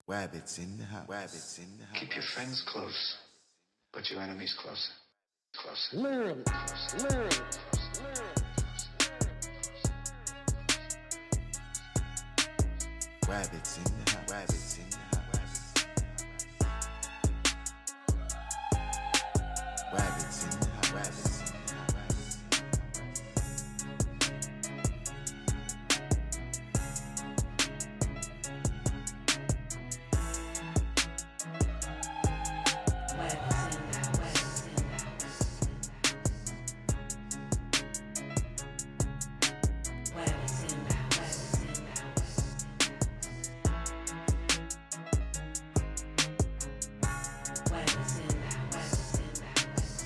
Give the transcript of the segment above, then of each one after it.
Rabbits in the house. Rabbits in the house. Keep your friends close, but your enemies closer. Closer. Literally. Rabbits in the house. Rabbits in the house. Rabbits in the house. Rabbits in the house.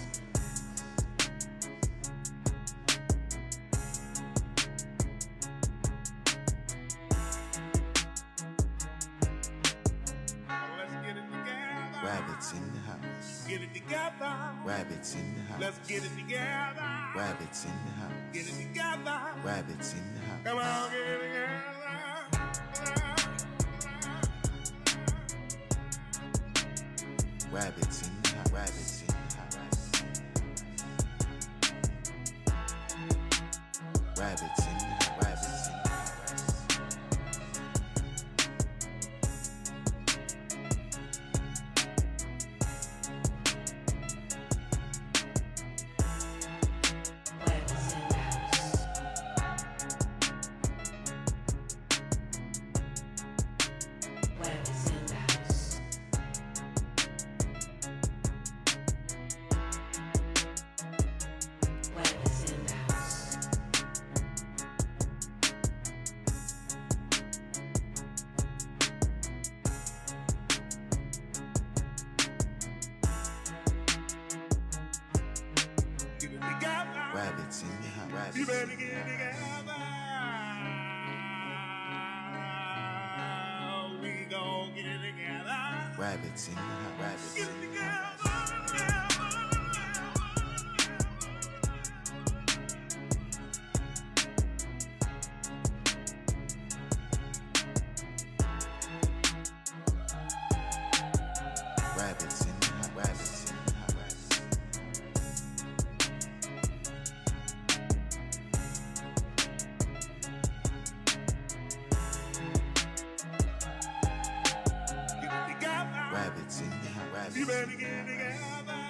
Rabbits in the house. Get it together. Rabbits in the house. Let's get it together. Rabbits in the house. Get it together. Rabbits in the house. Come on, get it together. Rabbits in the house. Rabbits in the house. Rabbits in the house. Rabbits in the house. Rabbits in the house. Rabbits You in better the get it house. together. We gon' get it together. Rabbits in the house. Rabbits Get in it the together. house. Rabbits in the house. Rabbits in the house. Get it together. Rabbits in the house. Rabbits You in better the get it house. together.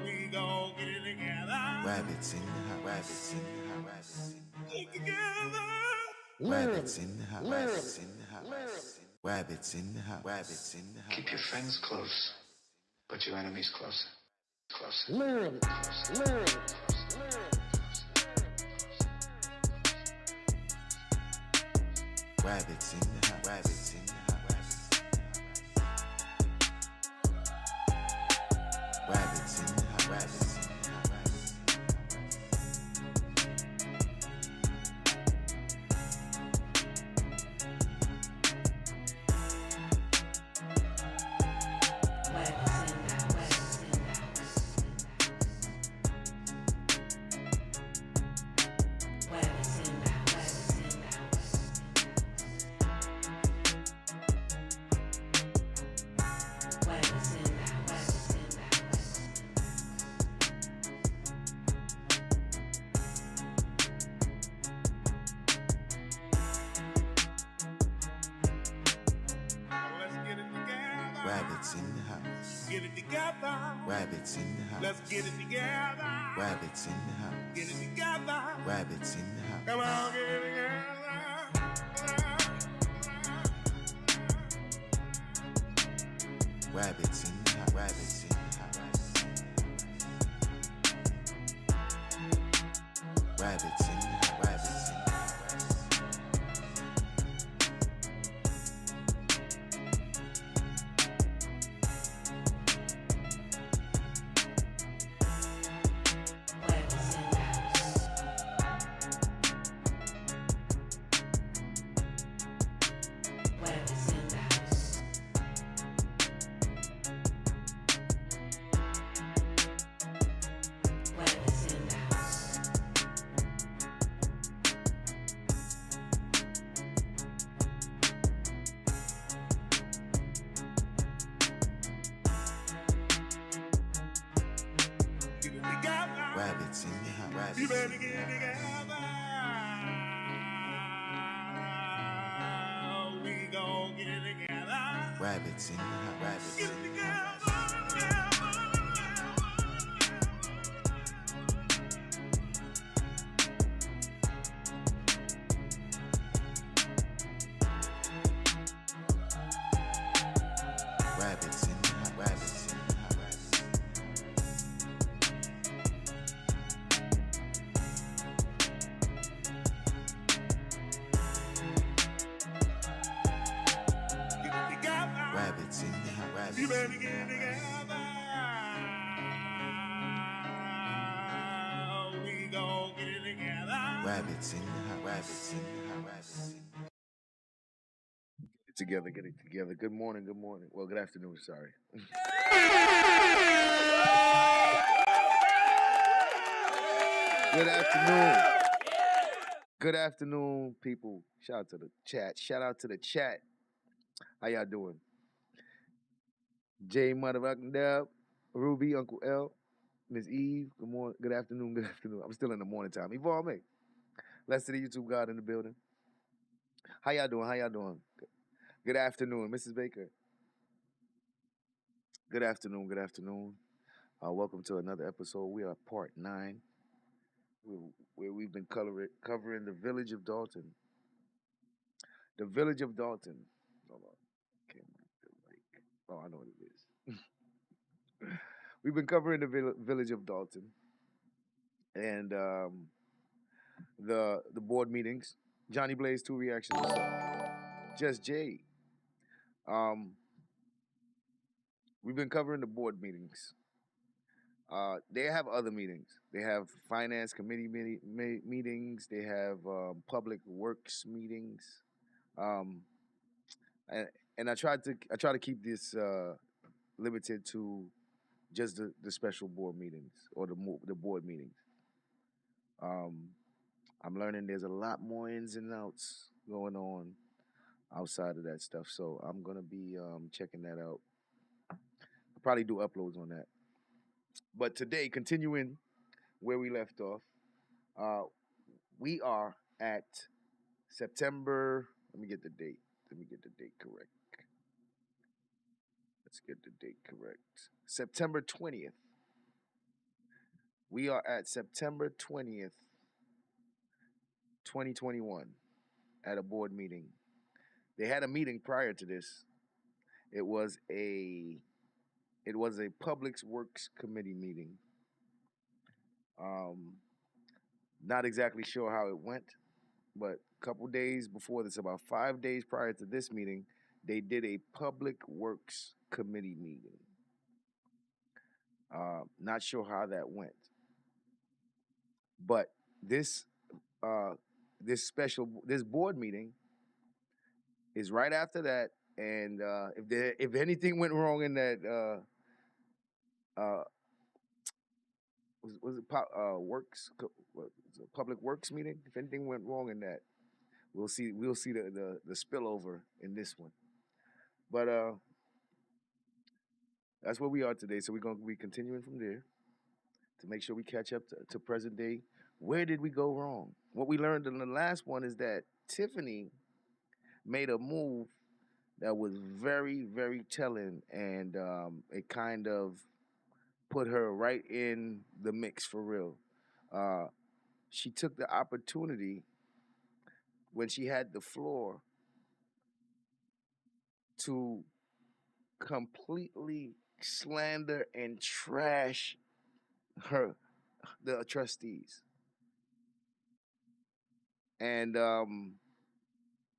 We gon' get it together. Rabbits in the house. Rabbits in the house. Rabbits in the house. Get together. Rabbits in the house. Rabbits in the house. Rabbits in the house. Rabbits in the house. Keep your friends close, but your enemies closer. Closer. Literally. Rabbits in the house. Rabbits in the house. Rabbits in the house. Rabbits in the house. Let's get it together. Rabbits in the house. Get it together. Rabbits in the house. Let's get it together. Rabbits in the house. Get it together. Rabbits in the house. Come on, get it together. Rabbits in the house. Rabbits in the house. Rabbits in the house. Rabbits in the house. Rabbits in the house. You better get together. We gon' get it together. Rabbits in the house. Rabbits Get in it the together. house. Rabbits in the house. Rabbits in the house. Get it together. Rabbits in the house. Rabbits You better in the get it together. We gon' get it together. Rabbits in the house. Rabbits in the house. Rabbits in the house. Get it together. Good morning, good morning. Well, good afternoon, sorry. Good afternoon. Good afternoon, people. Shout out to the chat. Shout out to the chat. How y'all doing? Jay Motherfucking Deb, Ruby, Uncle L, Miss Eve. Good morning. Good afternoon. Good afternoon. I'm still in the morning time. Evolve me. Let's to the YouTube God in the building. How y'all doing? How y'all doing? Good afternoon, Mrs. Baker. Good afternoon. Good afternoon. Welcome to another episode. We are part 9, where we've been covering the village of Dolton. The village of Dolton. Hold on. Can't read the mic. Oh, I know what it is. We've been covering the village of Dolton and the board meetings. Johnny Blaze, 2 reactions. Just Jay. We've been covering the board meetings. They have other meetings. They have finance committee meetings. They have public works meetings. And I try to keep this limited to just the special board meetings or the board meetings. I'm learning there's a lot more ins and outs going on outside of that stuff, so I'm gonna be checking that out. I'll probably do uploads on that. But today, continuing where we left off, we are at September. Let me get the date correct. Let's get the date correct. September 20th. We are at September 20th, 2021, at a board meeting. They had a meeting prior to this. It was a Public Works Committee meeting. Not exactly sure how it went, but a couple days before this, about 5 days prior to this meeting, they did a Public Works Committee meeting. Not sure how that went, but this board meeting is right after that, and if anything went wrong in that was it Public Works meeting? If anything went wrong in that, we'll see the spillover in this one. But that's where we are today. So we're going to be continuing from there to make sure we catch up to present day. Where did we go wrong? What we learned in the last one is that Tiffany made a move that was very, very telling, and it kind of put her right in the mix for real. She took the opportunity when she had the floor to completely slander and trash the trustees. And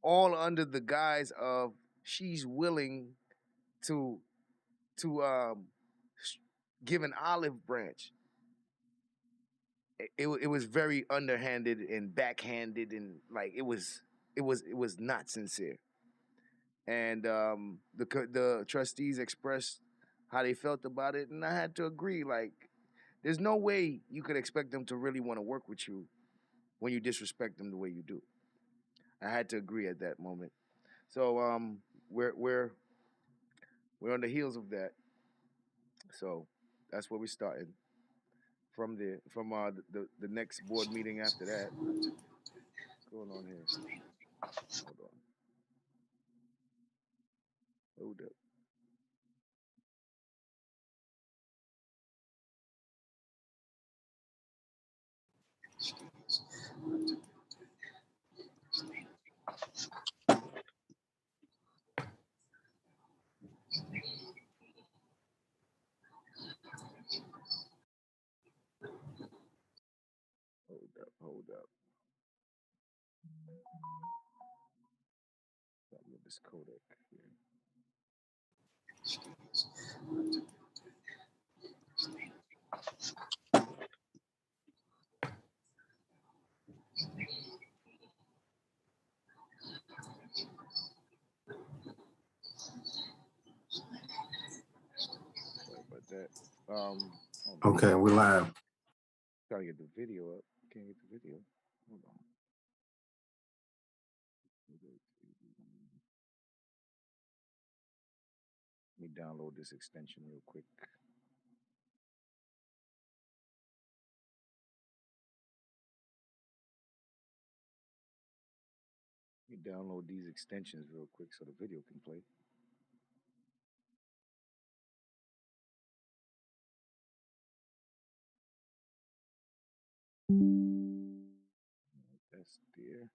all under the guise of she's willing to give an olive branch. It was very underhanded and backhanded, and like it was not sincere. And the trustees expressed how they felt about it, and I had to agree. Like, there's no way you could expect them to really want to work with you when you disrespect them the way you do. I had to agree at that moment. So we're on the heels of that. So that's where we started from the next board meeting after that. What's going on here? Hold on. Hold up. Hold up. Something with this codec here. Sorry about that. Hold on. Okay, we're live. Gotta get the video up. Can't get the video. Hold on. Let me download this extension real quick. Let me download these extensions real quick so the video can play. That's there.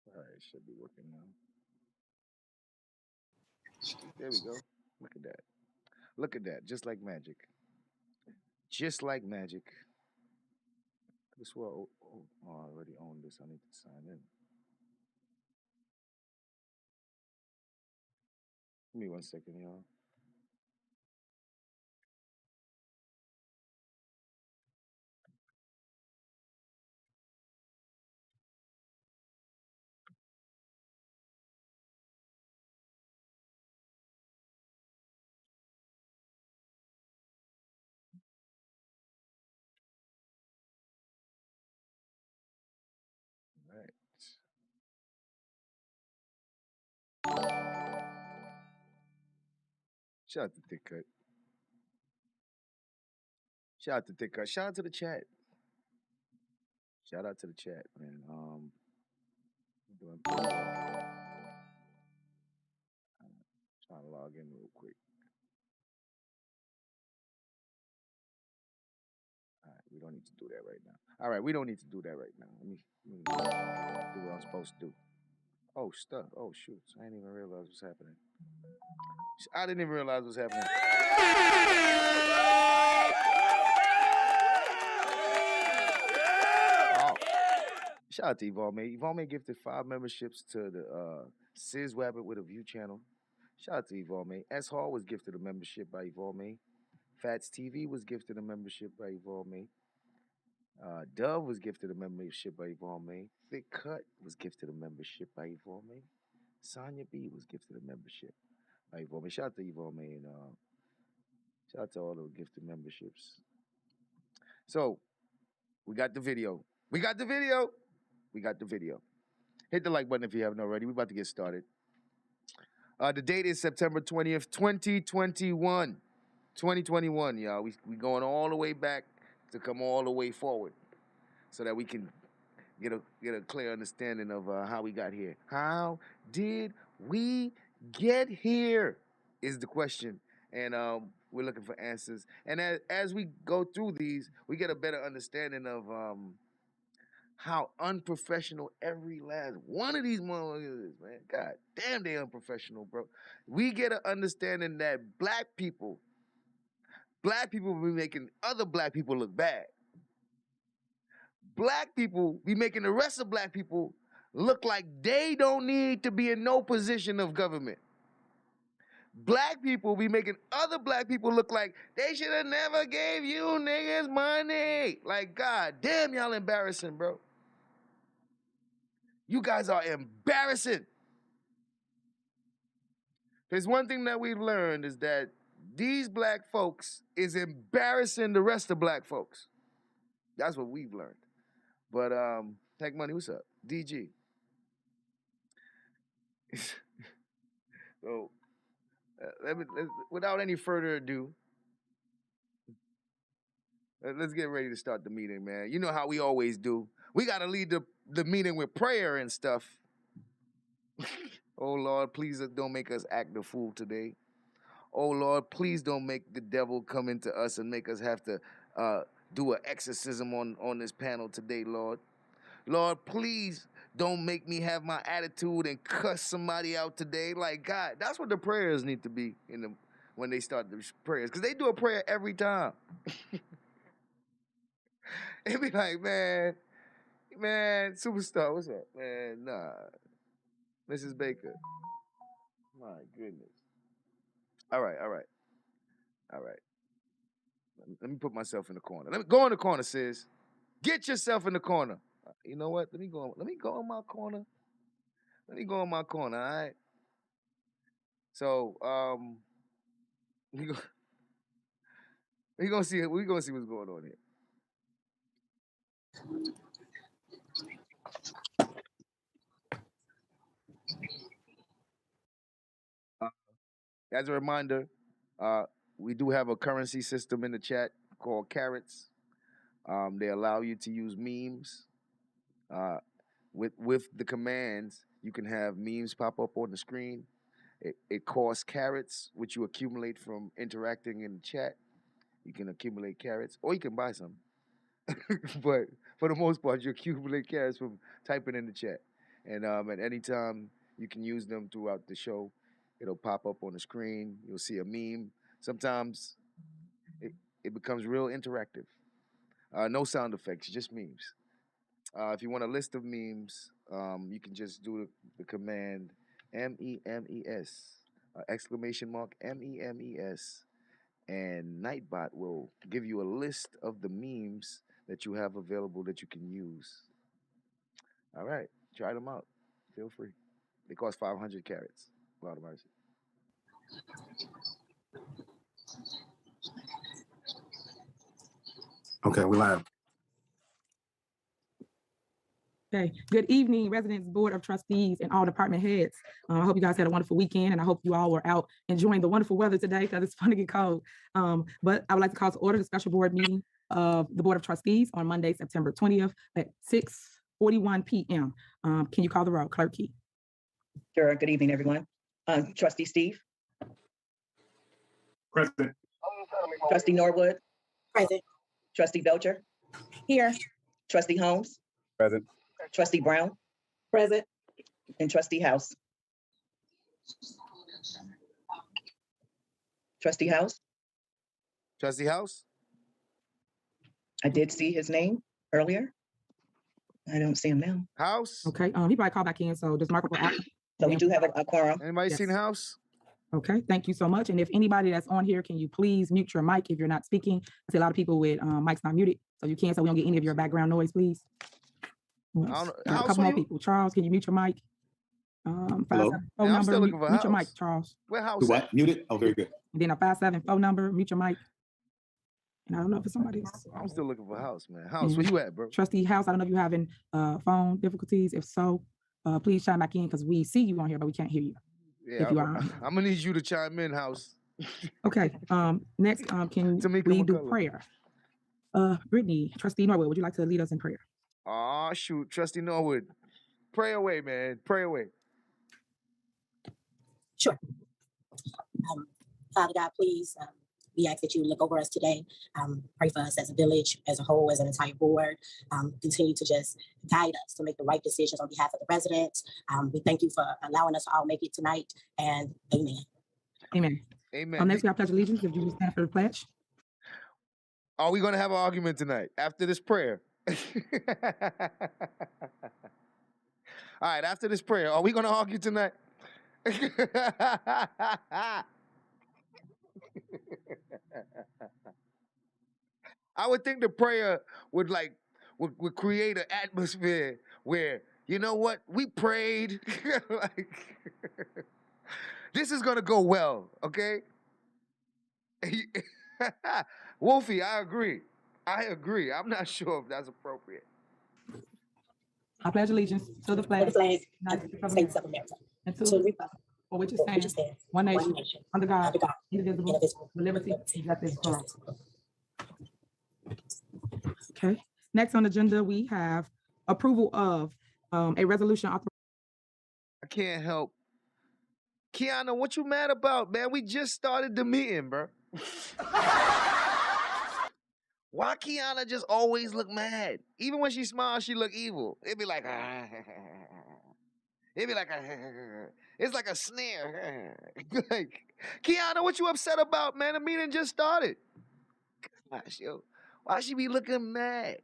All right, it should be working now. There we go. Look at that. Look at that. Just like magic. Just like magic. I swear, I already own this. I need to sign in. Give me 1 second, y'all. All right. Shout out to Thick Cut. Shout out to Thick Cut. Shout out to the chat. Shout out to the chat, man. Trying to log in real quick. All right, we don't need to do that right now. All right, we don't need to do that right now. Let me do what I'm supposed to do. Oh, stuff. Oh, shoot. I didn't even realize what's happening. I didn't even realize what's happening. Oh. Shout out to Yvonne May. Yvonne May gifted 5 memberships to the Sis Wabbit with a View channel. Shout out to Yvonne May. S. Hall was gifted a membership by Yvonne May. Fats TV was gifted a membership by Yvonne May. Dove was gifted a membership by Yvonne May. Thick Cut was gifted a membership by Yvonne May. Sonya B was gifted a membership by Yvonne May. Shout out to Yvonne May and shout out to all the gifted memberships. So, we got the video. We got the video. We got the video. Hit the like button if you haven't already. We're about to get started. The date is September 20th, 2021. 2021, y'all. We going all the way back to come all the way forward so that we can get a clear understanding of how we got here. How did we get here is the question. And we're looking for answers. And as we go through these, we get a better understanding of how unprofessional every last one of these motherfuckers is, man. God damn, they unprofessional, bro. We get an understanding that black people be making other black people look bad. Black people be making the rest of black people look like they don't need to be in no position of government. Black people be making other black people look like they should have never gave you niggas money. Like, God damn, y'all embarrassing, bro. You guys are embarrassing. There's one thing that we've learned is that these black folks is embarrassing the rest of black folks. That's what we've learned. But Tech Money, what's up? DG. So without any further ado, let's get ready to start the meeting, man. You know how we always do. We got to lead the meeting with prayer and stuff. Oh, Lord, please don't make us act the fool today. Oh, Lord, please don't make the devil come into us and make us have to do an exorcism on this panel today, Lord. Lord, please don't make me have my attitude and cuss somebody out today. Like, God, that's what the prayers need to be when they start the prayers. Because they do a prayer every time. It be like, man, superstar, what's up? Man, nah. Mrs. Baker. My goodness. All right. Let me put myself in the corner. Let me go in the corner, sis. Get yourself in the corner. You know what? Let me go in my corner. All right? So, we gonna see what's going on here. As a reminder, we do have a currency system in the chat called carrots. They allow you to use memes. With the commands, you can have memes pop up on the screen. It costs carrots, which you accumulate from interacting in the chat. You can accumulate carrots, or you can buy some. But for the most part, you accumulate carrots from typing in the chat. And at any time, you can use them throughout the show. It'll pop up on the screen. You'll see a meme. Sometimes it becomes real interactive. No sound effects, just memes. If you want a list of memes, you can just do the command MEMES, exclamation mark MEMES, and Nightbot will give you a list of the memes that you have available that you can use. All right, try them out. Feel free. They cost 500 carats. A lot of mercy. Okay, we live. Okay. Good evening, residents, board of trustees, and all department heads. I hope you guys had a wonderful weekend, and I hope you all were out enjoying the wonderful weather today because it's fun to get cold. But I would like to call to order the special board meeting of the Board of Trustees on Monday, September 20th at 6:41 p.m. Can you call the roll, Clerk Key? Sure. Good evening, everyone. Trustee Steve. Present. Trustee Norwood. Present. Trustee Belcher. Here. Trustee Holmes. Present. Trustee Brown. Present. And Trustee House. Trustee House. Trustee House? I did see his name earlier. I don't see him now. House? Okay. He probably called back in, so just mark up for absent. So we do have a quorum. Anybody Yes. seen House? Okay, thank you so much. And if anybody that's on here, can you please mute your mic if you're not speaking? I see a lot of people with mics not muted, so you can, so we don't get any of your background noise, please. Yes. House, Got a couple where more you- People. Charles, can you mute your mic? Hello? 574 Yeah, I'm number, still looking for mute your mic, House. Charles. Where House Do at? what? Muted? Oh, very good. And then a 574 number, mute your mic. And I don't know if it's somebody's. I'm still looking for House, man. House, where you at, bro? Trustee House, I don't know if you're having phone difficulties. If so, please chime back in because we see you on here, but we can't hear you. Yeah, if you are. I'm gonna need you to chime in, House. Okay, next, can Tamika we do McCullough. prayer? Brittany, Trustee Norwood, would you like to lead us in prayer? Oh, shoot. Trustee Norwood. Pray away, man. Pray away. Sure. Father God, please, we ask that you look over us today. Pray for us as a village, as a whole, as an entire board. Continue to just guide us to make the right decisions on behalf of the residents. We thank you for allowing us to all make it tonight, and amen. Amen. Amen. Next, we have pledge allegiance. If you just stand for the pledge. Are we gonna have an argument tonight after this prayer? All right, after this prayer, are we gonna argue tonight? I would think the prayer would create an atmosphere where, you know what, we prayed. Like, this is gonna go well, okay? Wolfie, I agree. I'm not sure if that's appropriate. I pledge allegiance to the to flag the flag of of the United the States States of America, and to to the the republic for which it for which it stands, stands, one one nation, nation, under God, under God, indivisible, indivisible, with liberty liberty, and justice for all. justice for all. Okay. Next on the agenda, we have approval of a resolution. I can't help. Kiana, what you mad about, man? We just started the meeting, bro. Why Kiana just always look mad? Even when she smiles, she look evil. It'd be like, it'd be like, it's like a snare. Like, Kiana, what you upset about, man? The meeting just started. Gosh, yo, why she be looking mad?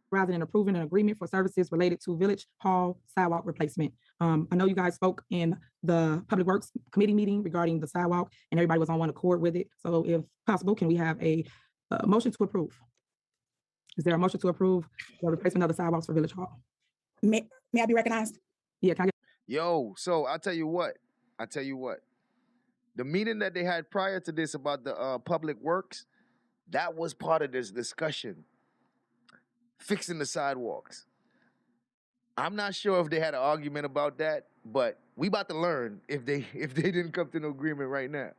Rather than approving an agreement for services related to Village Hall sidewalk replacement. I know you guys spoke in the Public Works Committee meeting regarding the sidewalk, and everybody was on one accord with it. So if possible, can we have a motion to approve? Is there a motion to approve the replacement of the sidewalks for Village Hall? May I be recognized? Yeah, can I get Yo, so I tell you what. The meeting that they had prior to this about the Public Works, that was part of this discussion. Fixing the sidewalks. I'm not sure if they had an argument about that, but we about to learn if they didn't come to an agreement right now.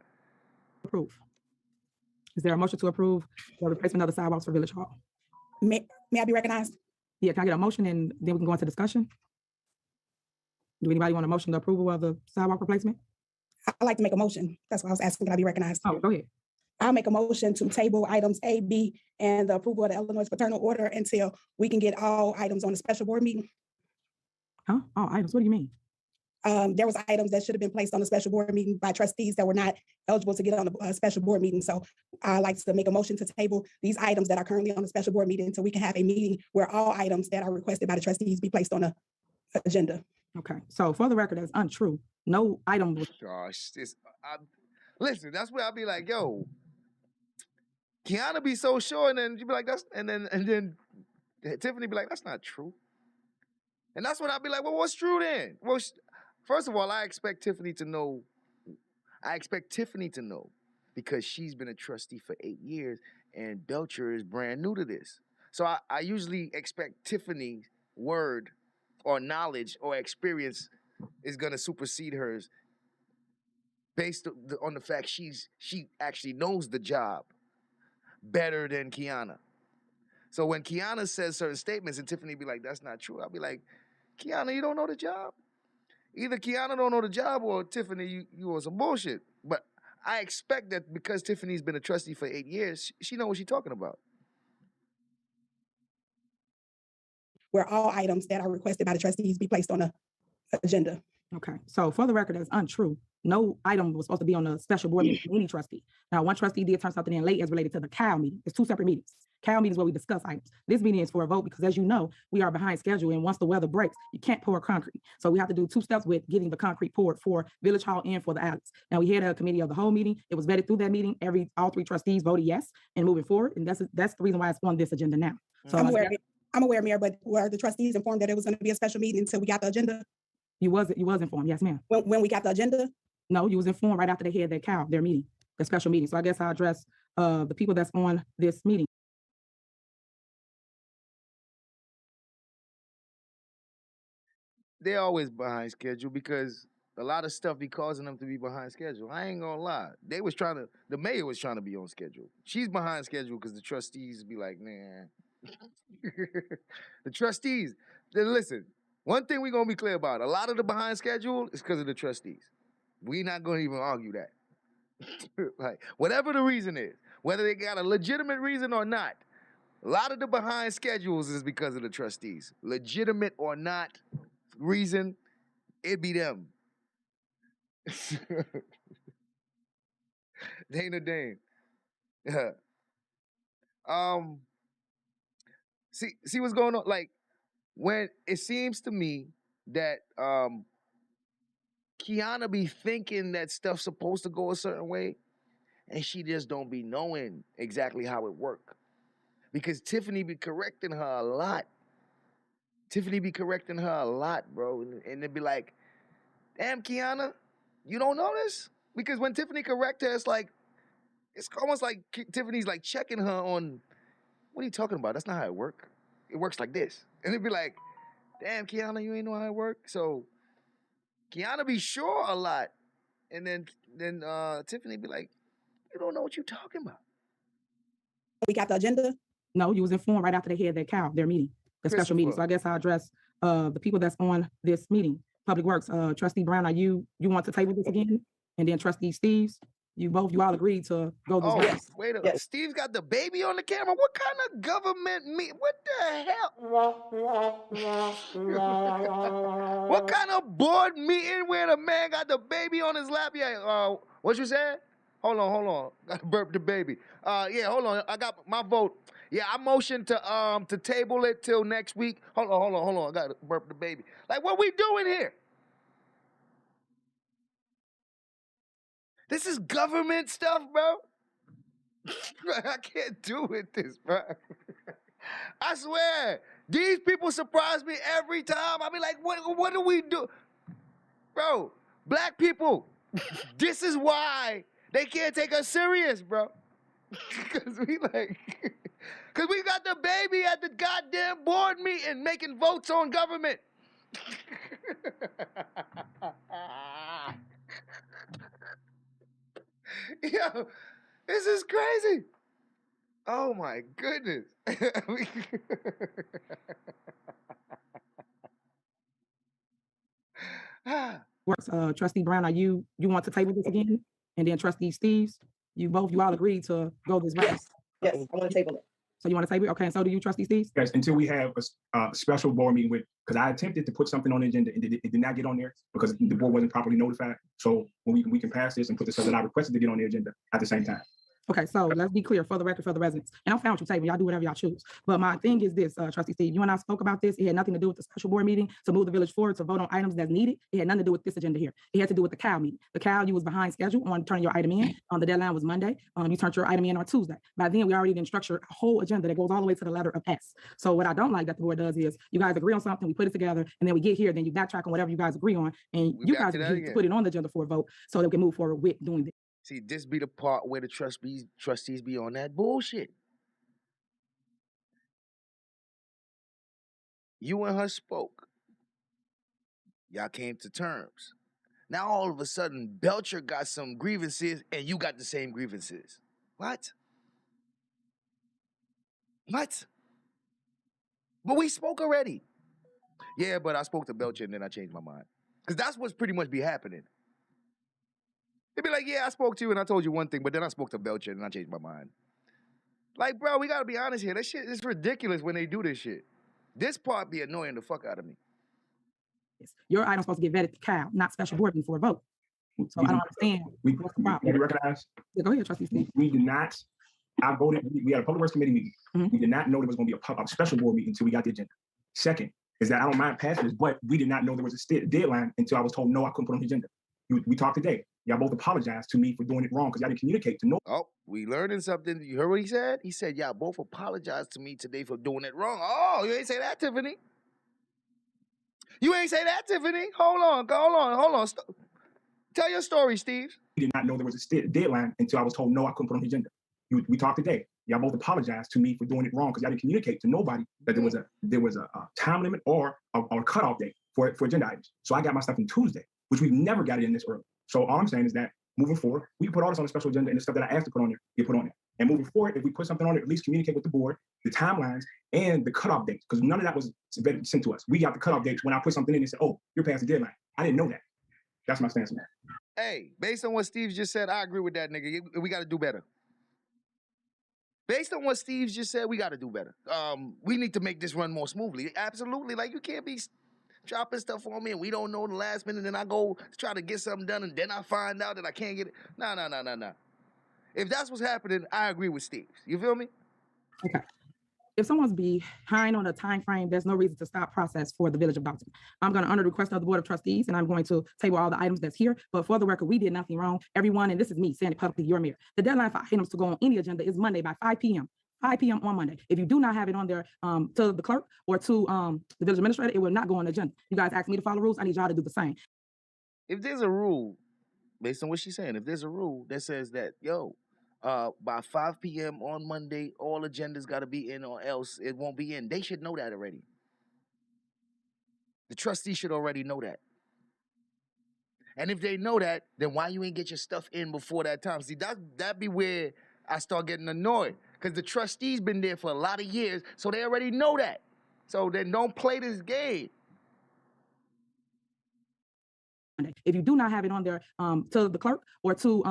approve? Is there a motion to approve the replacement of the sidewalks for Village Hall? May I be recognized? Yeah, can I get a motion and then we can go into discussion? Do anybody want a motion to approval of the sidewalk replacement? I'd like to make a motion. That's why I was asking, can I be recognized? Oh, go ahead. I'll make a motion to table items A, B, and the approval of the Illinois Fraternal Order until we can get all items on the special board meeting. Huh? Oh, items, what do you mean? There was items that should have been placed on the special board meeting by trustees that were not eligible to get on the special board meeting. So I'd like to make a motion to table these items that are currently on the special board meeting until we can have a meeting where all items that are requested by the trustees be placed on the agenda. Okay, so for the record, that's untrue. No item was, Gosh, listen, that's where I'll be like, yo, Kiana be so sure, and then you be like, and then Tiffany be like, that's not true. And that's when I'll be like, well, what's true then? Well, first of all, I expect Tiffany to know because she's been a trustee for 8 years and Belcher is brand new to this. So I usually expect Tiffany's word or knowledge or experience is going to supersede hers based on the fact she actually knows the job better than Kiana. So when Kiana says certain statements and Tiffany be like, that's not true, I'll be like, Kiana, you don't know the job? Either Kiana don't know the job or Tiffany, you on some bullshit. But I expect that because Tiffany's been a trustee for 8 years, she know what she's talking about. Where all items that are requested by the trustees be placed on the agenda. okay. So for the record, that's untrue. No item was supposed to be on the special board meeting for any trustee. Now, one trustee did turn something in late as related to the CAL meeting. It's 2 separate meetings. CAL meeting is where we discuss items. This meeting is for a vote because, as you know, we are behind schedule, and once the weather breaks, you can't pour concrete. So we have to do 2 steps with getting the concrete poured for Village Hall and for the alleys. Now, we had a committee of the whole meeting. It was vetted through that meeting. All 3 trustees voted yes and moving forward, and that's the reason why it's on this agenda now. So I'm aware, Mayor, but were the trustees informed that it was going to be a special meeting until we got the agenda? You was informed, yes, ma'am. When we got the agenda? No, you was informed right after they had their meeting, their special meeting. So I guess I'll address the people that's on this meeting. They're always behind schedule because a lot of stuff be causing them to be behind schedule. I ain't gonna lie. The mayor was trying to be on schedule. She's behind schedule because the trustees be like, man. The trustees, listen, one thing we're gonna be clear about, a lot of the behind schedule is because of the trustees. We're not gonna even argue that. Like, whatever the reason is, whether they got a legitimate reason or not, a lot of the behind schedules is because of the trustees. Legitimate or not reason, it be them. Dana Dane. Yeah. See what's going on? Like, when it seems to me that Kiana be thinking that stuff's supposed to go a certain way, and she just don't be knowing exactly how it work. Because Tiffany be correcting her a lot. Bro. And it'd be like, damn, Kiana, you don't know this? Because when Tiffany correct her, It's almost like Tiffany's like checking her on, what are you talking about? That's not how it works. It works like this. And it'd be like, damn, Kiana, you ain't know how it works? So Kiana be sure a lot. And then Tiffany be like, you don't know what you're talking about. We got the agenda. No, you was informed right after they had their meeting, the special meeting. So I guess I'll address the people that's on this meeting. Public Works, Trustee Brown, are you want to table this again? And then Trustee Steves, you all agreed to go this way. Yes. Wait a minute. Steve's got the baby on the camera. What kind of government what the hell? What kind of board meeting where the man got the baby on his lap? Yeah, what you said? Hold on. Gotta burp the baby. Yeah, hold on. I got my vote. Yeah, I motion to table it till next week. Hold on. I gotta burp the baby. Like, what we doing here? This is government stuff, bro. I can't do with this, bro. I swear, these people surprise me every time. I be like, what do we do? Bro, black people, this is why they can't take us serious, bro. Because we got the baby at the goddamn board meeting making votes on government. Yo, this is crazy. Oh my goodness. Works, Trustee Brown, are you want to table this again? And then Trustee Steves, you all agreed to go this way. Yes, I want to table it. So you want to table it? Okay, and so do you, Trustee Steves? Yes, until we have a special board meeting because I attempted to put something on the agenda and it did not get on there because the board wasn't properly notified. So when we can pass this and put this that I requested to get on the agenda at the same time. Okay, so let's be clear for the record, for the residents. And I'm fine with you table. Y'all do whatever y'all choose. But my thing is this, Trustee Steve, you and I spoke about this. It had nothing to do with the special board meeting to move the village forward to vote on items that's needed. It had nothing to do with this agenda here. It had to do with the CAL meeting. The CAL, you was behind schedule on turning your item in. The deadline was Monday. You turned your item in on Tuesday. By then, we already didn't structure a whole agenda that goes all the way to the letter of S. So what I don't like that the board does is you guys agree on something, we put it together, and then we get here, then you backtrack on whatever you guys agree on, and you guys agree to put it on the agenda for a vote so that we can move forward with doing this. See, this be the part where the trustees be on that bullshit. You and her spoke. Y'all came to terms. Now all of a sudden, Belcher got some grievances and you got the same grievances. What? What? But we spoke already. Yeah, but I spoke to Belcher and then I changed my mind. Because that's what's pretty much be happening. They'd be like, yeah, I spoke to you and I told you one thing, but then I spoke to Belcher and I changed my mind. Like, bro, we gotta be honest here. That shit is ridiculous when they do this shit. This part be annoying the fuck out of me. Your item's supposed to get vetted to CAL, not special board before a vote. So I don't understand what's the problem. We recognize? Yeah, go ahead, Trustee Steve. We did not, I voted, we had a Public Works Committee meeting. We did not know there was gonna be a special board meeting until we got the agenda. Second is that I don't mind passing this, but we did not know there was a deadline until I was told, no, I couldn't put on the agenda. We talked today. Y'all both apologized to me for doing it wrong because y'all didn't communicate to no. Oh, we learning something. You heard what he said? He said, y'all both apologized to me today for doing it wrong. Oh, you ain't say that, Tiffany. You ain't say that, Tiffany. Hold on. Tell your story, Steve. We did not know there was a deadline until I was told, no, I couldn't put on the agenda. We talked today. Y'all both apologized to me for doing it wrong because y'all didn't communicate to nobody that there was a time limit or a cutoff date for agenda items. So I got my stuff on Tuesday, which we've never got it in this early. So all I'm saying is that moving forward, we can put all this on a special agenda and the stuff that I asked to put on there, get put on there. And moving forward, if we put something on there, at least communicate with the board, the timelines, and the cutoff dates, because none of that was sent to us. We got the cutoff dates when I put something in and said, oh, you're past the deadline. I didn't know that. That's my stance on that. Hey, based on what Steve just said, I agree with that, nigga. We got to do better. Based on what Steve just said, we got to do better. We need to make this run more smoothly. Absolutely. Like, you can't be dropping stuff on me and we don't know the last minute, and then I go try to get something done and then I find out that I can't get it. No. If that's what's happening, I agree with Steve. You feel me? Okay. If someone's behind on a time frame, there's no reason to stop process for the Village of Dolton. I'm going to honor the request of the Board of Trustees, and I'm going to table all the items that's here. But for the record, we did nothing wrong. Everyone, and this is me saying it publicly, your mayor. The deadline for items to go on any agenda is Monday by 5 p.m. 5 p.m. on Monday. If you do not have it on there to the clerk or to the village administrator, it will not go on the agenda. You guys asked me to follow rules. I need y'all to do the same. If there's a rule, based on what she's saying, if there's a rule that says that, yo, by 5 p.m. on Monday, all agendas got to be in, or else it won't be in. They should know that already. The trustees should already know that. And if they know that, then why you ain't get your stuff in before that time? See, that be where I start getting annoyed, because the trustees been there for a lot of years, so they already know that. So then don't play this game. If you do not have it on there to the clerk or to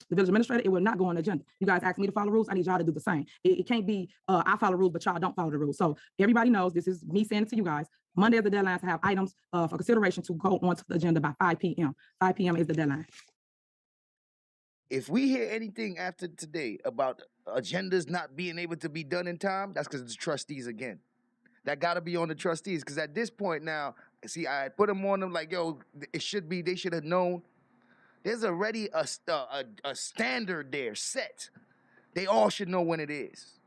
the village administrator, it will not go on the agenda. You guys asked me to follow rules. I need y'all to do the same. It can't be I follow rules, but y'all don't follow the rules. So everybody knows, this is me saying it to you guys. Monday is the deadline to have items for consideration to go onto the agenda by 5 p.m. 5 p.m. is the deadline. If we hear anything after today about agendas not being able to be done in time, that's because it's trustees again. That got to be on the trustees, because at this point now, see, I put them on them like, yo, it should be, they should have known. There's already a standard there set. They all should know when it is.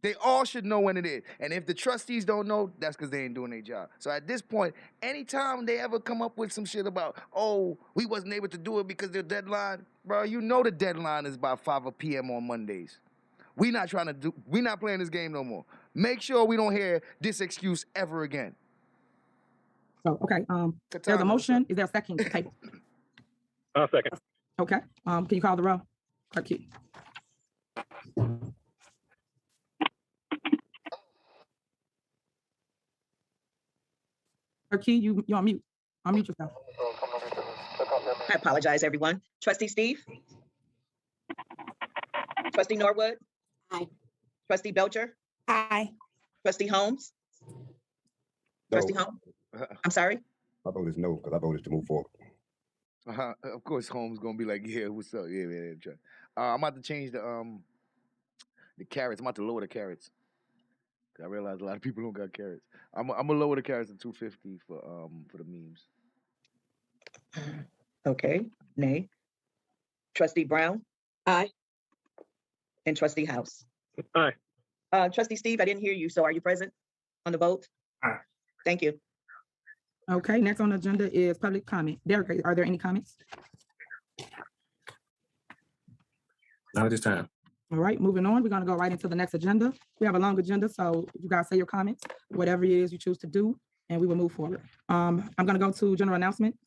They all should know when it is. And if the trustees don't know, that's because they ain't doing their job. So at this point, anytime they ever come up with some shit about, oh, we wasn't able to do it because their deadline, bro, you know the deadline is by 5 p.m. on Mondays. We not playing this game no more. Make sure we don't hear this excuse ever again. So, okay, there's a motion. Is there a second to table? Second. Okay, can you call the roll? Clerk Key. Clerk Key, you on mute. Unmute yourself. I apologize, everyone. Trustee Steve? Trustee Norwood? Aye. Trustee Belcher? Aye. Trustee Holmes? Trustee Holmes? I'm sorry? My vote is no, because I voted to move forward. Of course, Holmes gonna be like, yeah, what's up? Yeah, man. I'm about to change the carrots. I'm about to lower the carrots. I realize a lot of people don't got carrots. I'm gonna lower the carrots to $2.50 for the memes. Okay, nay. Trustee Brown? Aye. And Trustee House? Aye. Trustee Steve, I didn't hear you, so are you present on the vote? Aye. Thank you. Okay, next on the agenda is public comment. Derek, are there any comments? Not at this time. All right, moving on. We're going to go right into the next agenda. We have a long agenda, so you guys say your comments, whatever it is you choose to do, and we will move forward. I'm going to go to general announcements.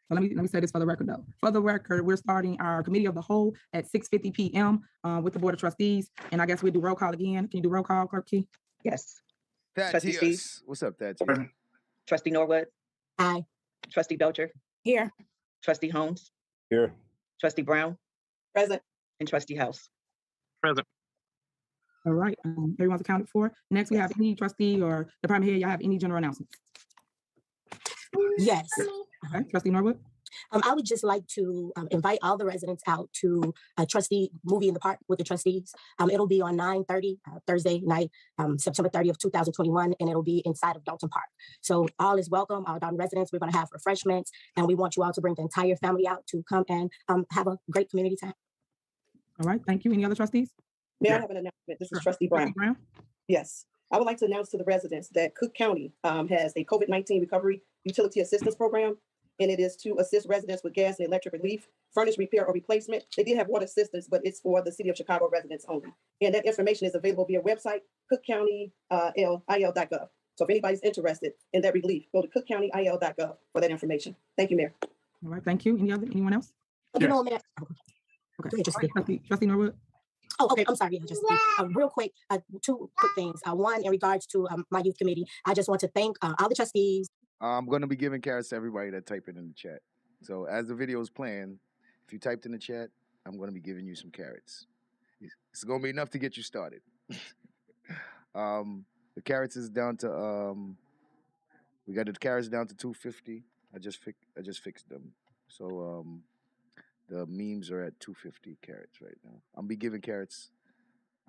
So let me say this for the record, though. For the record, we're starting our committee of the whole at 6:50 p.m. With the Board of Trustees, and I guess we do roll call again. Can you do roll call, Clerk Key? Yes. Trustee Steve? What's up, Thaddeus? Trustee Norwood? Aye. Trustee Belcher? Here. Trustee Holmes? Here. Trustee Brown? Present. And Trustee House? Present. All right, everyone's accounted for. Next, we have any trustee or department head, y'all have any general announcements? Yes. Okay, Trustee Norwood? I would just like to invite all the residents out to a trustee movie in the park with the trustees. It'll be on 9:30 Thursday night, September 30th, 2021, and it'll be inside of Dolton Park. So all is welcome, all Dolton residents. We're going to have refreshments, and we want you all to bring the entire family out to come and have a great community time. All right, thank you. Any other trustees? May I have an announcement? This is Trustee Brown. Yes. I would like to announce to the residents that Cook County has a COVID-19 recovery utility assistance program, and it is to assist residents with gas and electric relief, furnace repair or replacement. They did have water assistance, but it's for the city of Chicago residents only. And that information is available via website, cookcountyil.gov. So if anybody's interested in that relief, go to cookcountyil.gov for that information. Thank you, Mayor. All right, thank you. Anyone else? You know, Mayor. Okay, Trustee Norwood. Oh, okay. I'm sorry. Just real quick, two quick things. One, in regards to my youth committee, I just want to thank all the trustees. I'm going to be giving carrots to everybody that type it in the chat. So as the video is playing, if you typed in the chat, I'm going to be giving you some carrots. It's going to be enough to get you started. The carrots is down to we got the carrots down to $2.50. I just fixed them. So the memes are at $2.50 carrots right now. I'm be giving carrots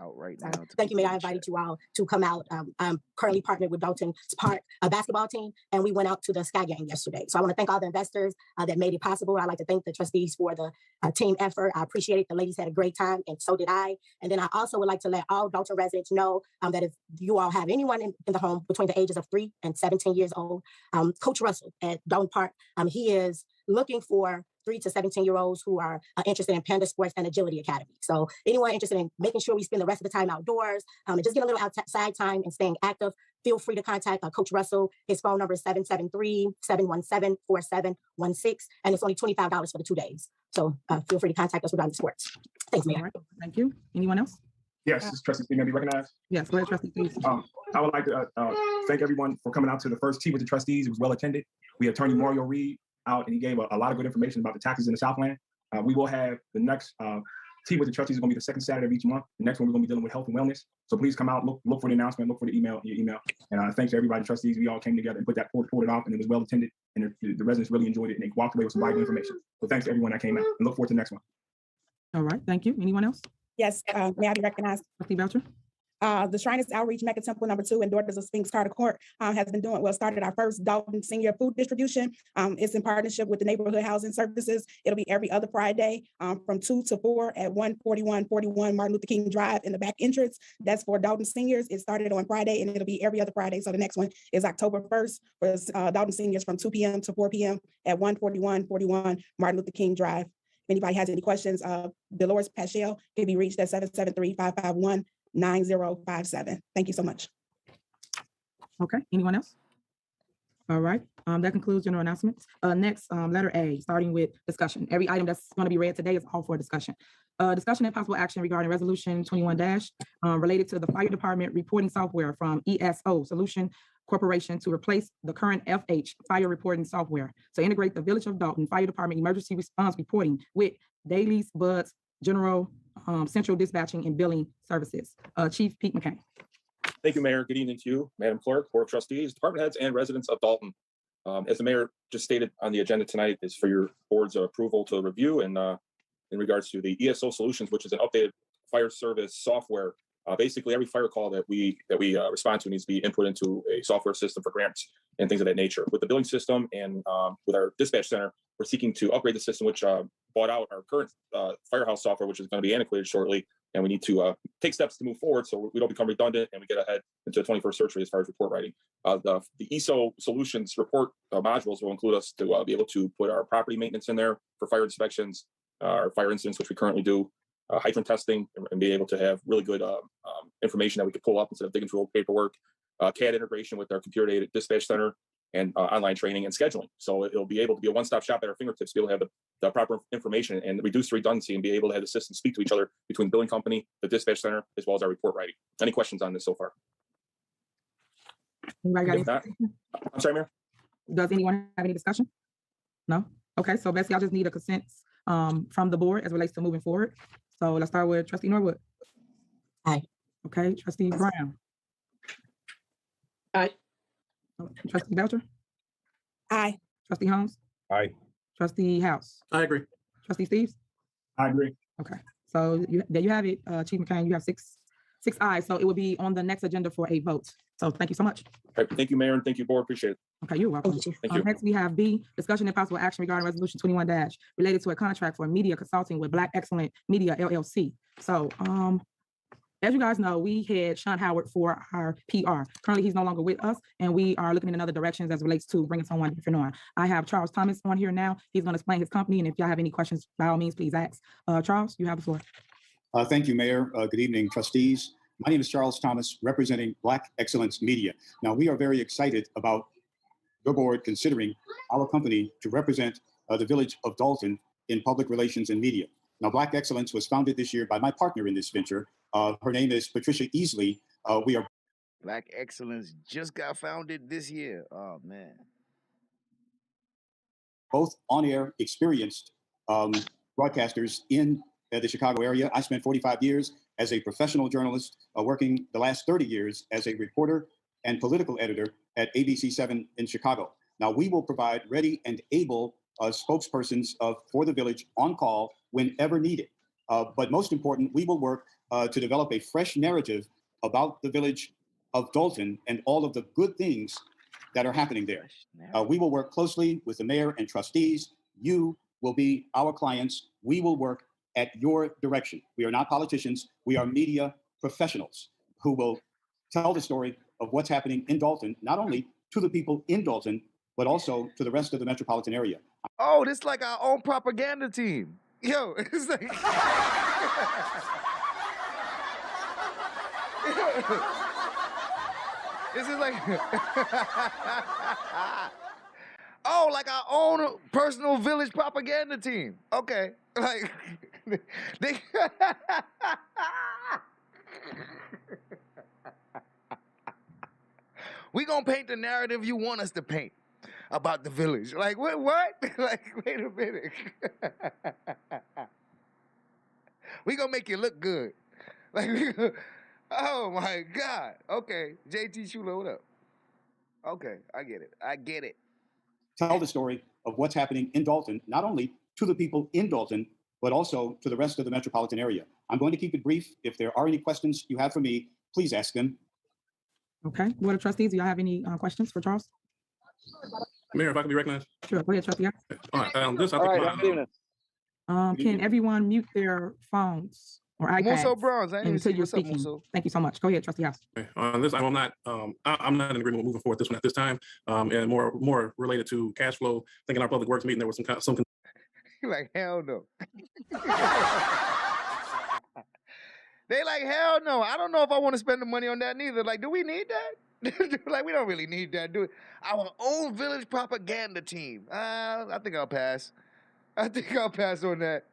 out right now. Thank you, Mayor. I invited you all to come out. I'm currently partnered with Dolton Park, a basketball team, and we went out to the Sky Game yesterday. So I want to thank all the investors that made it possible. I'd like to thank the trustees for the team effort. I appreciate it. The ladies had a great time, and so did I. And then I also would like to let all Dolton residents know that if you all have anyone in the home between the ages of 3 and 17 years old, Coach Russell at Dolton Park, he is looking for 3 to 17-year-olds who are interested in Panda Sports and Agility Academy. So anyone interested in making sure we spend the rest of the time outdoors and just get a little outside time and staying active, feel free to contact Coach Russell. His phone number is 773-717-4716, and it's only $25 for the 2 days. So feel free to contact us regarding sports. Thanks, Mayor. Right. Thank you. Anyone else? Yes, this is Trustee Steve. May I be recognized? Yes, go ahead, Trustee, please. I would like to thank everyone for coming out to the first Tea with the Trustees. It was well attended. We had Attorney Mario Reed out, and he gave a lot of good information about the taxes in the Southland. We will have the next Tea with the Trustees is going to be the second Saturday of each month. The next one we're going to be dealing with health and wellness. So please come out, look for the announcement, look for the email in your email. And thanks to everybody, trustees. We all came together and pulled it off, and it was well attended. And the residents really enjoyed it, and they walked away with some vital information. So thanks to everyone that came out, and look forward to the next one. All right, thank you. Anyone else? Yes, may I be recognized? Trustee Belcher? The Shriners Outreach Mecca Temple #2 and Daughters of Sphinx Carter Court has been started our first Dolton Senior Food Distribution. It's in partnership with the Neighborhood Housing Services. It'll be every other Friday from 2 to 4 at 14141 Martin Luther King Drive in the back entrance. That's for Dolton seniors. It started on Friday and it'll be every other Friday. So the next one is October 1st for Dolton seniors from 2 p.m. to 4 p.m. at 14141 Martin Luther King Drive. If anybody has any questions, Dolores Paschal can be reached at 773-551-9057. Thank you so much. Okay, anyone else? All right, that concludes general announcements. Next, letter A, starting with discussion. Every item that's going to be read today is all for discussion. Discussion and possible action regarding resolution 21- related to the fire department reporting software from ESO Solution Corporation to replace the current FH fire reporting software to integrate the Village of Dolton Fire Department emergency response reporting with Dailies, Buds, General Central Dispatching and Billing Services. Chief Pete McCain. Thank you, Mayor. Good evening to you, Madam Clerk, Board of Trustees, department heads, and residents of Dolton. As the Mayor just stated on the agenda tonight is for your board's approval to review and in regards to the ESO Solutions, which is an updated fire service software. Basically, every fire call that we respond to needs to be input into a software system for grants and things of that nature. With the billing system and with our dispatch center, we're seeking to upgrade the system, which bought out our current firehouse software, which is going to be antiquated shortly. And we need to take steps to move forward so we don't become redundant and we get ahead into the 21st century as far as report writing. The ESO Solutions report modules will include us to be able to put our property maintenance in there for fire inspections, our fire incidents, which we currently do, hydrant testing, and be able to have really good information that we can pull up instead of digging through old paperwork, CAD integration with our computer-aided dispatch center, and online training and scheduling. So it'll be able to be a one-stop shop at our fingertips, be able to have the proper information and reduce redundancy and be able to have the systems speak to each other between the billing company, the dispatch center, as well as our report writing. Any questions on this so far? Anybody got any? I'm sorry, Mayor? Does anyone have any discussion? No? Okay, so basically I just need a consent from the board as it relates to moving forward. So let's start with Trustee Norwood. Aye. Okay, Trustee Brown. Aye. Trustee Belcher. Aye. Trustee Holmes. Aye. Trustee House. I agree. Trustee Steves. I agree. Okay, so there you have it, Chief McCain. You have six ayes, so it will be on the next agenda for a vote. So thank you so much. All right, thank you, Mayor, and thank you, Board. Appreciate it. Okay, you're welcome. Thank you. Next, we have B, discussion and possible action regarding resolution 21- related to a contract for media consulting with Black Excellent Media LLC. So, as you guys know, we had Sean Howard for our PR. Currently, he's no longer with us, and we are looking in other directions as relates to bringing someone different on. I have Charles Thomas on here now. He's going to explain his company, and if y'all have any questions, by all means, please ask. Charles, you have the floor. Thank you, Mayor. Good evening, trustees. My name is Charles Thomas, representing Black Excellence Media. Now, we are very excited about your board considering our company to represent the Village of Dolton in public relations and media. Now, Black Excellence was founded this year by my partner in this venture. Her name is Patricia Easley. We are Black Excellence just got founded this year. Oh, man. both on-air experienced broadcasters in the Chicago area. I spent 45 years as a professional journalist, working the last 30 years as a reporter and political editor at ABC7 in Chicago. Now, we will provide ready and able spokespersons for the Village on call whenever needed. But most important, we will work to develop a fresh narrative about the Village of Dolton and all of the good things that are happening there. We will work closely with the mayor and trustees. You will be our clients. We will work at your direction. We are not politicians. We are media professionals who will tell the story of what's happening in Dolton, not only to the people in Dolton, but also to the rest of the metropolitan area. Oh, this like our own propaganda team. Yo, it's like this is like oh, like our own personal village propaganda team. Okay, like they. We gonna paint the narrative you want us to paint about the village. Like what? Like wait a minute. We gonna make you look good. Like oh my God. Okay, JT Shula, what up? Okay, I get it. Tell the story of what's happening in Dolton, not only to the people in Dolton, but also to the rest of the metropolitan area. I'm going to keep it brief. If there are any questions you have for me, please ask them. Okay, Board of Trustees, do y'all have any questions for Charles? Mayor, if I could be recognized. Sure, go ahead, Trustee. All right, Can everyone mute their phones or iPads Musso Bronze, I didn't even until see you're what's up, speaking? Musso. Thank you so much. Go ahead, Trustee House. Okay. On this, I'm not in agreement with moving forward this one at this time, and more related to cash flow. I think in our public works meeting there was some Like hell no. They like hell no. I don't know if I want to spend the money on that neither. Like, do we need that? Like, we don't really need that, do it. Our own village propaganda team. I think I'll pass. I think I'll pass on that.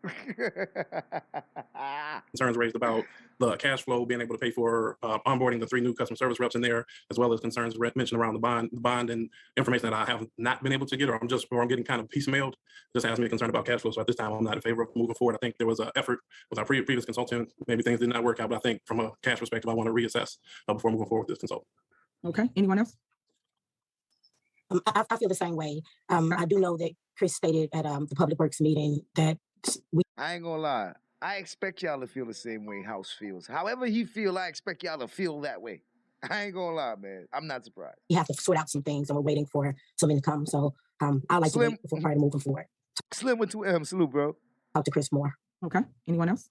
concerns raised about the cash flow, being able to pay for onboarding the 3 new customer service reps in there, as well as concerns mentioned around the bond and information that I have not been able to get, or I'm getting kind of piecemealed. Just has me concerned about cash flow. So at this time, I'm not in favor of moving forward. I think there was an effort with our previous consultant. Maybe things did not work out, but I think from a cash perspective, I want to reassess before moving forward with this consultant. Okay, anyone else? I feel the same way. I do know that Chris stated at the Public Works meeting that I ain't gonna lie. I expect y'all to feel the same way House feels. However he feel, I expect y'all to feel that way. I ain't gonna lie, man. I'm not surprised. we have to sort out some things and we're waiting for something to come. So I like to wait before prior to moving forward. Slim with 2 M's. Salute, bro. Talk to Chris more. Okay, anyone else?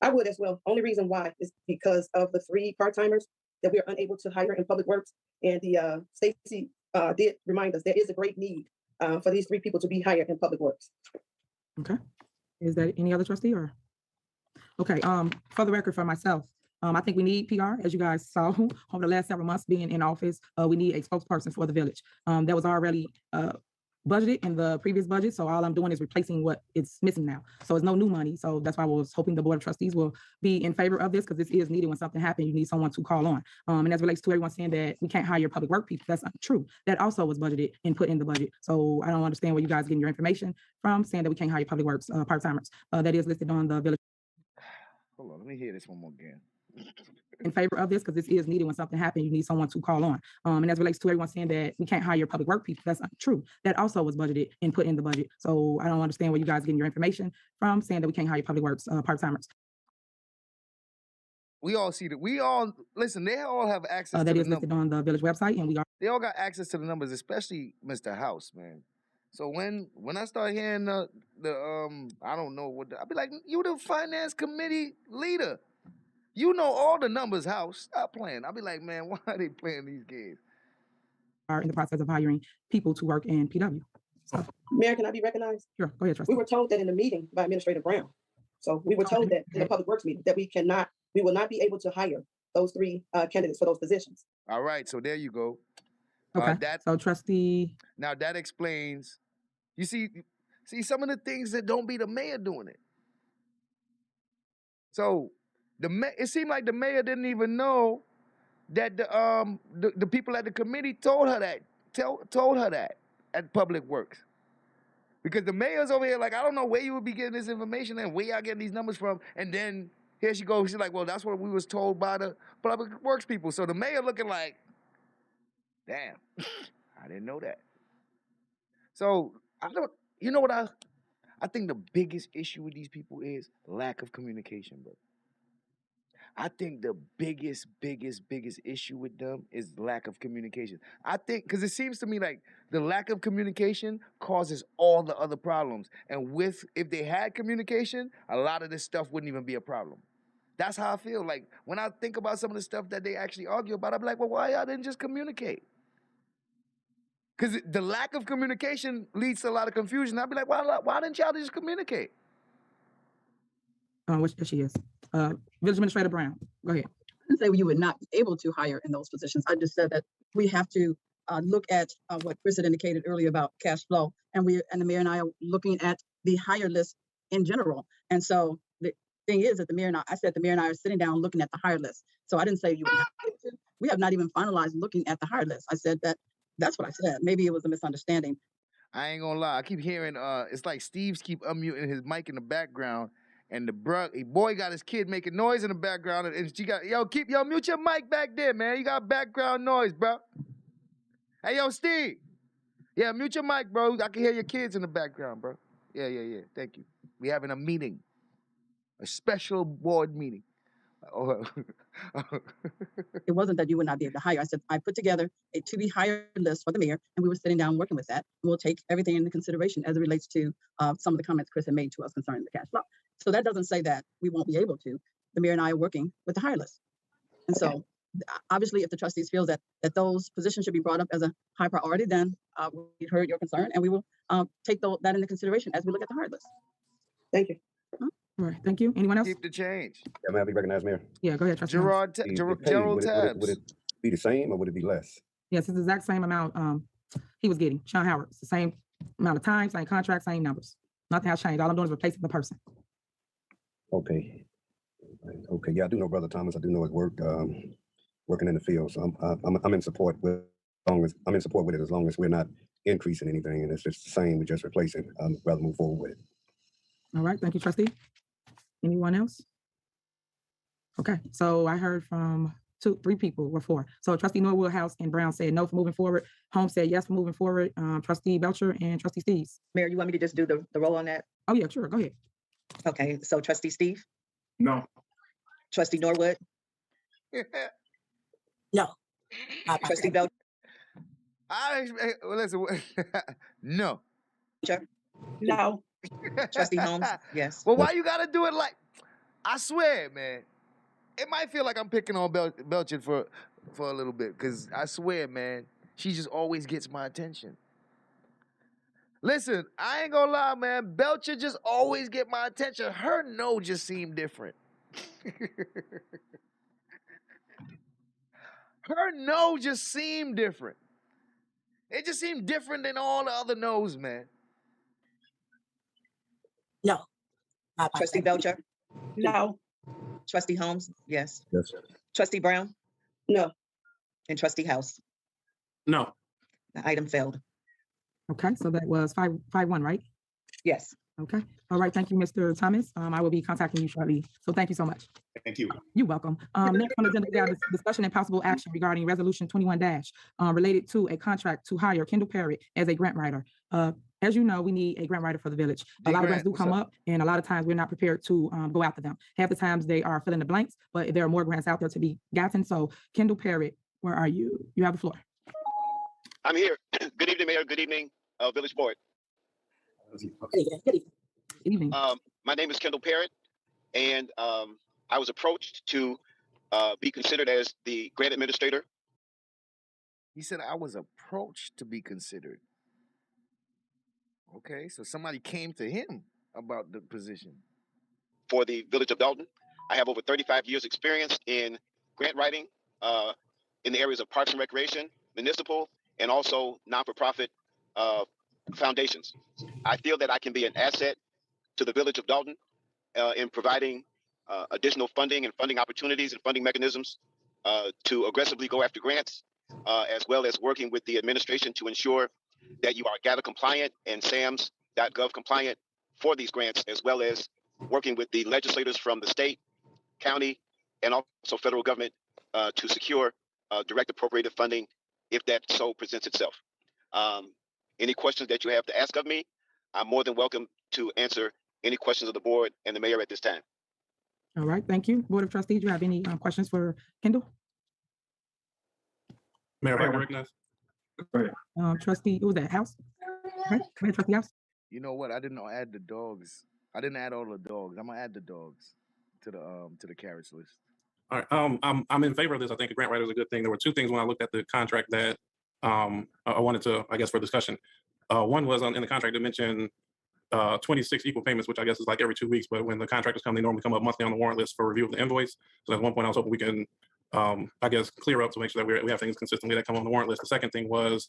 I would as well. Only reason why is because of the 3 part-timers that we are unable to hire in Public Works. And the Stacy did remind us there is a great need for these 3 people to be hired in Public Works. Okay, is there any other trustee or? Okay, for the record for myself, I think we need PR, as you guys saw over the last several months being in office. We need a spokesperson for the village. That was already budgeted in the previous budget. So all I'm doing is replacing what it's missing now. So it's no new money. So that's why I was hoping the Board of Trustees will be in favor of this, because this is needed when something happens. You need someone to call on. And as relates to everyone saying that we can't hire public work people, that's not true. That also was budgeted and put in the budget. So I don't understand where you guys getting your information from saying that we can't hire public works part-timers. That is listed on the village. Hold on, let me hear this one more again. In favor of this, because this is needed when something happens. You need someone to call on. And as relates to everyone saying that we can't hire public work people, that's not true. That also was budgeted and put in the budget. So I don't understand where you guys getting your information from saying that we can't hire public works part-timers. We all see that. We all listen. They all have access. That to is the listed on the village website, and they all got access to the numbers, especially Mr. House, man. So when I start hearing the I don't know what I'll be like, you the finance committee leader. You know all the numbers, House. Stop playing. I'll be like, man, why are they playing these games? Are in the process of hiring people to work in PW. So, Mayor, can I be recognized? Sure, go ahead, Trustee. We were told that in the meeting by Administrator Brown. So we were told that in the Public Works meeting that we will not be able to hire those 3 candidates for those positions. All right, so there you go. Okay, so Trustee. Now that explains. You see some of the things that don't be the mayor doing it. So it seemed like the mayor didn't even know that the people at the committee told her that at Public Works. Because the mayor's over here like, I don't know where you would be getting this information and where y'all getting these numbers from. And then here she goes, she's like, well, that's what we was told by the Public Works people. So the mayor looking like, damn, I didn't know that. So you know what I think the biggest issue with these people is lack of communication, bro. I think the biggest issue with them is lack of communication. I think, because it seems to me like the lack of communication causes all the other problems. And if they had communication, a lot of this stuff wouldn't even be a problem. That's how I feel. Like, when I think about some of the stuff that they actually argue about, I'm like, well, why y'all didn't just communicate? Because the lack of communication leads to a lot of confusion. I'd be like, why didn't y'all just communicate? Which she is. Village Administrator Brown, go ahead. I didn't say you would not be able to hire in those positions. I just said that we have to look at what Chris had indicated earlier about cash flow, and the mayor and I are looking at the hire list in general. And so the thing is that the mayor and I are sitting down looking at the hire list. So I didn't say you would not be able to. We have not even finalized looking at the hire list. I said that's what I said. Maybe it was a misunderstanding. I ain't gonna lie. I keep hearing it's like Steve's keep unmuting his mic in the background, and the boy got his kid making noise in the background, and she got mute your mic back there, man. You got background noise, bro. Hey, yo, Steve. Yeah, mute your mic, bro. I can hear your kids in the background, bro. Yeah. Thank you. We having a meeting, a special board meeting. It wasn't that you would not be able to hire. I said I put together a to be hired list for the mayor, and we were sitting down working with that. And we'll take everything into consideration as it relates to some of the comments Chris had made to us concerning the cash flow. So that doesn't say that we won't be able to. The mayor and I are working with the hire list. And so obviously, if the trustees feel that those positions should be brought up as a high priority, then we heard your concern, and we will take that into consideration as we look at the hire list. Thank you. All right, thank you. Anyone else? Keep the change. Yeah, may I be recognized, Mayor? Yeah, go ahead, Trustee. Gerald Would Tabs. it be the same or would it be less? Yes, it's the exact same amount he was getting, Sean Howard. It's the same amount of time, same contract, same numbers. Nothing has changed. All I'm doing is replacing the person. Okay. Okay. Yeah, I do know Brother Thomas. I do know his work, working in the field. So I'm in support with it as long as we're not increasing anything and it's just the same. We're just replacing. I'd rather move forward with it. All right, thank you, Trustee. Anyone else? Okay, so I heard from three people, or four. So Trustee Norwood, House, and Brown said no for moving forward. Holmes said yes for moving forward. Trustee Belcher and Trustee Steves. Mayor, you want me to just do the roll on that? Oh yeah, sure, go ahead. Okay, so Trustee Steve? No. Trustee Norwood? No. Trustee Belcher? Listen, no. No. Trustee Holmes? Yes. Well, why you gotta do it like? I swear, man. It might feel like I'm picking on Belcher for a little bit, because I swear, man, she just always gets my attention. Listen, I ain't gonna lie, man. Belcher just always get my attention. Her no just seemed different. Her no just seemed different. It just seemed different than all the other no's, man. No. Trustee Belcher? No. Trustee Holmes? Yes. Yes. Trustee Brown? No. And Trustee House? No. The item failed. Okay, so that was 5-1, right? Yes. Okay. All right. Thank you, Mr. Thomas. I will be contacting you shortly. So thank you so much. Thank you. You're welcome. Next on the agenda, we have discussion and possible action regarding Resolution 21- related to a contract to hire Kendall Perry as a grant writer. As you know, we need a grant writer for the village. A lot of grants do come up, and a lot of times we're not prepared to go after them. Half the times they are filling the blanks, but there are more grants out there to be gotten. So Kendall Perry, where are you? You have the floor. I'm here. Good evening, Mayor. Good evening, Village Board. Good evening. My name is Kendall Parrott, and I was approached to be considered as the grant administrator. He said I was approached to be considered. Okay, so somebody came to him about the position. For the Village of Dolton. I have over 35 years experience in grant writing in the areas of parks and recreation, municipal, and also non-for-profit foundations. I feel that I can be an asset to the Village of Dolton in providing additional funding and funding opportunities and funding mechanisms to aggressively go after grants, as well as working with the administration to ensure that you are GATA compliant and SAMS.gov compliant for these grants, as well as working with the legislators from the state, county, and also federal government to secure direct appropriated funding if that so presents itself. Any questions that you have to ask of me, I'm more than welcome to answer any questions of the board and the mayor at this time. All right, thank you. Board of Trustees, do you have any questions for Kendall? Mayor, if I can recognize. Trustee, who was that, House? Right, come here, Trustee House. You know what? I didn't add the dogs. I didn't add all the dogs. I'm gonna add the dogs to the carrots list. All right, I'm in favor of this. I think a grant writer is a good thing. There were two things when I looked at the contract that I wanted to, I guess, for discussion. One was in the contract to mention 26 equal payments, which I guess is like every 2 weeks. But when the contractors come, they normally come up monthly on the warrant list for review of the invoice. So at one point, I was hoping we can, I guess, clear up to make sure that we have things consistently that come on the warrant list. The second thing was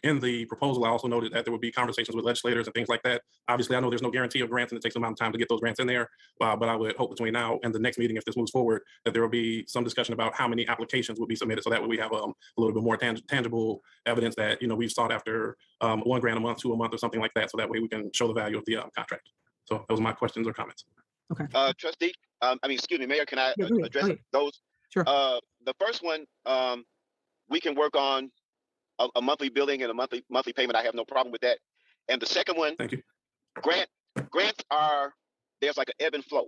in the proposal, I also noted that there would be conversations with legislators and things like that. Obviously, I know there's no guarantee of grants and it takes a amount of time to get those grants in there. But I would hope between now and the next meeting, if this moves forward, that there will be some discussion about how many applications will be submitted. So that way we have a little bit more tangible evidence that, we've sought after 1 grant a month, 2 a month or something like that. So that way we can show the value of the contract. So those are my questions or comments. Okay. Trustee, excuse me, Mayor, can I Yeah, go ahead, address go ahead. those? Sure. The first one, we can work on a monthly billing and a monthly payment. I have no problem with that. And the second one, thank you. Grants there's like an ebb and flow.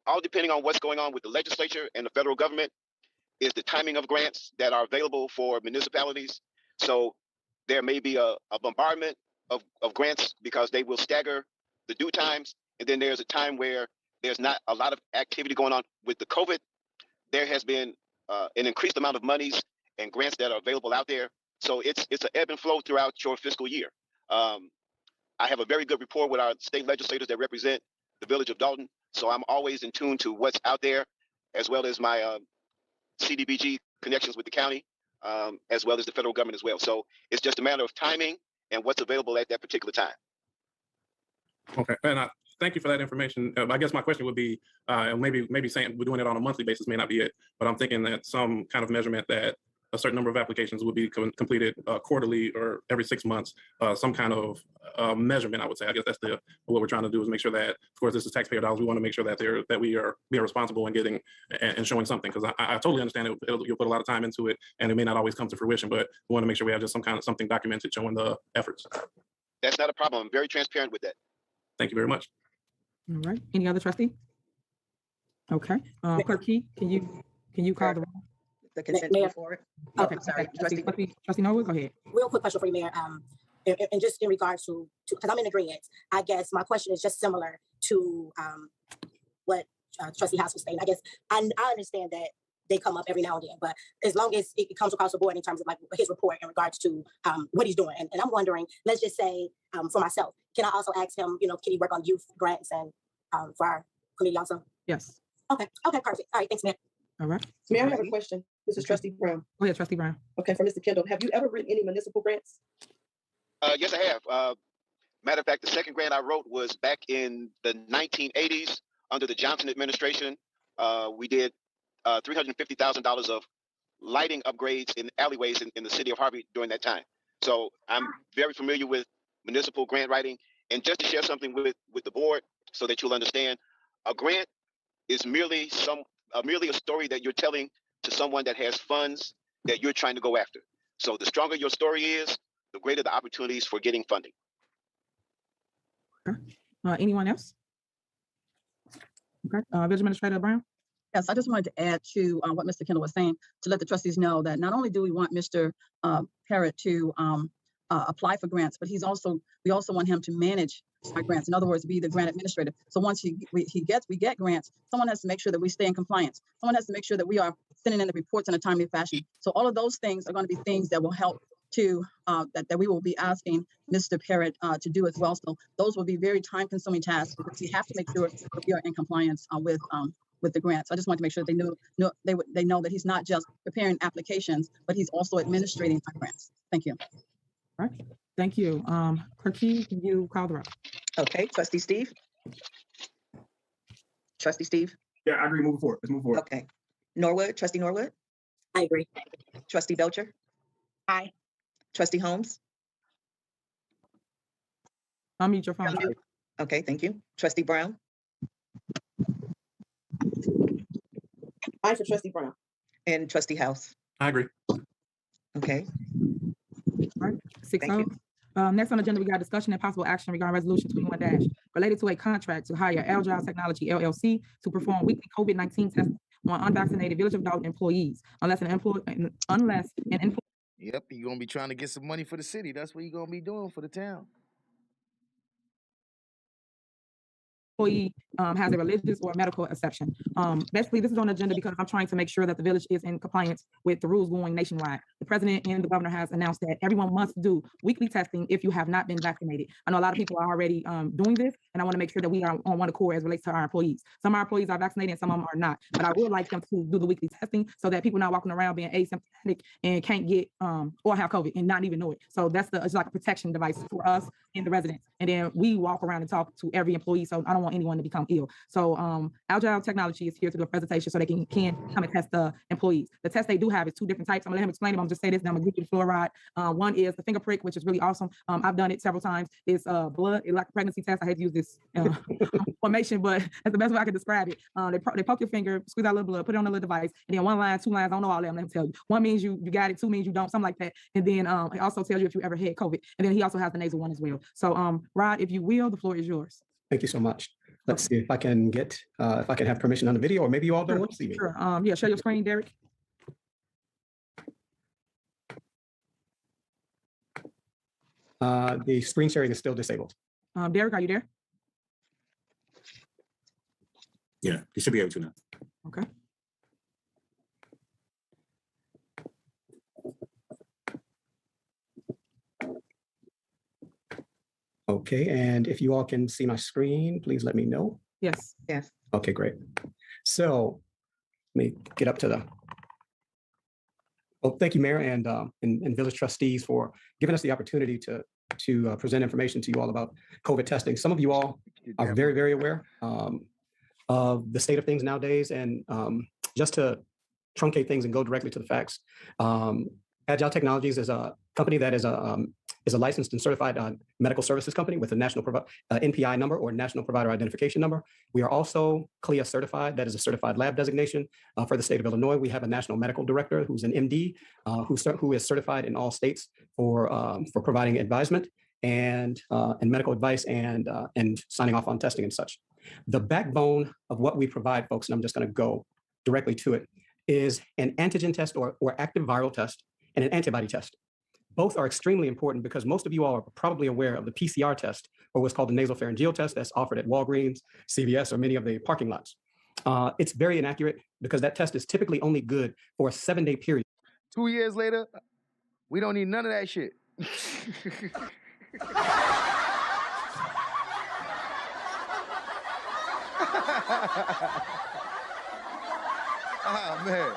All depending on what's going on with the legislature and the federal government is the timing of grants that are available for municipalities. So there may be a bombardment of grants because they will stagger the due times. And then there's a time where there's not a lot of activity going on with the COVID. There has been an increased amount of monies and grants that are available out there. So it's an ebb and flow throughout your fiscal year. I have a very good rapport with our state legislators that represent the village of Dolton. So I'm always in tune to what's out there, as well as my CDBG connections with the county, as well as the federal government as well. So it's just a matter of timing and what's available at that particular time. Okay, and thank you for that information. I guess my question would be, maybe saying we're doing it on a monthly basis may not be it, but I'm thinking that some kind of measurement that a certain number of applications would be completed quarterly or every 6 months, some kind of measurement, I would say. I guess that's what we're trying to do is make sure that, of course, this is taxpayer dollars. We want to make sure that we are being responsible and getting and showing something, because I totally understand you'll put a lot of time into it and it may not always come to fruition, but we want to make sure we have just something documented showing the efforts. That's not a problem. I'm very transparent with that. Thank you very much. All right. Any other trustee? Okay. Clerk Key, can you call the roll? The consent Mayor. report. Okay. Sorry, Trustee Norwood, go ahead. Real quick question for you, Mayor. And just in regards to because I'm in agreement. I guess my question is just similar to what Trustee House was saying. I guess I understand that they come up every now and then, but as long as it comes across the board in terms of like his report in regards to what he's doing, and I'm wondering, let's just say for myself, can I also ask him, can he work on youth grants and for our committee also? Yes. Okay, perfect. All right, thanks, Mayor. All right. Mayor, I have a question. This is Trustee Brown. Go ahead, Trustee Brown. Okay, for Mr. Kendall, have you ever written any municipal grants? Yes, I have. Matter of fact, the second grant I wrote was back in the 1980s under the Johnson administration. We did $350,000 of lighting upgrades in alleyways in the city of Harvey during that time. So I'm very familiar with municipal grant writing. And just to share something with the board so that you'll understand, a grant is merely a story that you're telling to someone that has funds that you're trying to go after. So the stronger your story is, the greater the opportunities for getting funding. Okay. Anyone else? Okay. Village Administrator Brown. Yes, I just wanted to add to what Mr. Kendall was saying to let the trustees know that not only do we want Mr. Parrott to apply for grants, but we also want him to manage our grants. In other words, be the grant administrator. So once we get grants, someone has to make sure that we stay in compliance. Someone has to make sure that we are sending in the reports in a timely fashion. So all of those things are going to be things that will help to that we will be asking Mr. Parrott to do as well. So those will be very time-consuming tasks because we have to make sure that we are in compliance with the grants. I just want to make sure they know that he's not just preparing applications, but he's also administrating our grants. Thank you. All right. Thank you. Clerk Key, can you call the roll? Okay, Trustee Steve. Trustee Steve. Yeah, I agree. Moving forward. Let's move forward. Okay. Norwood, Trustee Norwood. I agree. Trustee Belcher. Aye. Trustee Holmes. Unmute your phone. Okay, thank you. Trustee Brown. Aye for Trustee Brown. And Trustee House. I agree. Okay. All right. 6-0. Next on the agenda, we got discussion and possible action regarding resolution 21- related to a contract to hire Agile Technology LLC to perform weekly COVID-19 testing on unvaccinated Village of Dolton employees, unless an employee. Yep, you're gonna be trying to get some money for the city. That's what you're gonna be doing for the town. has a religious or medical exception. Basically, this is on the agenda because I'm trying to make sure that the village is in compliance with the rules going nationwide. The president and the governor has announced that everyone must do weekly testing if you have not been vaccinated. I know a lot of people are already doing this, and I want to make sure that we are on one accord as relates to our employees. Some of our employees are vaccinated and some of them are not, but I would like them to do the weekly testing so that people not walking around being asymptomatic and can't get or have COVID and not even know it. So it's like a protection device for us and the residents. And then we walk around and talk to every employee. So I don't want anyone to become ill. So Agile Technology is here to do a presentation so they can come and test the employees. The test they do have is two different types. I'm gonna let him explain them. I'm just say this, then I'm gonna give you the fluoride. One is the finger prick, which is really awesome. I've done it several times. It's blood, it's like a pregnancy test. I hate to use this formation, but that's the best way I can describe it. They poke your finger, squeeze out a little blood, put it on a little device, and then 1 line, 2 lines, I don't know all of them, let me tell you. 1 means you got it, 2 means you don't, something like that. And then it also tells you if you ever had COVID. And then he also has the nasal one as well. So Rod, if you will, the floor is yours. Thank you so much. Let's see if I can get, if I can have permission on the video, or maybe you all don't want to see me. Sure. Yeah, share your screen, Derek. The screen sharing is still disabled. Derek, are you there? Yeah, you should be able to now. Okay. Okay, and if you all can see my screen, please let me know. Yes. Yes. Okay, great. So let me get up to the. Well, thank you, Mayor and Village Trustees for giving us the opportunity to present information to you all about COVID testing. Some of you all are very, very aware of the state of things nowadays, and just to truncate things and go directly to the facts, Agile Technologies is a company that is a licensed and certified medical services company with a national NPI number or National Provider Identification Number. We are also CLIA certified, that is a certified lab designation for the state of Illinois. We have a national medical director who's an MD who is certified in all states for providing advisement and medical advice and signing off on testing and such. The backbone of what we provide, folks, and I'm just going to go directly to it, is an antigen test or active viral test and an antibody test. Both are extremely important because most of you all are probably aware of the PCR test, or what's called the nasopharyngeal test that's offered at Walgreens, CVS, or many of the parking lots. It's very inaccurate because that test is typically only good for a 7-day period. 2 years later, we don't need none of that shit. Oh, man.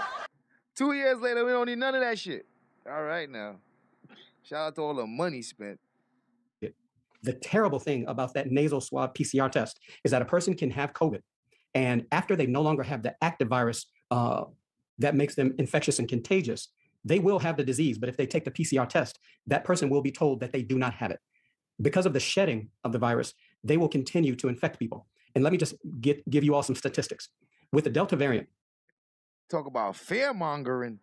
2 years later, we don't need none of that shit. All right, now. Shout out to all the money spent. The terrible thing about that nasal swab PCR test is that a person can have COVID, and after they no longer have the active virus that makes them infectious and contagious, they will have the disease. But if they take the PCR test, that person will be told that they do not have it. Because of the shedding of the virus, they will continue to infect people. And let me just give you all some statistics. With the Delta variant. Talk about fear-mongering.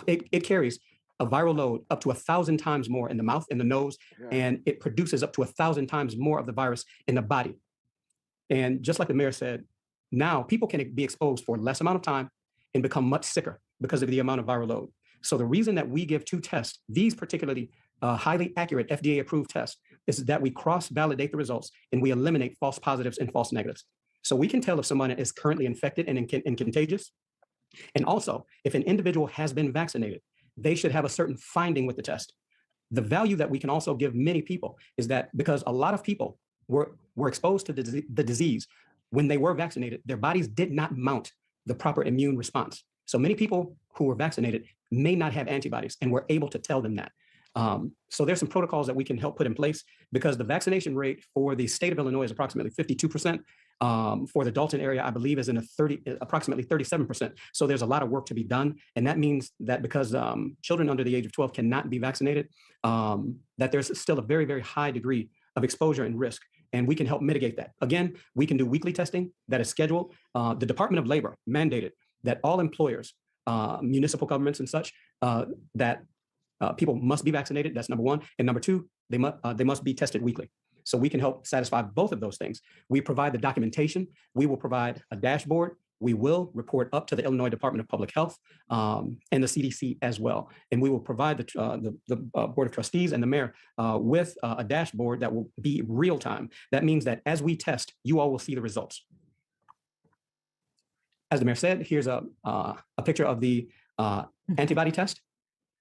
It carries a viral load up to 1,000 times more in the mouth and the nose, and it produces up to 1,000 times more of the virus in the body. And just like the mayor said, now people can be exposed for less amount of time and become much sicker because of the amount of viral load. So the reason that we give 2 tests, these particularly highly accurate FDA-approved tests, is that we cross-validate the results and we eliminate false positives and false negatives. So we can tell if someone is currently infected and contagious. And also, if an individual has been vaccinated, they should have a certain finding with the test. The value that we can also give many people is that because a lot of people were exposed to the disease when they were vaccinated, their bodies did not mount the proper immune response. So many people who were vaccinated may not have antibodies, and we're able to tell them that. So there's some protocols that we can help put in place because the vaccination rate for the state of Illinois is approximately 52%. For the Dolton area, I believe is in approximately 37%. So there's a lot of work to be done. And that means that because children under the age of 12 cannot be vaccinated, that there's still a very, very high degree of exposure and risk. And we can help mitigate that. Again, we can do weekly testing that is scheduled. The Department of Labor mandated that all employers, municipal governments and such, that people must be vaccinated. That's number one. And number two, they must be tested weekly. So we can help satisfy both of those things. We provide the documentation. We will provide a dashboard we will report up to the Illinois Department of Public Health and the CDC as well. And we will provide the Board of Trustees and the mayor with a dashboard that will be real time. That means that as we test, you all will see the results. As the mayor said, here's a picture of the antibody test.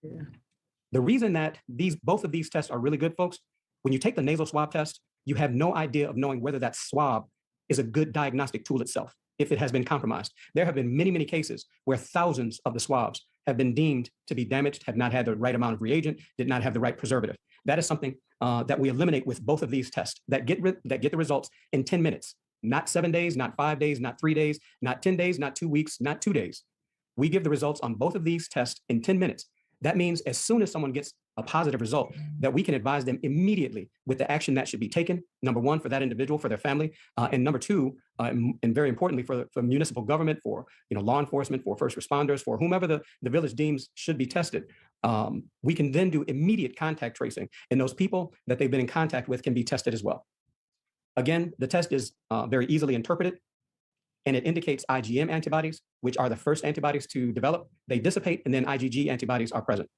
Yeah. The reason that both of these tests are really good, folks, when you take the nasal swab test, you have no idea of knowing whether that swab is a good diagnostic tool itself, if it has been compromised. There have been many, many cases where thousands of the swabs have been deemed to be damaged, have not had the right amount of reagent, did not have the right preservative. That is something that we eliminate with both of these tests that get the results in 10 minutes, not 7 days, not 5 days, not 3 days, not 10 days, not 2 weeks, not 2 days. We give the results on both of these tests in 10 minutes. That means as soon as someone gets a positive result, that we can advise them immediately with the action that should be taken, number one, for that individual, for their family, and number two, and very importantly, for municipal government, for law enforcement, for first responders, for whomever the village deems should be tested. We can then do immediate contact tracing, and those people that they've been in contact with can be tested as well. Again, the test is very easily interpreted, and it indicates IgM antibodies, which are the first antibodies to develop. They dissipate, and then IgG antibodies are present.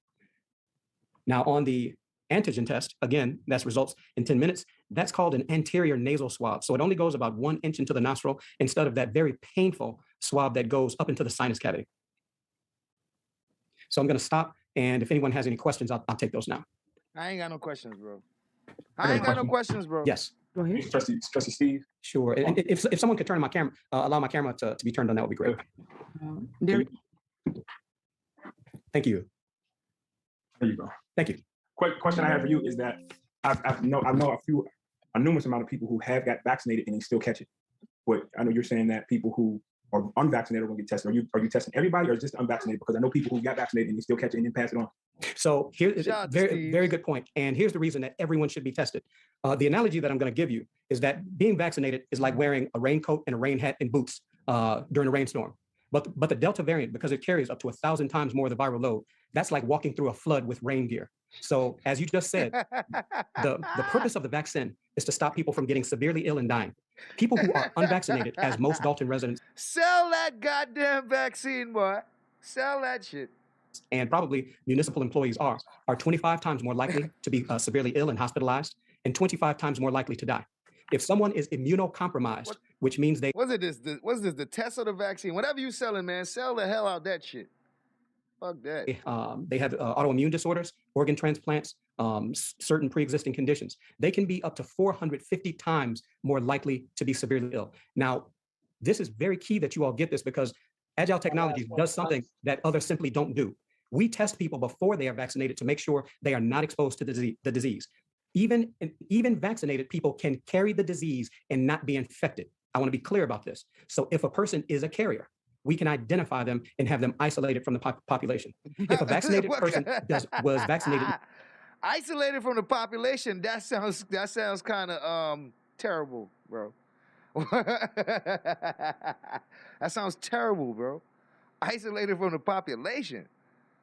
Now, on the antigen test, again, that's results in 10 minutes. That's called an anterior nasal swab. So it only goes about 1 inch into the nostril instead of that very painful swab that goes up into the sinus cavity. So I'm going to stop, and if anyone has any questions, I'll take those now. I ain't got no questions, bro. I ain't got no questions, bro. Yes. Go ahead. Trustee Steve. Sure. And if someone could turn on my camera, allow my camera to be turned on, that would be great. Derek. Thank you. There you go. Thank you. Quick question I have for you is that I know a numerous amount of people who have got vaccinated and they still catch it. But I know you're saying that people who are unvaccinated are going to get tested. Are you testing everybody or just unvaccinated? Because I know people who got vaccinated and they still catch it and then pass it on. So here's a very good point. And here's the reason that everyone should be tested. The analogy that I'm going to give you is that being vaccinated is like wearing a raincoat and a rain hat and boots during a rainstorm. But the Delta variant, because it carries up to 1,000 times more of the viral load, that's like walking through a flood with rain gear. So as you just said, the purpose of the vaccine is to stop people from getting severely ill and dying. People who are unvaccinated, as most Dolton residents. Sell that goddamn vaccine, boy. Sell that shit. And probably municipal employees are 25 times more likely to be severely ill and hospitalized, and 25 times more likely to die. If someone is immunocompromised, which means they... What's this, the test of the vaccine? Whatever you selling, man, sell the hell out that shit. Fuck that. They have autoimmune disorders, organ transplants, certain pre-existing conditions. They can be up to 450 times more likely to be severely ill. Now, this is very key that you all get this because Agile Technologies does something that others simply don't do. We test people before they are vaccinated to make sure they are not exposed to the disease. Even vaccinated people can carry the disease and not be infected. I want to be clear about this. So if a person is a carrier, we can identify them and have them isolated from the population. If a vaccinated person was vaccinated, isolated from the population, that sounds kind of terrible, bro. That sounds terrible, bro. Isolated from the population.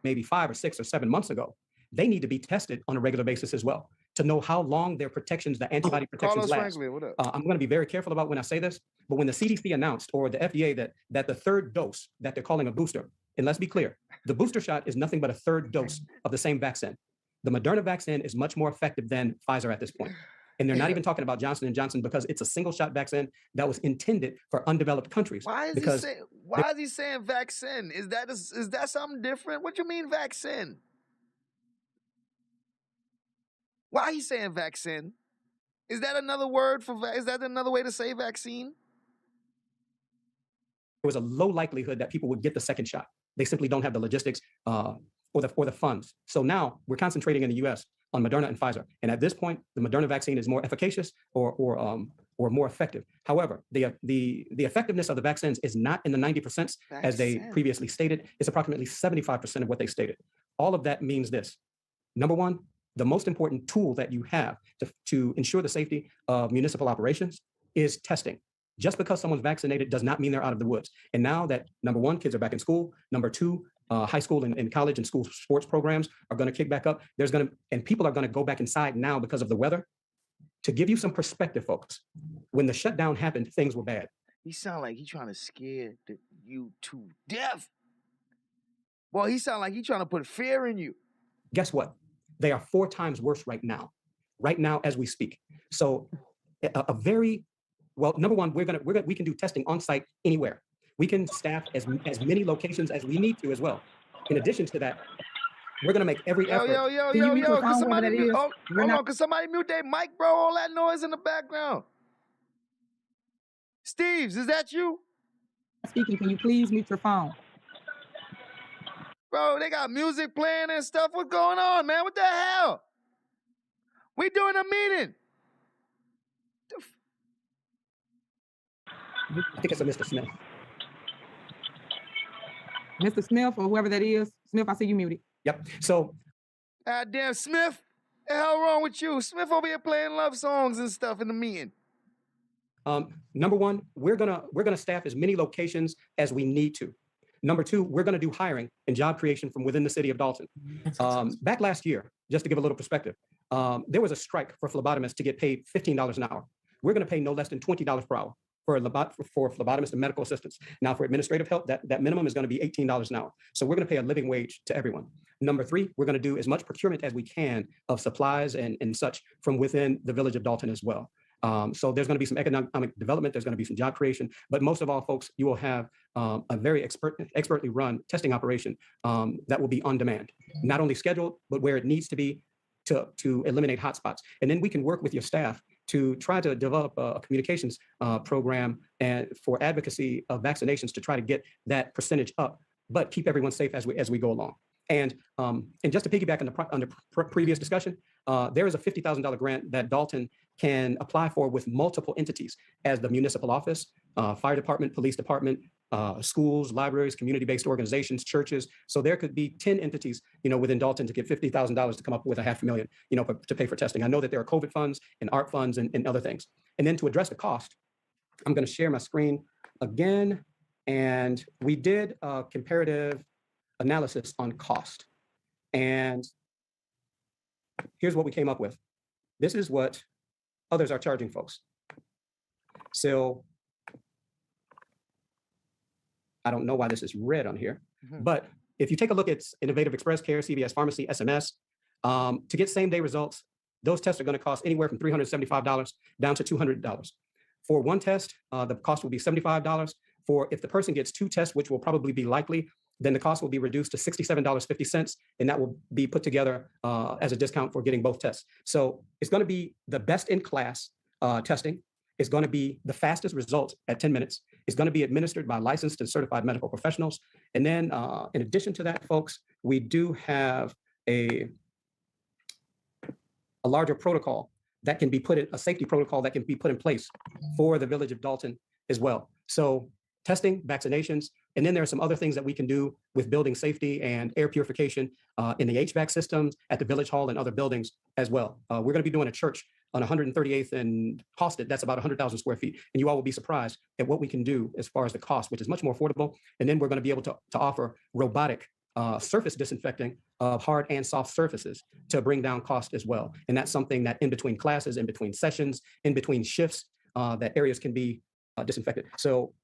Maybe 5 or 6 or 7 months ago, they need to be tested on a regular basis as well to know how long their protections, the antibody protections last. Franklin, what up? I'm going to be very careful about when I say this, but when the CDC announced or the FDA that the third dose that they're calling a booster, and let's be clear, the booster shot is nothing but a third dose of the same vaccine. The Moderna vaccine is much more effective than Pfizer at this point. And they're not even talking about Johnson & Johnson because it's a single shot vaccine that was intended for undeveloped countries. Why is he saying vaccine? Is that something different? What you mean vaccine? Why are you saying vaccine? Is that another word for is that another way to say vaccine? There was a low likelihood that people would get the second shot. They simply don't have the logistics or the funds. So now we're concentrating in the US on Moderna and Pfizer. And at this point, the Moderna vaccine is more efficacious or more effective. However, the effectiveness of the vaccines is not in the 90% as they previously stated. It's approximately 75% of what they stated. All of that means this. Number one, the most important tool that you have to ensure the safety of municipal operations is testing. Just because someone's vaccinated does not mean they're out of the woods. And now that, number one, kids are back in school, number two, high school and college and school sports programs are going to kick back up. And people are going to go back inside now because of the weather. To give you some perspective, folks, when the shutdown happened, things were bad. He sound like he's trying to scare you to death. Boy, he sound like he trying to put fear in you. Guess what? They are 4 times worse right now as we speak. So a very, well, number one, we can do testing on site anywhere. We can staff as many locations as we need to as well. In addition to that, we're gonna make every effort. Yo, can somebody mute, hold on, can somebody mute their mic, bro? All that noise in the background. Steves, is that you? Speaking, can you please mute your phone? Bro, they got music playing and stuff. What's going on, man? What the hell? We doing a meeting. I think it's a Mr. Smith. Mr. Smith or whoever that is. Smith, I see you muted. Yep. So. Damn, Smith. The hell wrong with you? Smith over here playing love songs and stuff in the meeting. Number one, we're gonna staff as many locations as we need to. Number two, we're gonna do hiring and job creation from within the city of Dolton. Back last year, just to give a little perspective, there was a strike for phlebotomists to get paid $15 an hour. We're gonna pay no less than $20 per hour for phlebotomists and medical assistants. Now for administrative help, that minimum is gonna be $18 an hour. So we're gonna pay a living wage to everyone. Number three, we're gonna do as much procurement as we can of supplies and such from within the village of Dolton as well. So there's gonna be some economic development, there's gonna be some job creation, but most of all, folks, you will have a very expertly run testing operation that will be on demand, not only scheduled, but where it needs to be to eliminate hotspots. And then we can work with your staff to try to develop a communications program and for advocacy of vaccinations to try to get that percentage up, but keep everyone safe as we go along. And just to piggyback on the previous discussion, there is a $50,000 grant that Dolton can apply for with multiple entities as the municipal office, fire department, police department, schools, libraries, community-based organizations, churches. So there could be 10 entities, within Dolton to get $50,000 to come up with $500,000, to pay for testing. I know that there are COVID funds and ARP funds and other things. And then to address the cost, I'm going to share my screen again. And we did a comparative analysis on cost. And here's what we came up with. This is what others are charging folks. So I don't know why this is red on here, but if you take a look at Innovative Express Care, CVS Pharmacy, SMS, to get same day results, those tests are going to cost anywhere from $375 down to $200. For one test, the cost will be $75. If the person gets 2 tests, which will probably be likely, then the cost will be reduced to $67.50, and that will be put together as a discount for getting both tests. So it's going to be the best in class testing. It's going to be the fastest result at 10 minutes. It's going to be administered by licensed and certified medical professionals. And then in addition to that, folks, we do have a larger protocol that can be a safety protocol that can be put in place for the village of Dolton as well. So testing, vaccinations, and then there are some other things that we can do with building safety and air purification in the HVAC systems at the village hall and other buildings as well. We're going to be doing a church on 138th and Hosted. That's about 100,000 square feet. And you all will be surprised at what we can do as far as the cost, which is much more affordable. And then we're going to be able to offer robotic surface disinfecting of hard and soft surfaces to bring down cost as well. And that's something that in between classes, in between sessions, in between shifts, that areas can be disinfected. So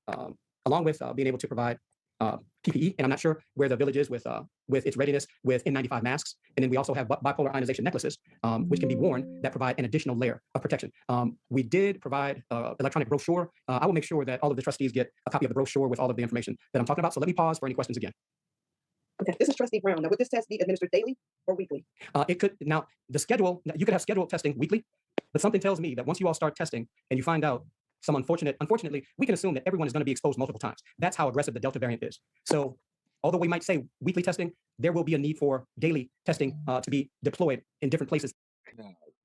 along with being able to provide PPE, and I'm not sure where the village is with its readiness with N95 masks. And then we also have bipolar ionization necklaces, which can be worn that provide an additional layer of protection. We did provide electronic brochure. I will make sure that all of the trustees get a copy of the brochure with all of the information that I'm talking about. So let me pause for any questions again. Okay, this is Trustee Brown. Now, would this test be administered daily or weekly? It could. Now, the schedule, you could have scheduled testing weekly, but something tells me that once you all start testing and you find out unfortunately, we can assume that everyone is going to be exposed multiple times. That's how aggressive the Delta variant is. So although we might say weekly testing, there will be a need for daily testing to be deployed in different places.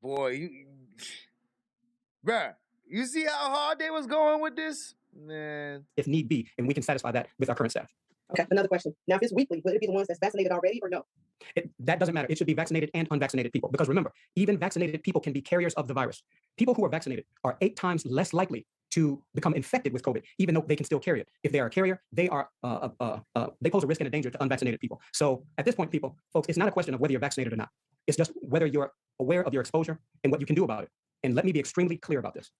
Boy, bruh, you see how hard they was going with this? Man. If need be, and we can satisfy that with our current staff. Okay, another question. Now, if it's weekly, would it be the ones that's vaccinated already or no? That doesn't matter. It should be vaccinated and unvaccinated people. Because remember, even vaccinated people can be carriers of the virus. People who are vaccinated are 8 times less likely to become infected with COVID, even though they can still carry it. If they are a carrier, they pose a risk and a danger to unvaccinated people. So at this point, folks, it's not a question of whether you're vaccinated or not. It's just whether you're aware of your exposure and what you can do about it. And let me be extremely clear about this.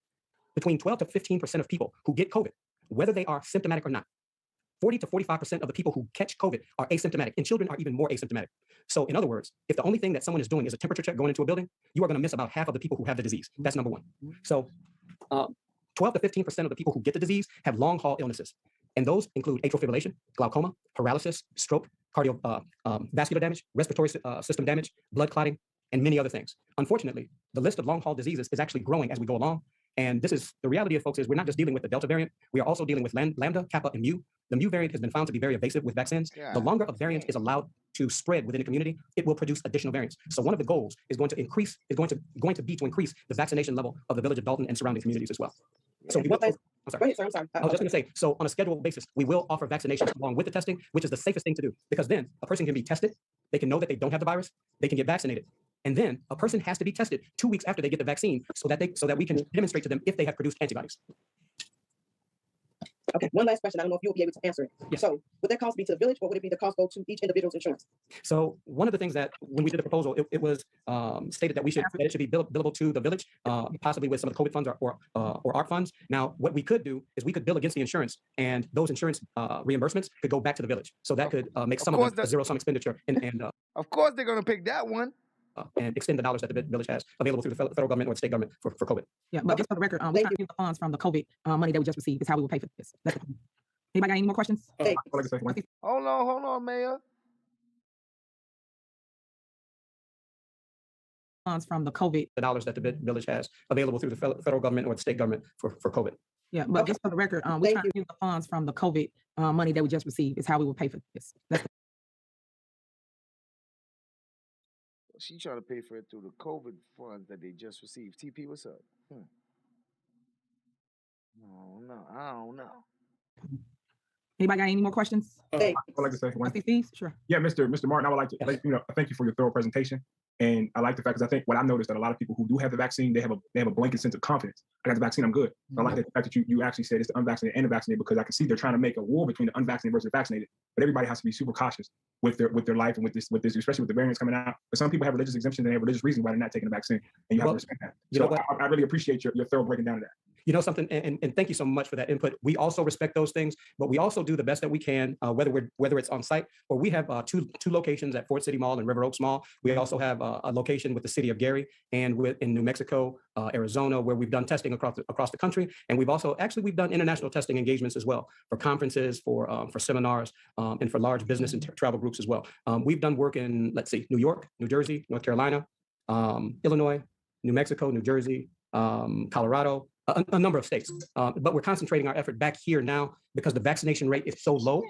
Between 12 to 15% of people who get COVID, whether they are symptomatic or not, 40 to 45% of the people who catch COVID are asymptomatic, and children are even more asymptomatic. So in other words, if the only thing that someone is doing is a temperature check going into a building, you are going to miss about half of the people who have the disease. That's number one. So 12 to 15% of the people who get the disease have long haul illnesses. And those include atrial fibrillation, glaucoma, paralysis, stroke, cardiovascular damage, respiratory system damage, blood clotting, and many other things. Unfortunately, the list of long haul diseases is actually growing as we go along. And this is the reality of folks is we're not just dealing with the Delta variant, we are also dealing with Lambda, Kappa, and Mu. The Mu variant has been found to be very evasive with vaccines. The longer a variant is allowed to spread within a community, it will produce additional variants. So one of the goals is going to be to increase the vaccination level of the village of Dolton and surrounding communities as well. So we will, I'm sorry. Go ahead, sir. I'm sorry. I was just going to say, so on a scheduled basis, we will offer vaccinations along with the testing, which is the safest thing to do, because then a person can be tested, they can know that they don't have the virus, they can get vaccinated. And then a person has to be tested 2 weeks after they get the vaccine so that we can demonstrate to them if they have produced antibodies. Okay, one last question. I don't know if you'll be able to answer it. Yes. So would that cost be to the village, or would it be the cost go to each individual's insurance? So one of the things that when we did the proposal, it was stated that it should be billable to the village, possibly with some of the COVID funds or ARP funds. Now, what we could do is we could bill against the insurance, and those insurance reimbursements could go back to the village. So that could make some of them a zero-sum expenditure and of course they're gonna pick that one. And extend the dollars that the village has available through the federal government or the state government for COVID. Yeah, but just for the record, we trying to use the funds from the COVID money that we just received. Is how we will pay for this. Anybody got any more questions? Hold on, Mayor. Funds from the COVID. The dollars that the village has available through the federal government or the state government for COVID. Yeah, but just for the record, we trying to use the funds from the COVID money that we just received. Is how we will pay for this. She trying to pay for it through the COVID funds that they just received. TP, what's up? No, I don't know. Anybody got any more questions? I would like to say one. Sure. Yeah, Mr. Martin, I would like to thank you for your thorough presentation. And I like the fact, because I think what I noticed that a lot of people who do have the vaccine, they have a blanket sense of confidence. I got the vaccine, I'm good. I like the fact that you actually said it's the unvaccinated and the vaccinated, because I can see they're trying to make a war between the unvaccinated versus the vaccinated. But everybody has to be super cautious with their life and with this, especially with the variants coming out. But some people have religious exemptions and they have religious reasons why they're not taking the vaccine, and you have to respect that. So I really appreciate your thorough breaking down of that. You know something, and thank you so much for that input. We also respect those things, but we also do the best that we can, whether it's on site or we have two locations at Fort City Mall and River Oaks Mall. We also have a location with the city of Gary and in New Mexico, Arizona, where we've done testing across the country, and we've done international testing engagements as well for conferences, for seminars, and for large business and travel groups as well. We've done work in, let's see, New York, New Jersey, North Carolina, Illinois, New Mexico, New Jersey, Colorado. A number of states, but we're concentrating our effort back here now because the vaccination rate is so low.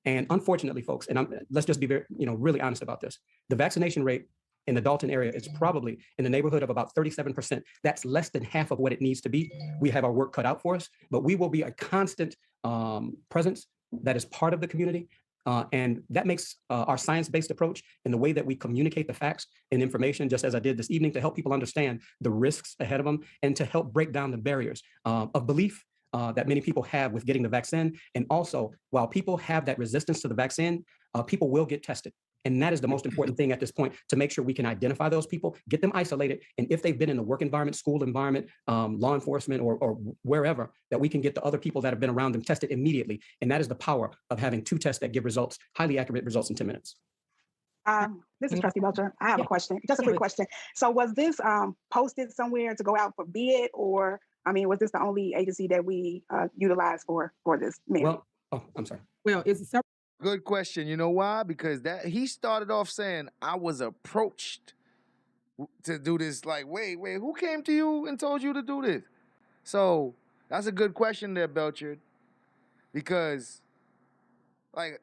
And unfortunately, folks, and let's just be very, really honest about this. The vaccination rate in the Dolton area is probably in the neighborhood of about 37%. That's less than half of what it needs to be. We have our work cut out for us, but we will be a constant presence that is part of the community. And that makes our science-based approach and the way that we communicate the facts and information, just as I did this evening, to help people understand the risks ahead of them and to help break down the barriers of belief that many people have with getting the vaccine. And also, while people have that resistance to the vaccine, people will get tested. And that is the most important thing at this point, to make sure we can identify those people, get them isolated. And if they've been in the work environment, school environment, law enforcement, or wherever, that we can get the other people that have been around them tested immediately. And that is the power of having 2 tests that give results, highly accurate results in 10 minutes. This is Trustee Belcher. I have a question, just a quick question. So was this posted somewhere to go out for bid, or, was this the only agency that we utilized for this? Well, I'm sorry. Well, it's several. Good question. You know why? Because he started off saying, I was approached to do this. Like, wait, who came to you and told you to do this? So that's a good question there, Belcher. Because,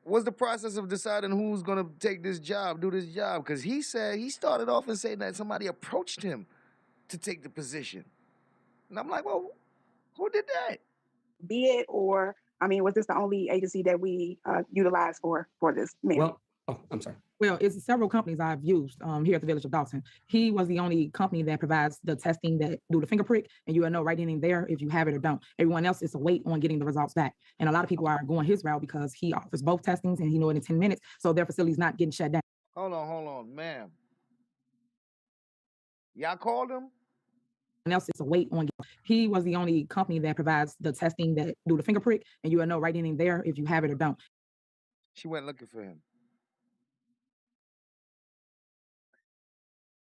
what's the process of deciding who's going to take this job, do this job? Because he started off and saying that somebody approached him to take the position. And I'm like, well, who did that? Bid, or, was this the only agency that we utilized for this? Well, I'm sorry. Well, it's several companies I've used here at the Village of Dolton. He was the only company that provides the testing that do the finger prick, and you will know right in and there if you have it or don't. Everyone else is a wait on getting the results back. And a lot of people are going his route because he offers both testings and he know it in 10 minutes, so their facility's not getting shut down. Hold on, ma'am. Y'all called him? else is a wait on. He was the only company that provides the testing that do the finger prick, and you will know right in and there if you have it or don't. She went looking for him.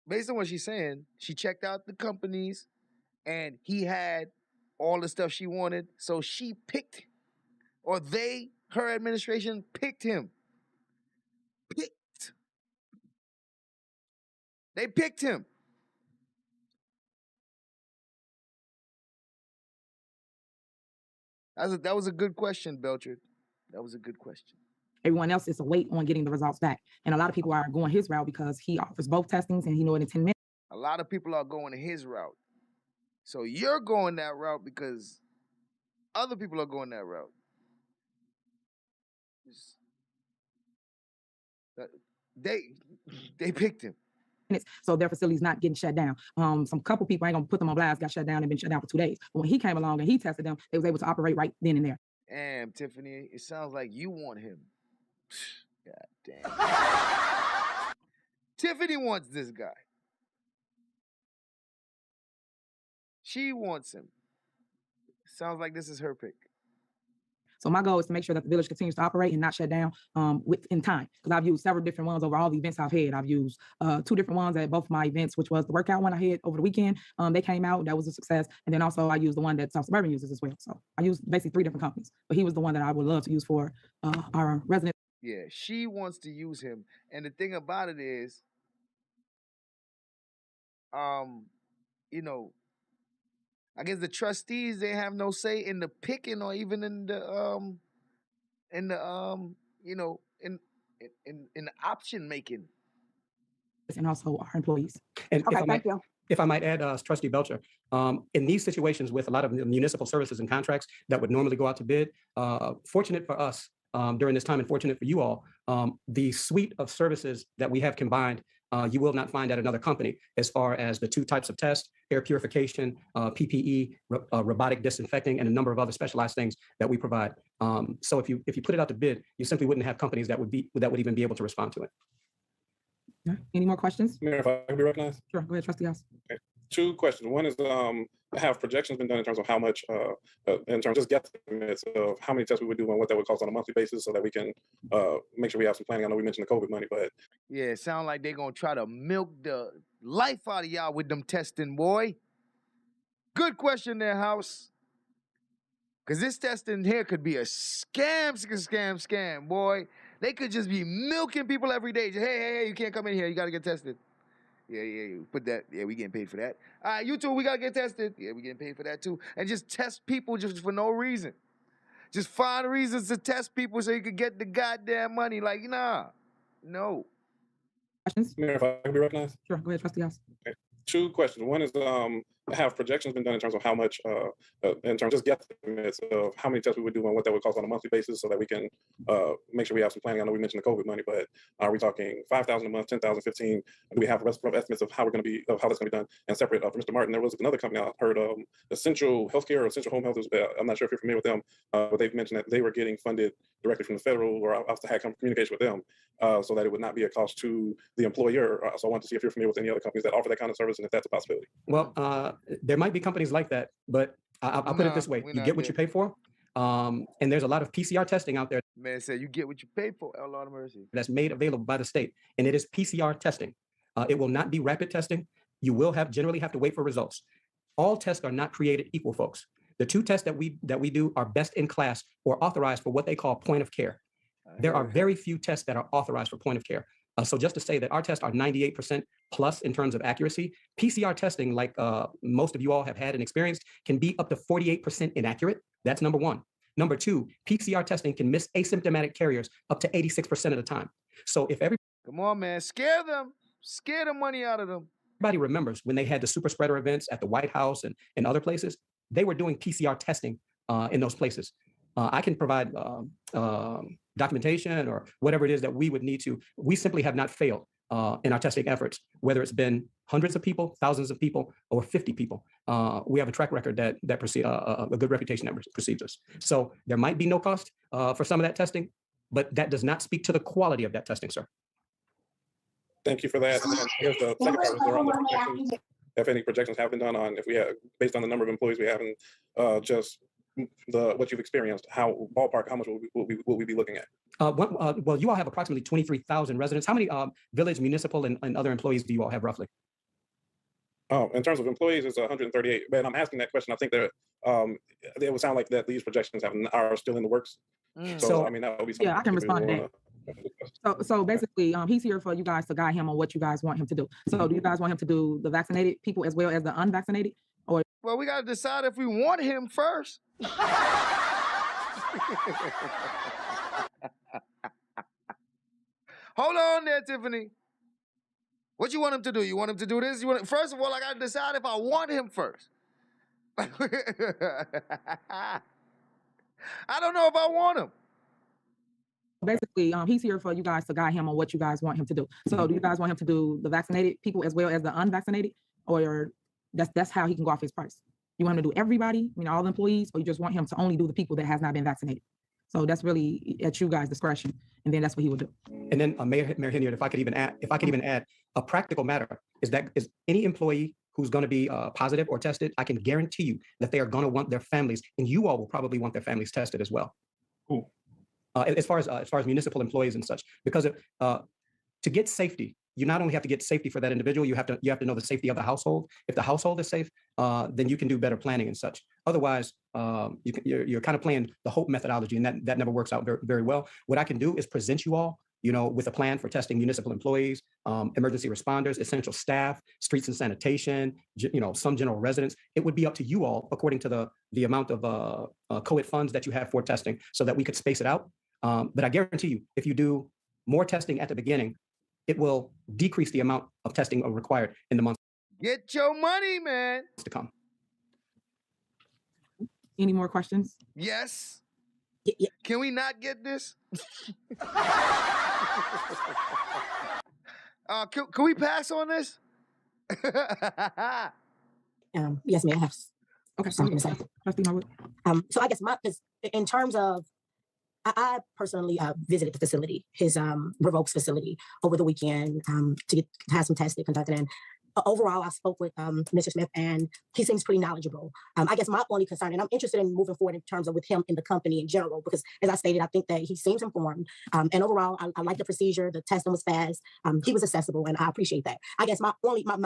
Based on what she's saying, she checked out the companies and he had all the stuff she wanted. So she picked, or they, her administration, picked him. They picked him. That was a good question, Beltran. That was a good question. Everyone else is a wait on getting the results back. And a lot of people are going his route because he offers both testings and he know it in 10 minutes. A lot of people are going his route. So you're going that route because other people are going that route. They picked him. So their facility's not getting shut down. Some couple people, I ain't gonna put them on blast, got shut down and been shut down for 2 days. But when he came along and he tested them, they was able to operate right then and there. Damn, Tiffany, it sounds like you want him. God damn. Tiffany wants this guy. She wants him. Sounds like this is her pick. So my goal is to make sure that the village continues to operate and not shut down in time. Because I've used several different ones over all the events I've had. I've used 2 different ones at both of my events, which was the workout one I had over the weekend. They came out, that was a success. And then also I used the one that South Suburban uses as well. So I used basically 3 different companies, but he was the one that I would love to use for our residents. Yeah, she wants to use him. And the thing about it is, you know, I guess the trustees, they have no say in the picking or even in the you know, in the option making. And also our employees. And okay, thank you. If I might add, Trustee Belcher, in these situations with a lot of municipal services and contracts that would normally go out to bid, fortunate for us during this time and fortunate for you all, the suite of services that we have combined, you will not find at another company as far as the 2 types of tests, air purification, PPE, robotic disinfecting, and a number of other specialized things that we provide. So if you put it out to bid, you simply wouldn't have companies that would even be able to respond to it. Any more questions? Mayor, if I can be recognized? Sure, go ahead, Trustee House. Okay. 2 questions. One is, have projections been done in terms of how much, in terms of just guesstimates of how many tests we would do and what that would cost on a monthly basis so that we can make sure we have some planning? I know we mentioned the COVID money, but. Yeah, it sounds like they're going to try to milk the life out of y'all with them testing, boy. Good question there, House. Because this testing here could be a scam, boy. They could just be milking people every day. Just, hey, you can't come in here. You got to get tested. Yeah, put that. Yeah, we getting paid for that. All right, you too, we got to get tested. Yeah, we getting paid for that too. And just test people just for no reason. Just find reasons to test people so you could get the goddamn money. Like, nah, no. Questions? Mayor, if I can be recognized? Sure, go ahead, Trustee House. Okay. 2 questions. One is, have projections been done in terms of how much, in terms of just guesstimates of how many tests we would do and what that would cost on a monthly basis so that we can make sure we have some planning? I know we mentioned the COVID money, but are we talking 5,000 a month, 10,000, 15? Do we have rough estimates of how we're going to be, of how that's going to be done? And separate for Mr. Martin, there was another company I heard, Essential Healthcare or Essential Home Health. I'm not sure if you're familiar with them, but they've mentioned that they were getting funded directly from the federal, or I've had communication with them, so that it would not be a cost to the employer. So I want to see if you're familiar with any other companies that offer that kind of service and if that's a possibility. Well, there might be companies like that, but I'll put it this way. You get what you pay for. And there's a lot of PCR testing out there. Man said you get what you pay for, oh Lord of mercy. That's made available by the state, and it is PCR testing. It will not be rapid testing. You will generally have to wait for results. All tests are not created equal, folks. The 2 tests that we do are best in class or authorized for what they call point of care. There are very few tests that are authorized for point of care. So just to say that our tests are 98% plus in terms of accuracy, PCR testing, like most of you all have had and experienced, can be up to 48% inaccurate. That's number 1. Number 2, PCR testing can miss asymptomatic carriers up to 86% of the time. So if come on, man, scare them, scare the money out of them. Everybody remembers when they had the super spreader events at the White House and other places, they were doing PCR testing in those places. I can provide documentation or whatever it is that we would need to. We simply have not failed in our testing efforts, whether it's been hundreds of people, thousands of people, or 50 people. We have a track record that a good reputation that precedes us. So there might be no cost for some of that testing, but that does not speak to the quality of that testing, sir. Thank you for that. And here's the second part. if any projections have been done on if we have, based on the number of employees we have and just what you've experienced, how ballpark, how much will we be looking at? Well, you all have approximately 23,000 residents. How many village, municipal, and other employees do you all have roughly? Oh, in terms of employees, it's 138. But I'm asking that question. I think that it would sound like that these projections are still in the works. So I mean, that would be something. Yeah, I can respond to that. So basically, he's here for you guys to guide him on what you guys want him to do. So do you guys want him to do the vaccinated people as well as the unvaccinated? Or well, we got to decide if we want him first. Hold on there, Tiffany. What you want him to do? You want him to do this? First of all, I got to decide if I want him first. I don't know if I want him. Basically, he's here for you guys to guide him on what you guys want him to do. So do you guys want him to do the vaccinated people as well as the unvaccinated? Or that's how he can go off his price? You want him to do everybody, all the employees, or you just want him to only do the people that has not been vaccinated? So that's really at you guys' discretion, and then that's what he will do. And then Mayor Henyard, if I could even add, a practical matter is any employee who's going to be positive or tested, I can guarantee you that they are going to want their families, and you all will probably want their families tested as well. Cool. As far as municipal employees and such, because to get safety, you not only have to get safety for that individual, you have to know the safety of the household. If the household is safe, then you can do better planning and such. Otherwise, you're kind of playing the hope methodology, and that never works out very, very well. What I can do is present you all, with a plan for testing municipal employees, emergency responders, essential staff, streets and sanitation, some general residents. It would be up to you all, according to the amount of COVID funds that you have for testing, so that we could space it out. But I guarantee you, if you do more testing at the beginning, it will decrease the amount of testing required in the months. Get your money, man. To come. Any more questions? Yes. Can we not get this? Can we pass on this? Yes, ma'am. I have okay, something to say. So I guess in terms of, I personally visited the facility, his Revokes facility over the weekend to have some tests conducted. And overall, I spoke with Mr. Smith, and he seems pretty knowledgeable. I guess my only concern, and I'm interested in moving forward in terms of with him in the company in general, because as I stated, I think that he seems informed. And overall, I like the procedure. The testing was fast. He was accessible, and I appreciate that. I guess my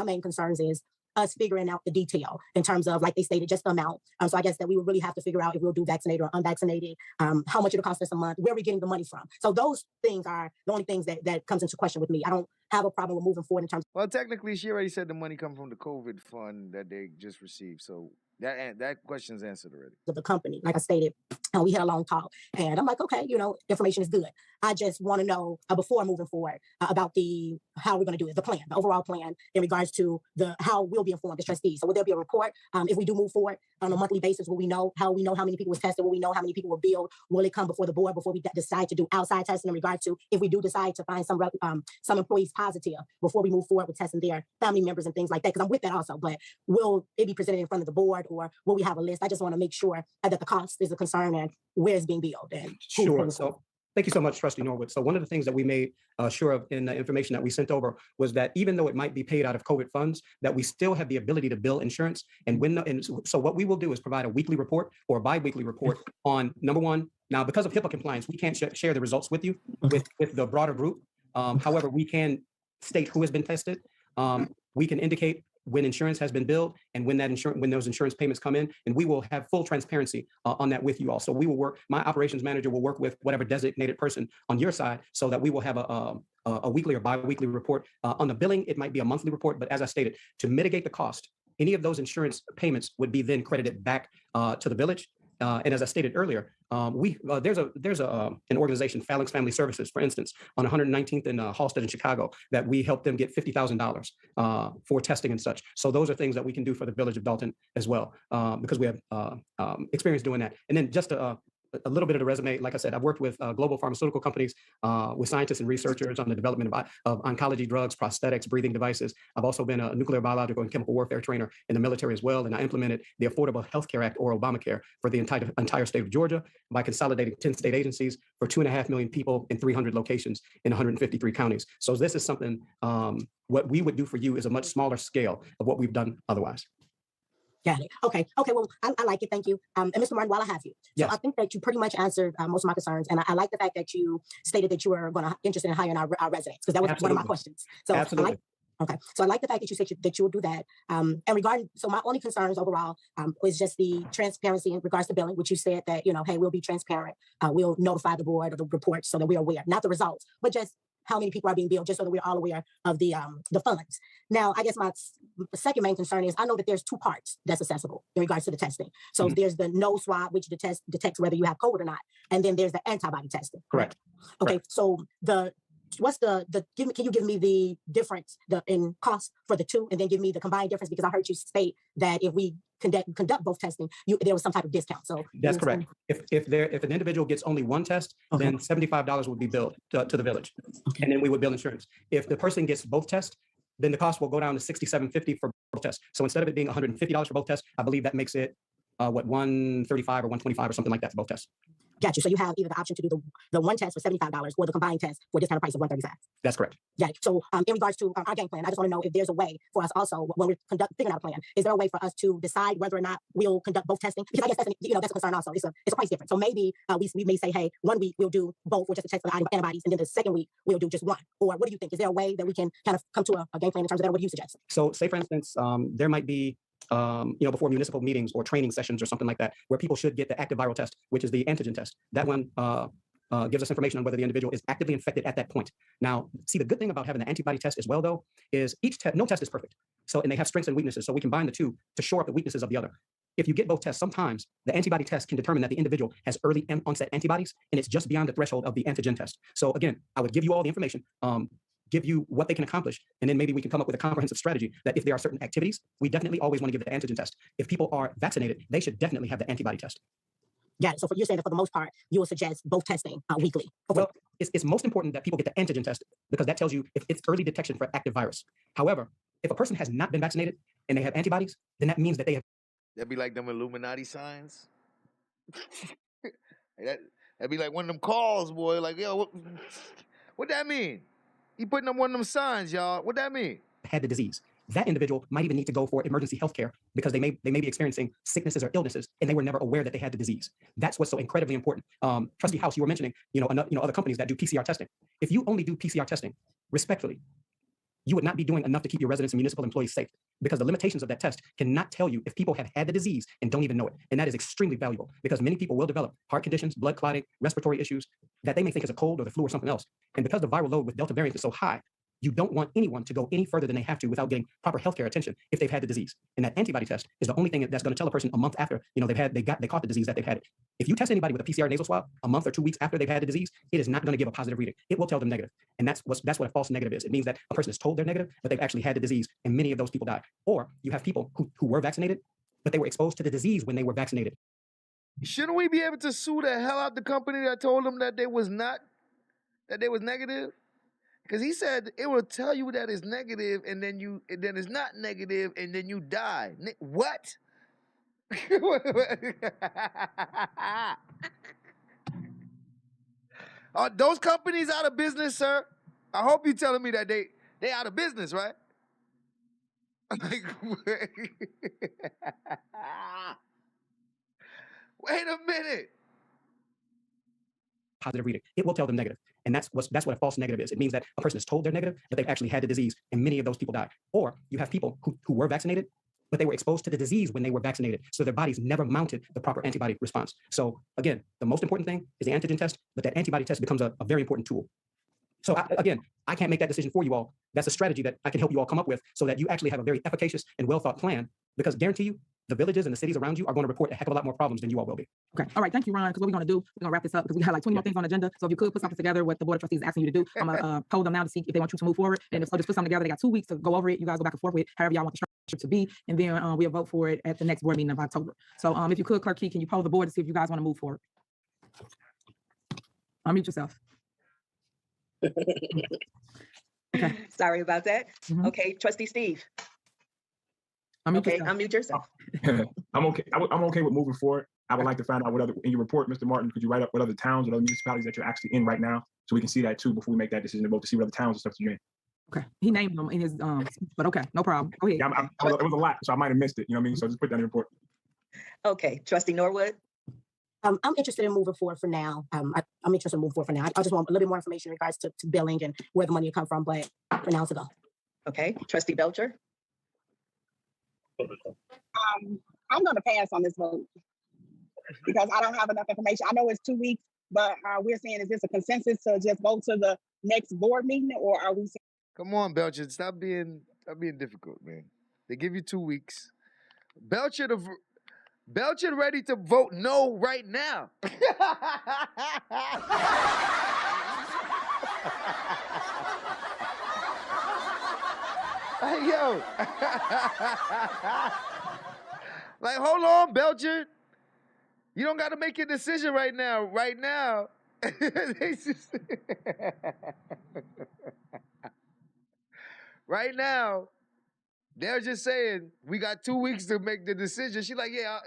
main concerns is us figuring out the detail in terms of, like they stated, just the amount. So I guess that we would really have to figure out if we'll do vaccinated or unvaccinated, how much it'll cost us a month, where we're getting the money from. So those things are the only things that comes into question with me. I don't have a problem with moving forward in terms. Well, technically, she already said the money comes from the COVID fund that they just received. So that question's answered already. Of the company, like I stated, we had a long talk, and I'm like, okay, information is good. I just want to know before moving forward about how we're going to do it, the plan, the overall plan in regards to how we'll be informed as trustees. So will there be a report if we do move forward on a monthly basis? Will we know how many people were tested? Will we know how many people were billed? Will it come before the board before we decide to do outside testing in regards to if we do decide to find some employees positive before we move forward with testing their family members and things like that? Because I'm with that also, but will it be presented in front of the board, or will we have a list? I just want to make sure that the cost is a concern and where it's being billed. And sure. So thank you so much, Trustee Norwood. So one of the things that we made sure of in the information that we sent over was that even though it might be paid out of COVID funds, that we still have the ability to bill insurance. And so what we will do is provide a weekly report or a bi-weekly report on, number one, now because of HIPAA compliance, we can't share the results with you, with the broader group. However, we can state who has been tested. We can indicate when insurance has been billed and when those insurance payments come in, and we will have full transparency on that with you all. So we will work, my operations manager will work with whatever designated person on your side so that we will have a weekly or bi-weekly report. On the billing, it might be a monthly report, but as I stated, to mitigate the cost, any of those insurance payments would be then credited back to the village. And as I stated earlier, there's an organization, Phalanx Family Services, for instance, on 119th and Halsted in Chicago, that we helped them get $50,000 for testing and such. So those are things that we can do for the village of Dolton as well, because we have experience doing that. And then just to a little bit of the resume. Like I said, I've worked with global pharmaceutical companies, with scientists and researchers on the development of oncology drugs, prosthetics, breathing devices. I've also been a nuclear, biological, and chemical warfare trainer in the military as well. And I implemented the Affordable Health Care Act, or Obamacare, for the entire state of Georgia by consolidating 10 state agencies for 2.5 million people in 300 locations in 153 counties. So this is something, what we would do for you is a much smaller scale of what we've done otherwise. Got it. Okay. Okay. Well, I like it. Thank you. And Mr. Martin, while I have you, so Yes. I think that you pretty much answered most of my concerns, and I like the fact that you stated that you were interested in hiring our residents, because that was one of my Absolutely. questions. So Absolutely. okay. So I like the fact that you said that you will do that. And regarding, so my only concerns overall was just the transparency in regards to billing, which you said that, hey, we'll be transparent. We'll notify the board of the reports so that we're aware, not the results, but just how many people are being billed, just so that we're all aware of the funds. Now, I guess my second main concern is I know that there's two parts that's accessible in regards to the testing. So there's the nose swab, which detects whether you have COVID or not, and then there's the antibody testing. Correct. Okay, so what's can you give me the difference in cost for the two, and then give me the combined difference, because I heard you state that if we conduct both testing, there was some type of discount. So That's correct. If an individual gets only one test, then $75 would be billed to the village, and then we would bill insurance. If the person gets both tests, then the cost will go down to $67.50 for both tests. So instead of it being $150 for both tests, I believe that makes it $135 or $125 or something like that for both tests. Got you. So you have either the option to do the one test for $75 or the combined test for a discounted price of $135. That's correct. Yeah. So in regards to our game plan, I just want to know if there's a way for us also, when we're figuring out a plan, is there a way for us to decide whether or not we'll conduct both testing? Because I guess that's a concern also. It's a price difference. So maybe we may say, hey, 1 week we'll do both, or just a test for the antibodies, and then the second week we'll do just one. Or what do you think? Is there a way that we can kind of come to a game plan in terms of that? What do you suggest? So say, for instance, there might be before municipal meetings or training sessions or something like that, where people should get the active viral test, which is the antigen test. That one gives us information on whether the individual is actively infected at that point. Now, see, the good thing about having the antibody test as well, though, is no test is perfect. So, and they have strengths and weaknesses. So we combine the two to shore up the weaknesses of the other. If you get both tests, sometimes the antibody test can determine that the individual has early onset antibodies, and it's just beyond the threshold of the antigen test. So again, I would give you all the information, give you what they can accomplish, and then maybe we can come up with a comprehensive strategy that if there are certain activities, we definitely always want to give the antigen test. If people are vaccinated, they should definitely have the antibody test. Yeah. So you're saying that for the most part, you will suggest both testing weekly? Well, it's most important that people get the antigen test, because that tells you if it's early detection for active virus. However, if a person has not been vaccinated and they have antibodies, then that means that they have. That'd be like them Illuminati signs. That'd be like one of them calls, boy. Like, yo, what that mean? You putting up one of them signs, y'all. What that mean? Had the disease. That individual might even need to go for emergency health care because they may be experiencing sicknesses or illnesses, and they were never aware that they had the disease. That's what's so incredibly important. Trustee House, you were mentioning, other companies that do PCR testing. If you only do PCR testing, respectfully, you would not be doing enough to keep your residents and municipal employees safe, because the limitations of that test cannot tell you if people have had the disease and don't even know it. And that is extremely valuable, because many people will develop heart conditions, blood clotting, respiratory issues that they may think is a cold or the flu or something else. And because the viral load with Delta variant is so high, you don't want anyone to go any further than they have to without getting proper healthcare attention if they've had the disease. And that antibody test is the only thing that's going to tell a person a month after, they caught the disease, that they've had it. If you test anybody with a PCR nasal swab a month or 2 weeks after they've had the disease, it is not going to give a positive reading. It will tell them negative. And that's what a false negative is. It means that a person is told they're negative, but they've actually had the disease, and many of those people died. Or you have people who were vaccinated, but they were exposed to the disease when they were vaccinated. Shouldn't we be able to sue the hell out the company that told them that they was negative? Because he said it will tell you that it's negative, and then it's not negative, and then you die. What? Are those companies out of business, sir? I hope you're telling me that they out of business, right? Wait a minute. Positive reading. It will tell them negative. And that's what a false negative is. It means that a person is told they're negative, but they've actually had the disease, and many of those people died. Or you have people who were vaccinated, but they were exposed to the disease when they were vaccinated, so their bodies never mounted the proper antibody response. So again, the most important thing is the antigen test, but that antibody test becomes a very important tool. So I can't make that decision for you all. That's a strategy that I can help you all come up with, so that you actually have a very efficacious and well-thought plan, because guarantee you, the villages and the cities around you are going to report a heck of a lot more problems than you all will be. Okay. All right. Thank you, Ron. Because what we're going to do, we're going to wrap this up, because we have like 20 more things on the agenda. So if you could put something together, what the Board of Trustees is asking you to do, I'm going to poll them now to see if they want you to move forward. And if so, just put something together. They got 2 weeks to go over it. You guys go back and forth with however y'all want the structure to be. And then we'll vote for it at the next board meeting of October. So if you could, Clerk Key, can you poll the board to see if you guys want to move forward? Unmute yourself. Okay. Sorry about that. Mhm. Okay, Trustee Steve. Unmute Okay, yourself. unmute yourself. I'm okay. I'm okay with moving forward. I would like to find out what other, in your report, Mr. Martin, could you write up what other towns or other municipalities that you're actually in right now, so we can see that too before we make that decision to vote, to see what other towns and stuff that you're in. Okay. He named them in his speech, but okay, no problem. Go ahead. Yeah, it was a lot, so I might have missed it. You know what I mean? So just put that in the report. Okay, Trustee Norwood. I'm interested in moving forward for now. I'm interested in moving forward for now. I just want a little bit more information in regards to billing and where the money will come from, but for now to go. Okay, Trustee Belcher. I'm going to pass on this vote because I don't have enough information. I know it's 2 weeks, but we're saying, is this a consensus to just go to the next board meeting, or are we saying? Come on, Belcher, stop being difficult, man. They give you 2 weeks. Belcher ready to vote no right now. Hey, yo. Like, hold on, Belcher. You don't got to make your decision right now. Right now. Right now, they're just saying, we got 2 weeks to make the decision. She's like, yeah,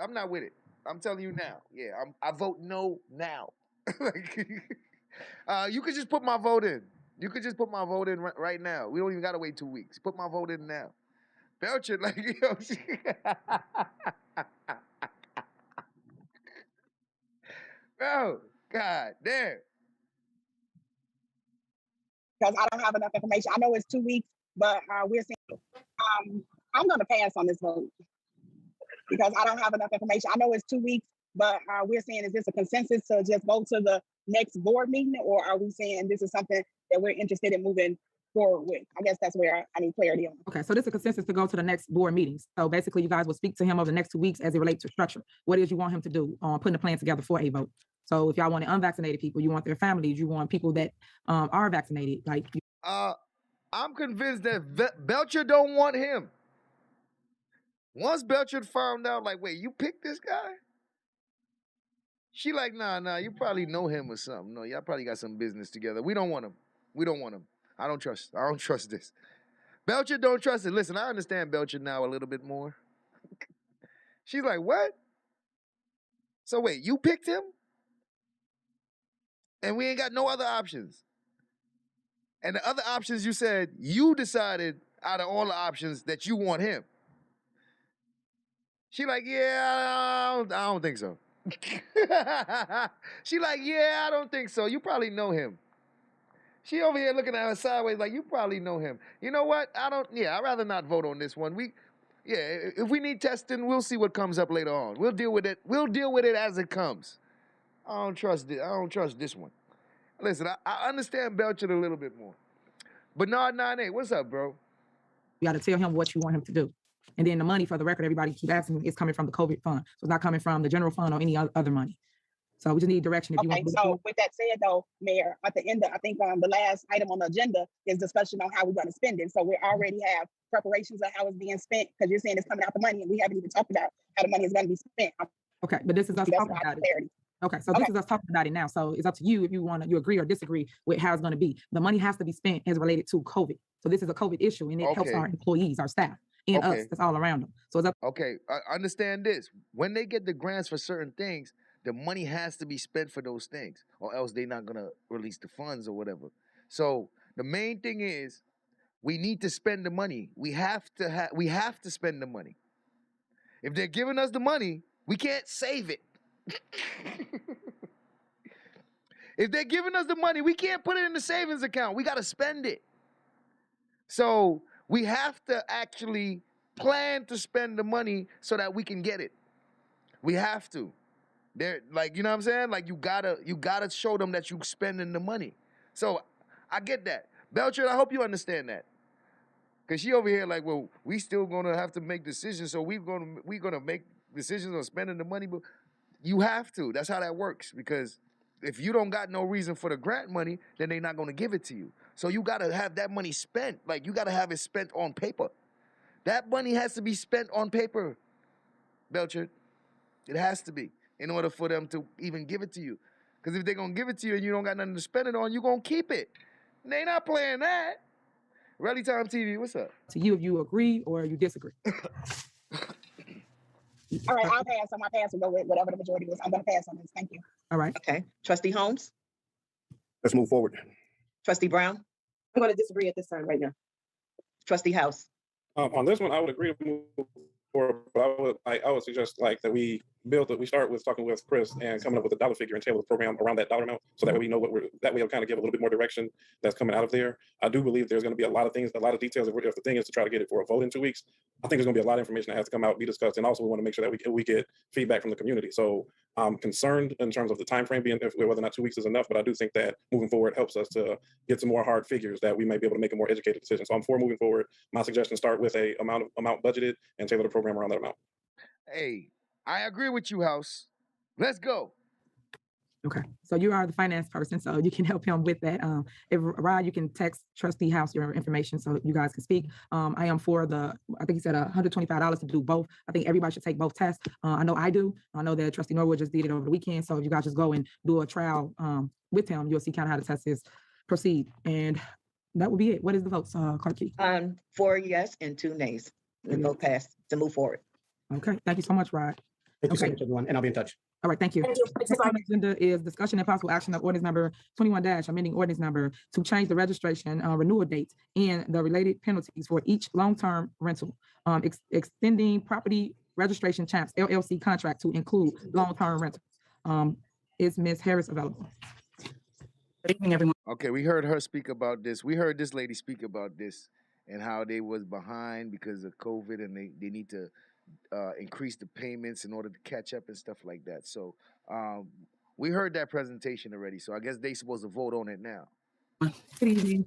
I'm not with it. I'm telling you now. Yeah, I vote no now. You could just put my vote in. You could just put my vote in right now. We don't even got to wait 2 weeks. Put my vote in now. Belcher, like, yo. Bro, God damn. Because I don't have enough information. I know it's 2 weeks, but we're saying, I'm going to pass on this vote because I don't have enough information. I know it's 2 weeks, but we're saying, is this a consensus to just go to the next board meeting, or are we saying this is something that we're interested in moving forward with? I guess that's where I need clarity on. Okay, so this is a consensus to go to the next board meetings. So basically, you guys will speak to him over the next 2 weeks as it relates to structure. What it is you want him to do on putting a plan together for a vote. So if y'all want unvaccinated people, you want their families, you want people that are vaccinated. Like, I'm convinced that Belcher don't want him. Once Belcher found out, like, wait, you picked this guy? She like, nah, you probably know him or something. No, y'all probably got some business together. We don't want him. We don't want him. I don't trust this. Belcher don't trust it. Listen, I understand Belcher now a little bit more. She's like, what? So wait, you picked him? And we ain't got no other options. And the other options you said, you decided out of all the options that you want him. She like, yeah, I don't think so. She like, yeah, I don't think so. You probably know him. She over here looking at her sideways like, you probably know him. You know what? I'd rather not vote on this one. If we need testing, we'll see what comes up later on. We'll deal with it. We'll deal with it as it comes. I don't trust this one. Listen, I understand Belcher a little bit more. Bernard 9A, what's up, bro? you got to tell him what you want him to do. And then the money, for the record, everybody keep asking, is coming from the COVID fund. So it's not coming from the general fund or any other money. So we just need direction. If you Okay, want so with that said though, Mayor, at the end of, I think the last item on the agenda is discussion on how we're going to spend it. So we already have preparations of how it's being spent, because you're saying it's coming out the money and we haven't even talked about how the money is going to be spent. Okay, but this is us talking about it. Okay, so this is us talking about it now. So it's up to you if you agree or disagree with how it's going to be. The money has to be spent as related to COVID. So this is a COVID issue, and it helps our employees, our staff, and us. That's all around them. So it's up. Okay, I understand this. When they get the grants for certain things, the money has to be spent for those things, or else they're not gonna release the funds or whatever. So the main thing is, we need to spend the money. We have to spend the money. If they're giving us the money, we can't save it. If they're giving us the money, we can't put it in the savings account. We got to spend it. So we have to actually plan to spend the money so that we can get it. We have to. They're like, you know what I'm saying? Like you gotta show them that you spending the money. So I get that. Belcher, I hope you understand that. Cause she over here like, well, we still gonna have to make decisions. So we're gonna make decisions on spending the money, but you have to. That's how that works. Because if you don't got no reason for the grant money, then they're not gonna give it to you. So you gotta have that money spent. Like you gotta have it spent on paper. That money has to be spent on paper, Belcher. It has to be. in order for them to even give it to you. Because if they're going to give it to you and you don't got nothing to spend it on, you're going to keep it. They not playing that. Rally Time TV, what's up? To you, if you agree or you disagree. All right, I'll pass. I'm going to pass and go with whatever the majority was. I'm going to pass on this. Thank you. All right. Okay. Trustee Holmes? Let's move forward. Trustee Brown? I'm going to disagree at this time right now. Trustee House? On this one, I would agree to move forward, but I would suggest like that we start with talking with Chris and coming up with a dollar figure and tailor the program around that dollar amount, so that way we know that way it'll kind of give a little bit more direction that's coming out of there. I do believe there's going to be a lot of things, a lot of details. If the thing is to try to get it for a vote in 2 weeks, I think there's going to be a lot of information that has to come out, be discussed, and also we want to make sure that we get feedback from the community. So I'm concerned in terms of the time frame being whether or not 2 weeks is enough, but I do think that moving forward helps us to get some more hard figures that we might be able to make a more educated decision. So I'm for moving forward. My suggestion: start with a amount budgeted and tailor the program around that amount. Hey, I agree with you, House. Let's go. Okay, so you are the finance person, so you can help him with that. If Rod, you can text Trustee House your information so you guys can speak. I am for I think he said $125 to do both. I think everybody should take both tests. I know I do. I know that Trustee Norwood just did it over the weekend. So if you guys just go and do a trial with him, you'll see kind of how the test is proceed. And that will be it. What is the votes, Clerk Key? 4 yes and 2 nays. The vote passed to move forward. Okay, thank you so much, Rod. Thank you so much, everyone, and I'll be in touch. All right, thank you. Next on the agenda is discussion and possible action of ordinance number 21- amending ordinance number to change the registration renewal date and the related penalties for each long-term rental, extending property registration champs LLC contract to include long-term rentals. Is Ms. Harris available? Good evening, everyone. Okay, we heard her speak about this. We heard this lady speak about this and how they was behind because of COVID and they need to increase the payments in order to catch up and stuff like that. So we heard that presentation already. So I guess they supposed to vote on it now. Good evening.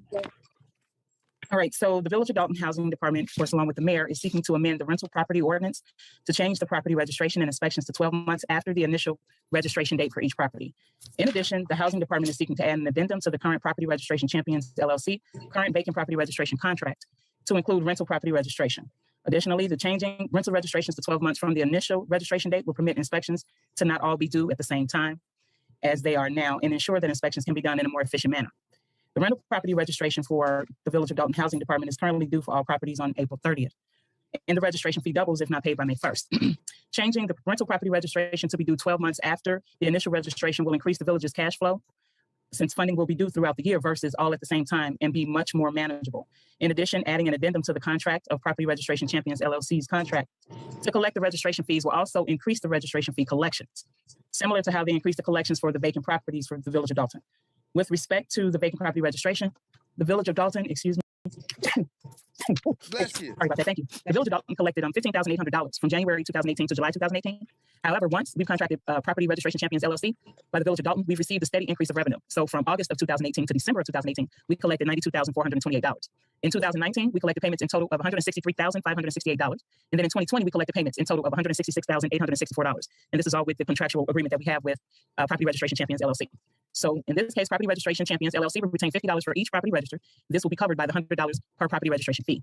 All right, so the Village of Dolton Housing Department, of course, along with the mayor, is seeking to amend the rental property ordinance to change the property registration and inspections to 12 months after the initial registration date for each property. In addition, the Housing Department is seeking to add an addendum to the current Property Registration Champions LLC, current vacant property registration contract to include rental property registration. Additionally, the changing rental registrations to 12 months from the initial registration date will permit inspections to not all be due at the same time as they are now and ensure that inspections can be done in a more efficient manner. The rental property registration for the Village of Dolton Housing Department is currently due for all properties on April 30th. And the registration fee doubles if not paid by May 1st. Changing the rental property registration to be due 12 months after the initial registration will increase the village's cash flow, since funding will be due throughout the year versus all at the same time, and be much more manageable. In addition, adding an addendum to the contract of Property Registration Champions LLC's contract to collect the registration fees will also increase the registration fee collections, similar to how they increased the collections for the vacant properties for the Village of Dolton. With respect to the vacant property registration, the Village of Dolton, excuse me. Bless you. Sorry about that. Thank you. The Village of Dolton collected $15,800 from January 2018 to July 2018. However, once we've contracted Property Registration Champions LLC by the Village of Dolton, we've received a steady increase of revenue. So from August of 2018 to December of 2018, we collected $92,428. In 2019, we collected payments in total of $163,568. And then in 2020, we collected payments in total of $166,864. And this is all with the contractual agreement that we have with Property Registration Champions LLC. So in this case, Property Registration Champions LLC will retain $50 for each property register. This will be covered by the $100 per property registration fee.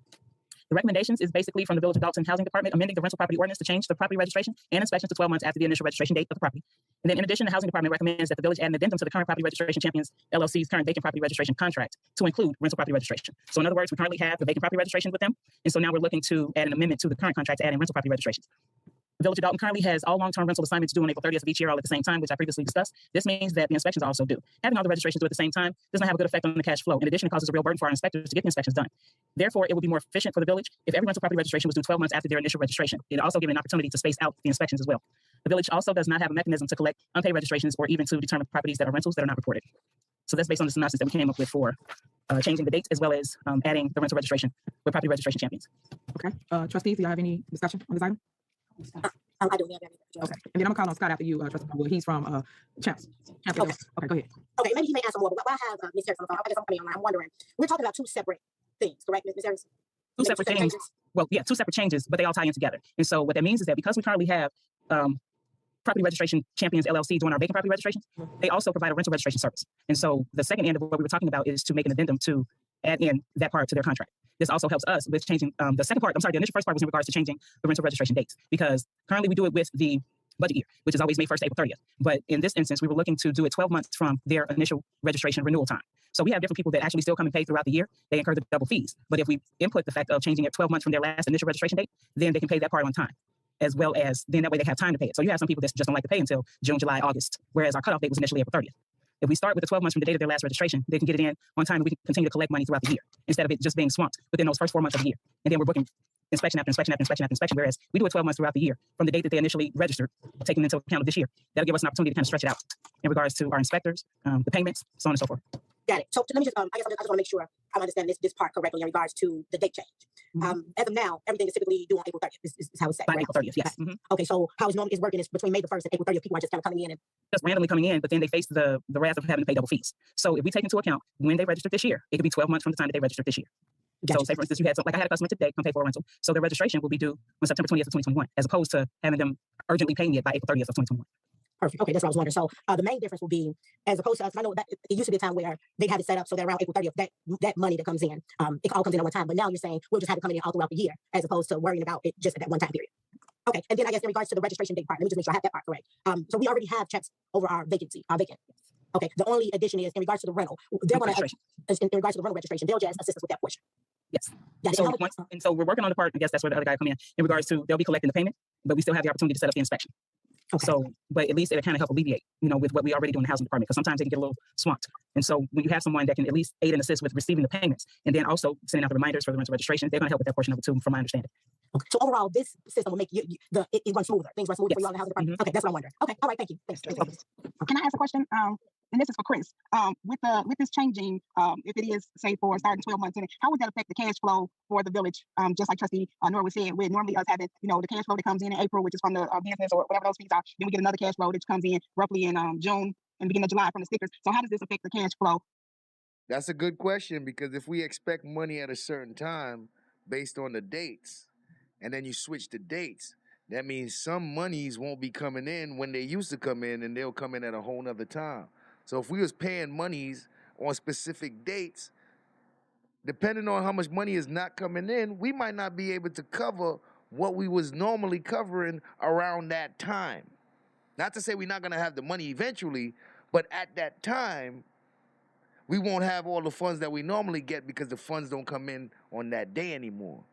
The recommendations is basically from the Village of Dolton Housing Department amending the rental property ordinance to change the property registration and inspections to 12 months after the initial registration date of the property. And then in addition, the Housing Department recommends that the village add an addendum to the current Property Registration Champions LLC's current vacant property registration contract to include rental property registration. So in other words, we currently have the vacant property registration with them. And so now we're looking to add an amendment to the current contract to add in rental property registrations. The Village of Dolton currently has all long-term rental assignments due on April 30th of each year all at the same time, which I previously discussed. This means that the inspections are also due. Having all the registrations due at the same time does not have a good effect on the cash flow. In addition, it causes a real burden for our inspectors to get the inspections done. Therefore, it would be more efficient for the village if every rental property registration was due 12 months after their initial registration. It also gives an opportunity to space out the inspections as well. The village also does not have a mechanism to collect unpaid registrations or even to determine properties that are rentals that are not reported. So that's based on the synopsis that we came up with for changing the dates as well as adding the rental registration with Property Registration Champions. Okay, trustees, do y'all have any discussion on this item? I do have everything. Okay, and then I'm gonna call on Scott after you, Trustee Norwood. He's from Champs. Okay. Okay, go ahead. Okay, maybe he may answer more, but while I have Ms. Harris on the phone, I guess I'm coming online. I'm wondering, we're talking about two separate things, correct, Ms. Harris? Two separate things. Well, yeah, two separate changes, but they all tie in together. And so what that means is that because we currently have Property Registration Champions LLC doing our vacant property registrations, they also provide a rental registration service. And so the second end of what we were talking about is to make an addendum to add in that part to their contract. This also helps us with changing the second part. I'm sorry, the initial first part was in regards to changing the rental registration dates, because currently we do it with the budget year, which is always May 1st to April 30th. But in this instance, we were looking to do it 12 months from their initial registration renewal time. So we have different people that actually still come and pay throughout the year. They incur the double fees. But if we input the fact of changing it 12 months from their last initial registration date, then they can pay that part on time, as well as then that way they have time to pay it. So you have some people that just don't like to pay until June, July, August, whereas our cutoff date was initially April 30th. If we start with the 12 months from the date of their last registration, they can get it in on time and we can continue to collect money throughout the year instead of it just being swamped within those first 4 months of the year. And then we're booking inspection after inspection after inspection after inspection, whereas we do it 12 months throughout the year from the date that they initially registered, taking into account of this year. That'll give us an opportunity to kind of stretch it out in regards to our inspectors, the payments, so on and so forth. Got it. So let me just, I guess I just want to make sure I'm understanding this part correctly in regards to the date change. As of now, everything is typically due on April 30th, is how it's set. By Right? April 30th, yes. Okay, so how it's normally is working is between May the 1st and April 30th, people are just kind of coming in and Just randomly coming in, but then they face the wrath of having to pay double fees. So if we take into account when they registered this year, it could be 12 months from the time that they registered this year. Gotcha. So say for instance, you had like I had a customer today come pay for a rental. So their registration will be due on September 20th of 2021, as opposed to having them urgently paying it by April 30th of 2021. Perfect. Okay, that's what I was wondering. So the main difference will be, as opposed to us, I know that it used to be a time where they'd have it set up so that around April 30th, that money that comes in, it all comes in at one time. But now you're saying we'll just have it coming in all throughout the year, as opposed to worrying about it just at that one time period. Okay, and then I guess in regards to the registration date part, let me just make sure I have that part correct. So we already have checks over our vacant. Okay, the only addition is in regards to the rental. They're going to, in regards to the rental registration, they'll just assist us with that portion. Yes. Got it. So and so we're working on the part, I guess that's where the other guy come in regards to they'll be collecting the payment, but we still have the opportunity to set up the inspection. Okay. So, but at least it'll kind of help alleviate, with what we already do in the housing department, because sometimes they can get a little swamped. And so when you have someone that can at least aid and assist with receiving the payments and then also sending out the reminders for the rental registration, they're going to help with that portion of it too, from my understanding. Okay. So overall, this system will make it run smoother. Things run smoother for you all in the housing department. Okay, that's what I'm wondering. Okay, all right, thank you. Thanks. Can I ask a question? And this is for Chris. With this changing, if it is say for starting 12 months in it, how would that affect the cash flow for the village? Just like Trustee Norwood said, with normally us having, the cash flow that comes in April, which is from the business or whatever those fees are, then we get another cash flow that comes in roughly in June and beginning of July from the stickers. So how does this affect the cash flow? That's a good question, because if we expect money at a certain time based on the dates, and then you switch the dates, that means some monies won't be coming in when they used to come in, and they'll come in at a whole nother time. So if we was paying monies on specific dates, depending on how much money is not coming in, we might not be able to cover what we was normally covering around that time. Not to say we're not going to have the money eventually, but at that time, we won't have all the funds that we normally get because the funds don't come in on that day anymore.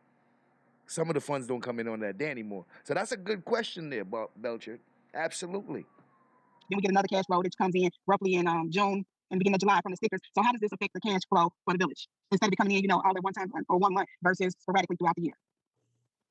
Some of the funds don't come in on that day anymore. So that's a good question there, Belcher. Absolutely. Then we get another cash flow that comes in roughly in June and beginning of July from the stickers. So how does this affect the cash flow for the village? Instead of it coming in, all at one time or 1 month versus sporadically throughout the year.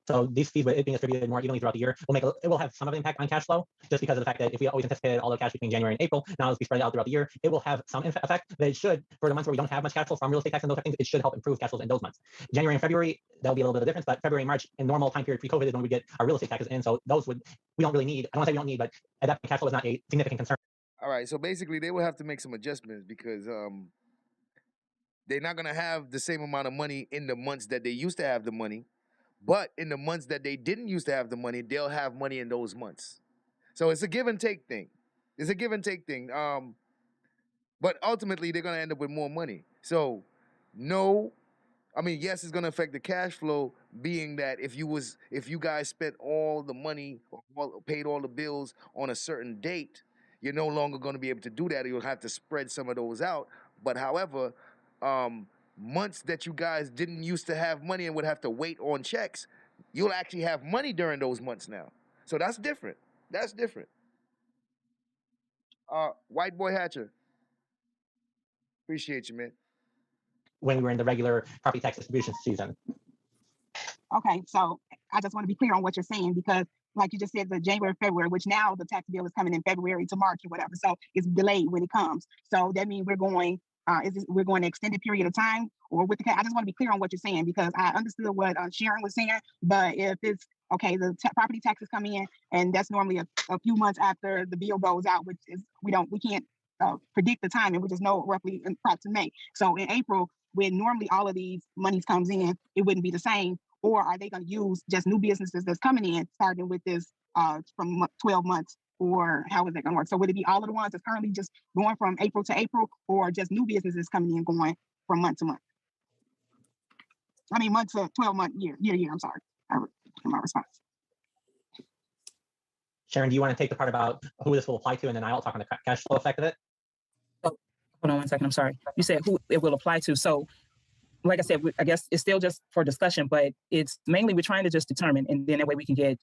So these fees, with it being distributed more evenly throughout the year, it will have some of an impact on cash flow, just because of the fact that if we always anticipated all the cash between January and April, now as we spread it out throughout the year, it will have some effect. But it should, for the months where we don't have much cash flow from real estate tax and those things, it should help improve cash flows in those months. January and February, there'll be a little bit of difference, but February and March, in normal time period pre-COVID, is when we get our real estate taxes in. So those we don't really need. I don't want to say we don't need, but at that point, cash flow is not a significant concern. All right, so basically they will have to make some adjustments, because they're not going to have the same amount of money in the months that they used to have the money. But in the months that they didn't used to have the money, they'll have money in those months. So it's a give and take thing. But ultimately, they're going to end up with more money. So yes, it's going to affect the cash flow, being that if you guys spent all the money or paid all the bills on a certain date, you're no longer going to be able to do that. You'll have to spread some of those out. But however, months that you guys didn't used to have money and would have to wait on checks, you'll actually have money during those months now. So that's different. White Boy Hatcher. Appreciate you, man. When we were in the regular property tax distribution season. Okay, so I just want to be clear on what you're saying, because like you just said, the January, February, which now the tax bill is coming in February to March or whatever. So it's delayed when it comes. So that means we're going an extended period of time, or with the I just want to be clear on what you're saying, because I understood what Sharon was saying. But if it's okay, the property taxes come in, and that's normally a few months after the bill goes out, which is we can't predict the timing. We just know roughly in approximate. So in April, when normally all of these monies comes in, it wouldn't be the same. Or are they going to use just new businesses that's coming in, starting with this from 12 months? Or how is that going to work? So would it be all of the ones that's currently just going from April to April, or just new businesses coming in going from month to month? I mean, month to 12 month, year. I'm sorry. My response. Sharon, do you want to take the part about who this will apply to, and then I'll talk on the cash flow effect of it? Hold on one second. I'm sorry. You said who it will apply to. So, like I said, I guess it's still just for discussion, but it's mainly we're trying to just determine, and then that way we can get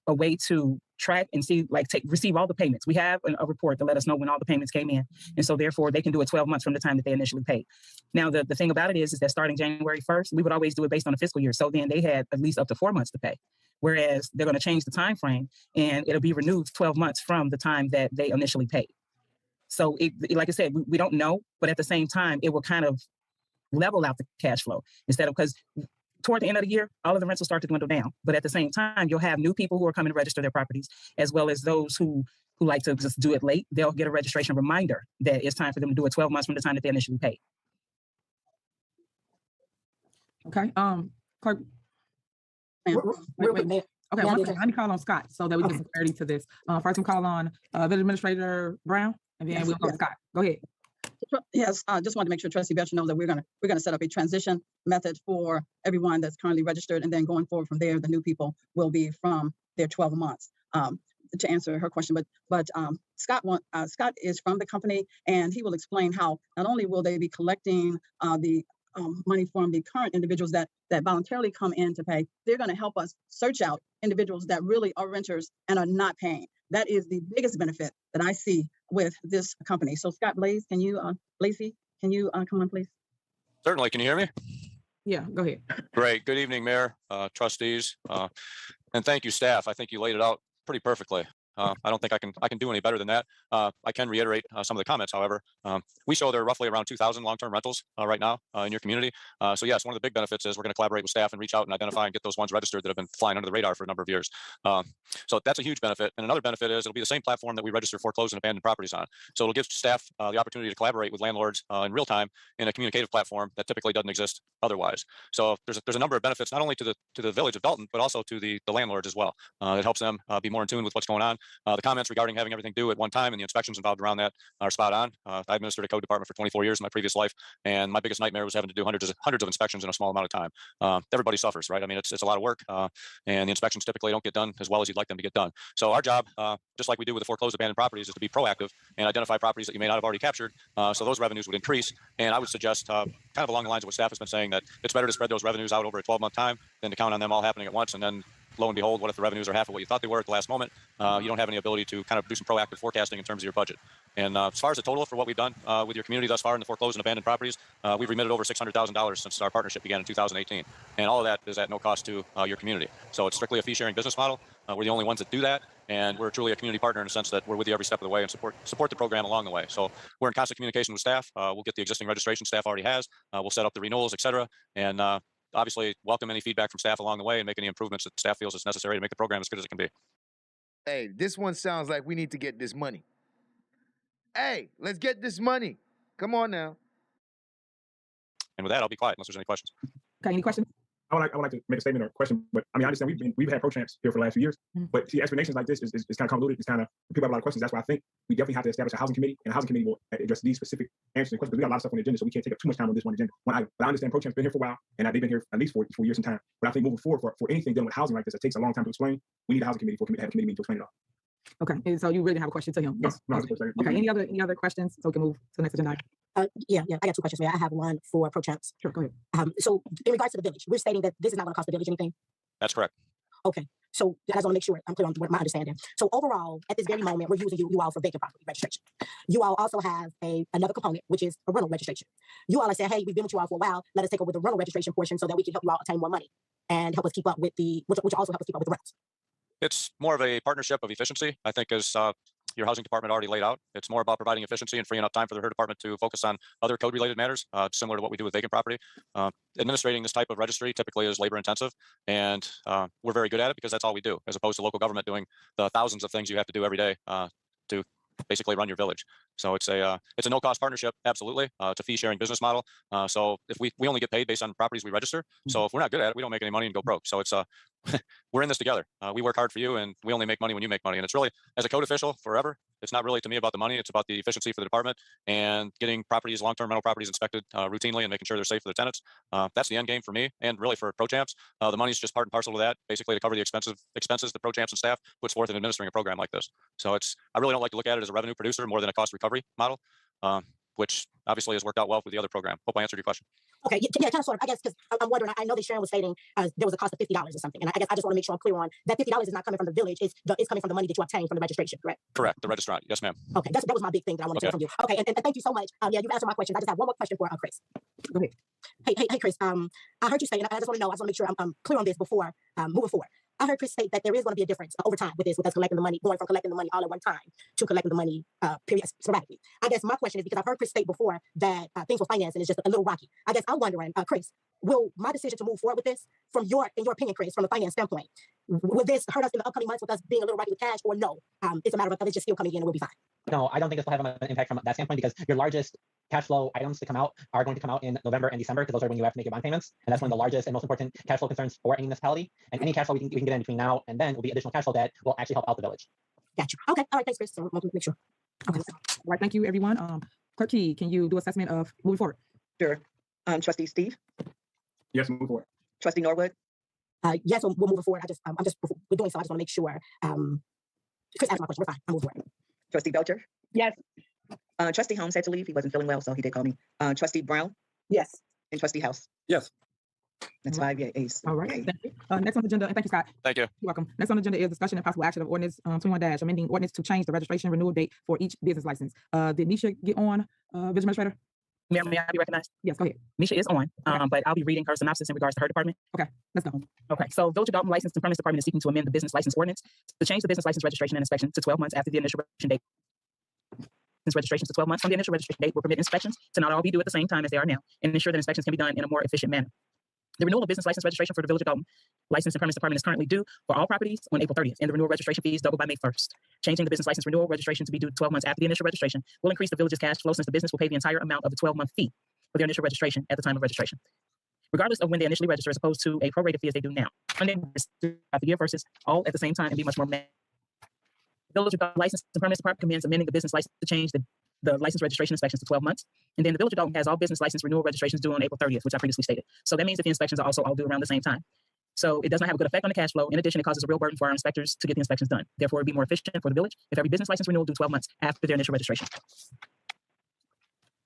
a way to track and see, like, receive all the payments. We have a report to let us know when all the payments came in. And so therefore they can do it 12 months from the time that they initially paid. Now, the thing about it is that starting January 1st, we would always do it based on a fiscal year. So then they had at least up to 4 months to pay. Whereas they're going to change the time frame and it'll be renewed 12 months from the time that they initially paid. So like I said, we don't know, but at the same time, it will kind of level out the cash flow instead of, because toward the end of the year, all of the rents will start to dwindle down. But at the same time, you'll have new people who are coming to register their properties, as well as those who like to just do it late. They'll get a registration reminder that it's time for them to do it 12 months from the time that they initially paid. Okay, Clerk. Wait, Okay, one second. Let me call on Scott so that we get some clarity to this. First, we call on Village Administrator Brown, and then we'll go to Scott. Go ahead. Yes, I just want to make sure Trustee Belcher knows that we're gonna set up a transition method for everyone that's currently registered, and then going forward from there, the new people will be from their 12 months. To answer her question, but Scott is from the company, and he will explain how not only will they be collecting the money from the current individuals that voluntarily come in to pay, they're going to help us search out individuals that really are renters and are not paying. That is the biggest benefit that I see with this company. So Scott Blaze, Lacey, can you come on, please? Certainly. Can you hear me? Yeah, go ahead. Great. Good evening, Mayor, trustees, and thank you, staff. I think you laid it out pretty perfectly. I don't think I can do any better than that. I can reiterate some of the comments, however. We show there are roughly around 2,000 long-term rentals right now in your community. So yes, one of the big benefits is we're going to collaborate with staff and reach out and identify and get those ones registered that have been flying under the radar for a number of years. So that's a huge benefit. And another benefit is it'll be the same platform that we register foreclosed and abandoned properties on. So it'll give staff the opportunity to collaborate with landlords in real time in a communicative platform that typically doesn't exist otherwise. So there's a number of benefits, not only to the village of Dolton, but also to the landlords as well. It helps them be more in tune with what's going on. The comments regarding having everything due at one time and the inspections involved around that are spot on. I administered a code department for 24 years in my previous life, and my biggest nightmare was having to do hundreds of inspections in a small amount of time. Everybody suffers, right? I mean, it's a lot of work, and the inspections typically don't get done as well as you'd like them to get done. So our job, just like we do with the foreclosed abandoned properties, is to be proactive and identify properties that you may not have already captured, so those revenues would increase. And I would suggest, kind of along the lines of what staff has been saying, that it's better to spread those revenues out over a 12-month time than to count on them all happening at once, and then lo and behold, what if the revenues are half of what you thought they were at the last moment? You don't have any ability to kind of do some proactive forecasting in terms of your budget. And as far as the total for what we've done with your community thus far in the foreclosed and abandoned properties, we've remitted over $600,000 since our partnership began in 2018. And all of that is at no cost to your community. So it's strictly a fee-sharing business model. We're the only ones that do that. And we're truly a community partner in the sense that we're with you every step of the way and support the program along the way. So we're in constant communication with staff. We'll get the existing registration staff already has. We'll set up the renewals, et cetera. And obviously welcome any feedback from staff along the way and make any improvements that staff feels is necessary to make the program as good as it can be. Hey, this one sounds like we need to get this money. Hey, let's get this money. Come on now. And with that, I'll be quiet unless there's any questions. Okay, any questions? I would like to make a statement or a question, but I mean, I understand we've had pro champs here for the last few years, but see, explanations like this is kind of convoluted. It's kind of, people have a lot of questions. That's why I think we definitely have to establish a housing committee, and a housing committee will address these specific answers and questions. We got a lot of stuff on the agenda, so we can't take up too much time on this one agenda. But I understand pro champs been here for a while, and they've been here at least for years in time. But I think moving forward for anything dealing with housing like this, it takes a long time to explain. We need a housing committee to have a committee meeting to explain it all. Okay, and so you really have a question to him? Yes. No, okay, any other questions? So we can move to the next agenda item. Yeah, I got two questions, Mayor. I have one for pro champs. Sure, go ahead. So in regards to the village, we're stating that this is not going to cost the village anything. That's correct. Okay, so I just want to make sure I'm clear on what my understanding. So overall, at this very moment, we're using you all for vacant property registration. You all also have another component, which is a rental registration. You all are saying, hey, we've been with you all for a while. Let us take over the rental registration portion so that we can help you all obtain more money and help us keep up with which also help us keep up with the rents. It's more of a partnership of efficiency, I think, as your housing department already laid out. It's more about providing efficiency and freeing up time for her department to focus on other code-related matters, similar to what we do with vacant property. Administrating this type of registry typically is labor-intensive, and we're very good at it because that's all we do, as opposed to local government doing the thousands of things you have to do every day to basically run your village. So it's a no-cost partnership, absolutely. It's a fee-sharing business model. So if we only get paid based on properties we register. So if we're not good at it, we don't make any money and go broke. So it's we're in this together. We work hard for you, and we only make money when you make money. And it's really, as a code official forever, it's not really to me about the money. It's about the efficiency for the department and getting properties, long-term rental properties inspected routinely and making sure they're safe for the tenants. That's the end game for me and really for pro champs. The money is just part and parcel of that, basically to cover the expenses the pro champs and staff puts forth in administering a program like this. So I really don't like to look at it as a revenue producer more than a cost recovery model, which obviously has worked out well with the other program. Hope I answered your question. Okay, yeah, kind of sort of. I guess because I'm wondering. I know that Sharon was stating there was a cost of $50 or something, and I guess I just want to make sure I'm clear on that. $50 is not coming from the village; it's coming from the money that you obtained from the registration, correct? Correct. The registrant. Yes, ma'am. Okay, that was my big thing that I wanted to hear from you. Okay, and thank you so much. Yeah, you've answered my questions. I just have one more question for Chris. Go ahead. Hey, Chris. I heard you say, and I just want to know. I just want to make sure I'm clear on this before moving forward. I heard Chris state that there is going to be a difference over time with us collecting the money, going from collecting the money all at one time to collecting the money sporadically. I guess my question is because I've heard Chris state before that things with financing is just a little rocky. I guess I'm wondering, Chris, will my decision to move forward with this, in your opinion, Chris, from a finance standpoint, will this hurt us in the upcoming months with us being a little rocky with cash, or no? It's a matter of it's just still coming in and we'll be fine. No, I don't think this will have an impact from that standpoint because your largest cash flow items to come out are going to come out in November and December because those are when you have to make your bond payments. And that's one of the largest and most important cash flow concerns for any municipality. And any cash flow we can get in between now and then will be additional cash flow that will actually help out the village. Gotcha. Okay. All right. Thanks, Chris. So we'll make sure. Okay. All right. Thank you, everyone. Clerk Key, can you do assessment of moving forward? Sure. Trustee Steve? Yes, move forward. Trustee Norwood? Yes, we'll move forward. We're doing so. I just want to make sure. Chris asked my question. We're fine. I'm moving forward. Trustee Belcher? Yes. Trustee Holmes had to leave. He wasn't feeling well, so he did call me. Trustee Brown? Yes. And Trustee House? Yes. That's 5 yeas. All right. Thank you. Next on the agenda, and thank you, Scott. Thank you. You're welcome. Next on the agenda is discussion and possible action of ordinance 21 amending ordinance to change the registration renewal date for each business license. Did Nisha get on, Village Administrator? May I be recognized? Yes, go ahead. Misha is on, but I'll be reading her synopsis in regards to her department. Okay, let's go. Okay, so Village of Dolton License and Permits Department is seeking to amend the business license ordinance to change the business license registration and inspection to 12 months after the initial registration date. Since registrations to 12 months from the initial registration date will permit inspections to not all be due at the same time as they are now and ensure that inspections can be done in a more efficient manner. The renewal of business license registration for the Village of Dolton License and Permits Department is currently due for all properties on April 30th, and the renewal registration fees double by May 1st. Changing the business license renewal registration to be due 12 months after the initial registration will increase the village's cash flow since the business will pay the entire amount of the 12-month fee for their initial registration at the time of registration, regardless of when they initially register, as opposed to a prorated fee as they do now. Funding throughout the year versus all at the same time and be much more manageable. Village of Dolton License and Permits Department commends amending the business license to change the license registration inspections to 12 months. And then the Village of Dolton has all business license renewal registrations due on April 30th, which I previously stated. So that means that the inspections are also all due around the same time. So it does not have a good effect on the cash flow. In addition, it causes a real burden for our inspectors to get the inspections done. Therefore, it would be more efficient for the village if every business license renewal due 12 months after their initial registration.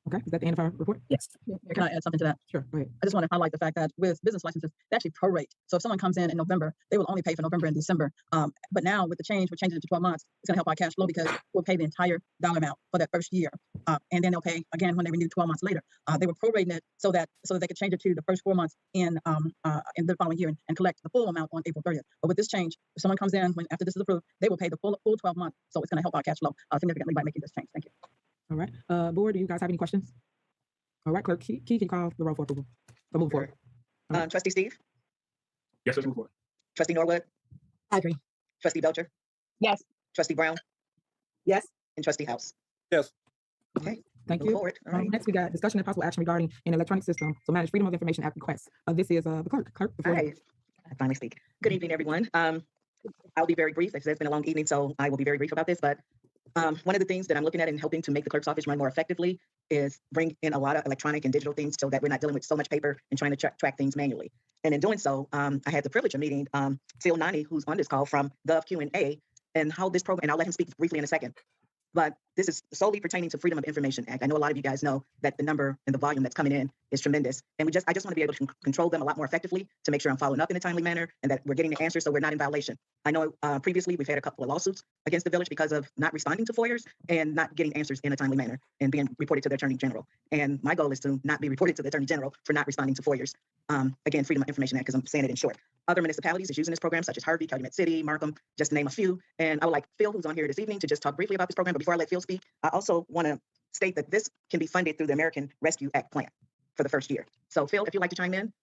Okay, is that the end of our report? Yes. Can I add something to that? Sure, go ahead. I just want to highlight the fact that with business licenses, they actually prorate. So if someone comes in November, they will only pay for November and December. But now with the change, we're changing it to 12 months. It's going to help our cash flow because we'll pay the entire dollar amount for that first year. And then they'll pay again when they renew 12 months later. They were prorating it so that they could change it to the first 4 months in the following year and collect the full amount on April 30th. But with this change, if someone comes in after this is approved, they will pay the full 12 months. So it's going to help our cash flow significantly by making this change. Thank you. All right. Board, do you guys have any questions? All right, Clerk Key, can you call the roll for approval? So move forward. Trustee Steve? Yes, let's move forward. Trustee Norwood? I agree. Trustee Belcher? Yes. Trustee Brown? Yes. And Trustee House? Yes. Okay. Thank Move you. forward. All right. Next, we got discussion and possible action regarding an electronic system to manage Freedom of Information Act requests. This is the clerk. Clerk, the floor. All right. I finally speak. Good evening, everyone. I'll be very brief. It's been a long evening, so I will be very brief about this. But one of the things that I'm looking at in helping to make the clerk's office run more effectively is bring in a lot of electronic and digital things so that we're not dealing with so much paper and trying to track things manually. And in doing so, I had the privilege of meeting Phil Nani, who's on this call from Gov Q&A, and how this program, and I'll let him speak briefly in a second. But this is solely pertaining to Freedom of Information Act. I know a lot of you guys know that the number and the volume that's coming in is tremendous. And I just want to be able to control them a lot more effectively to make sure I'm following up in a timely manner and that we're getting the answers so we're not in violation. I know previously we've had a couple of lawsuits against the village because of not responding to FOIAs and not getting answers in a timely manner and being reported to the Attorney General. And my goal is to not be reported to the Attorney General for not responding to FOIAs. Again, Freedom of Information Act, because I'm saying it in short. Other municipalities is using this program, such as Harvey, Calumet City, Markham, just to name a few. And I would like Phil, who's on here this evening, to just talk briefly about this program. But before I let Phil speak, I also want to state that this can be funded through the American Rescue Act plan for the first year. So Phil, if you'd like to chime in.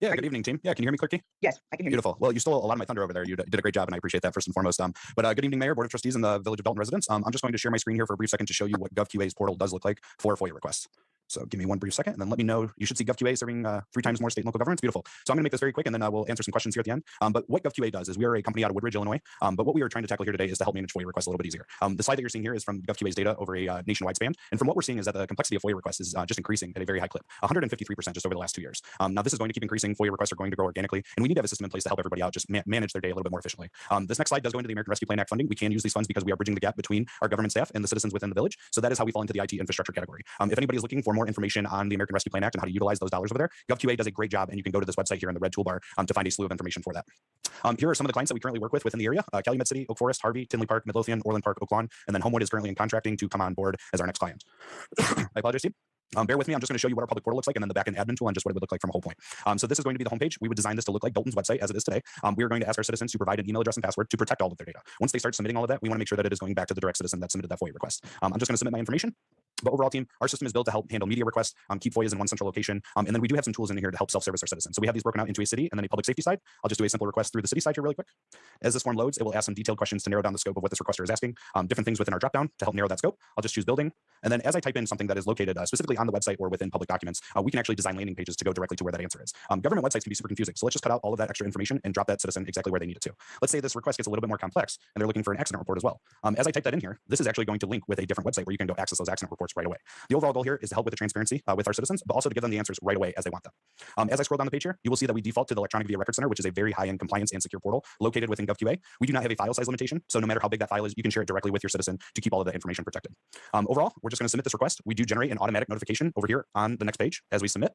Yeah, good evening, team. Yeah, can you hear me, Clerk Key? Yes, I can hear you. Beautiful. Well, you stole a lot of my thunder over there. You did a great job, and I appreciate that first and foremost. But good evening, Mayor, Board of Trustees, and the Village of Dolton residents. I'm just going to share my screen here for a brief second to show you what GovQA's portal does look like for FOIA requests. So give me one brief second and then let me know. You should see GovQA serving 3 times more state and local governments. Beautiful. So I'm going to make this very quick and then we'll answer some questions here at the end. But what GovQA does is we are a company out of Woodridge, Illinois. But what we are trying to tackle here today is to help manage FOIA requests a little bit easier. The slide that you're seeing here is from GovQA's data over a nationwide span. And from what we're seeing is that the complexity of FOIA requests is just increasing at a very high clip, 153% just over the last 2 years. Now this is going to keep increasing. FOIA requests are going to grow organically. And we need to have a system in place to help everybody out, just manage their day a little bit more efficiently. This next slide does go into the American Rescue Plan Act funding. We can use these funds because we are bridging the gap between our government staff and the citizens within the village. So that is how we fall into the IT infrastructure category. If anybody is looking for more information on the American Rescue Plan Act and how to utilize those dollars over there, GovQA does a great job, and you can go to this website here in the red toolbar to find a slew of information for that. Here are some of the clients that we currently work with within the area: Calumet City, Oak Forest, Harvey, Tinley Park, Midlothian, Orland Park, Oak Lawn, and then Homewood is currently in contracting to come on board as our next client. I apologize, Steve. Bear with me. I'm just going to show you what our public portal looks like and then the backend admin tool and just what it would look like from a whole point. So this is going to be the homepage. We would design this to look like Dolton's website as it is today. We are going to ask our citizens to provide an email address and password to protect all of their data. Once they start submitting all of that, we want to make sure that it is going back to the direct citizen that submitted that FOIA request. I'm just going to submit my information. But overall, team, our system is built to help handle media requests, keep FOIAs in one central location. And then we do have some tools in here to help self-service our citizens. So we have these broken out into a city and then a public safety side. I'll just do a simple request through the city side here really quick. As this form loads, it will ask some detailed questions to narrow down the scope of what this requester is asking, different things within our dropdown to help narrow that scope. I'll just choose building. And then as I type in something that is located specifically on the website or within public documents, we can actually design landing pages to go directly to where that answer is. Government websites can be super confusing. So let's just cut out all of that extra information and drop that citizen exactly where they need it to. Let's say this request gets a little bit more complex and they're looking for an accident report as well. As I type that in here, this is actually going to link with a different website where you can go access those accident reports right away. The overall goal here is to help with the transparency with our citizens, but also to give them the answers right away as they want them. As I scroll down the page here, you will see that we default to the Electronic Via Record Center, which is a very high-end compliance and secure portal located within GovQA. We do not have a file size limitation, so no matter how big that file is, you can share it directly with your citizen to keep all of that information protected. Overall, we're just going to submit this request. We do generate an automatic notification over here on the next page as we submit.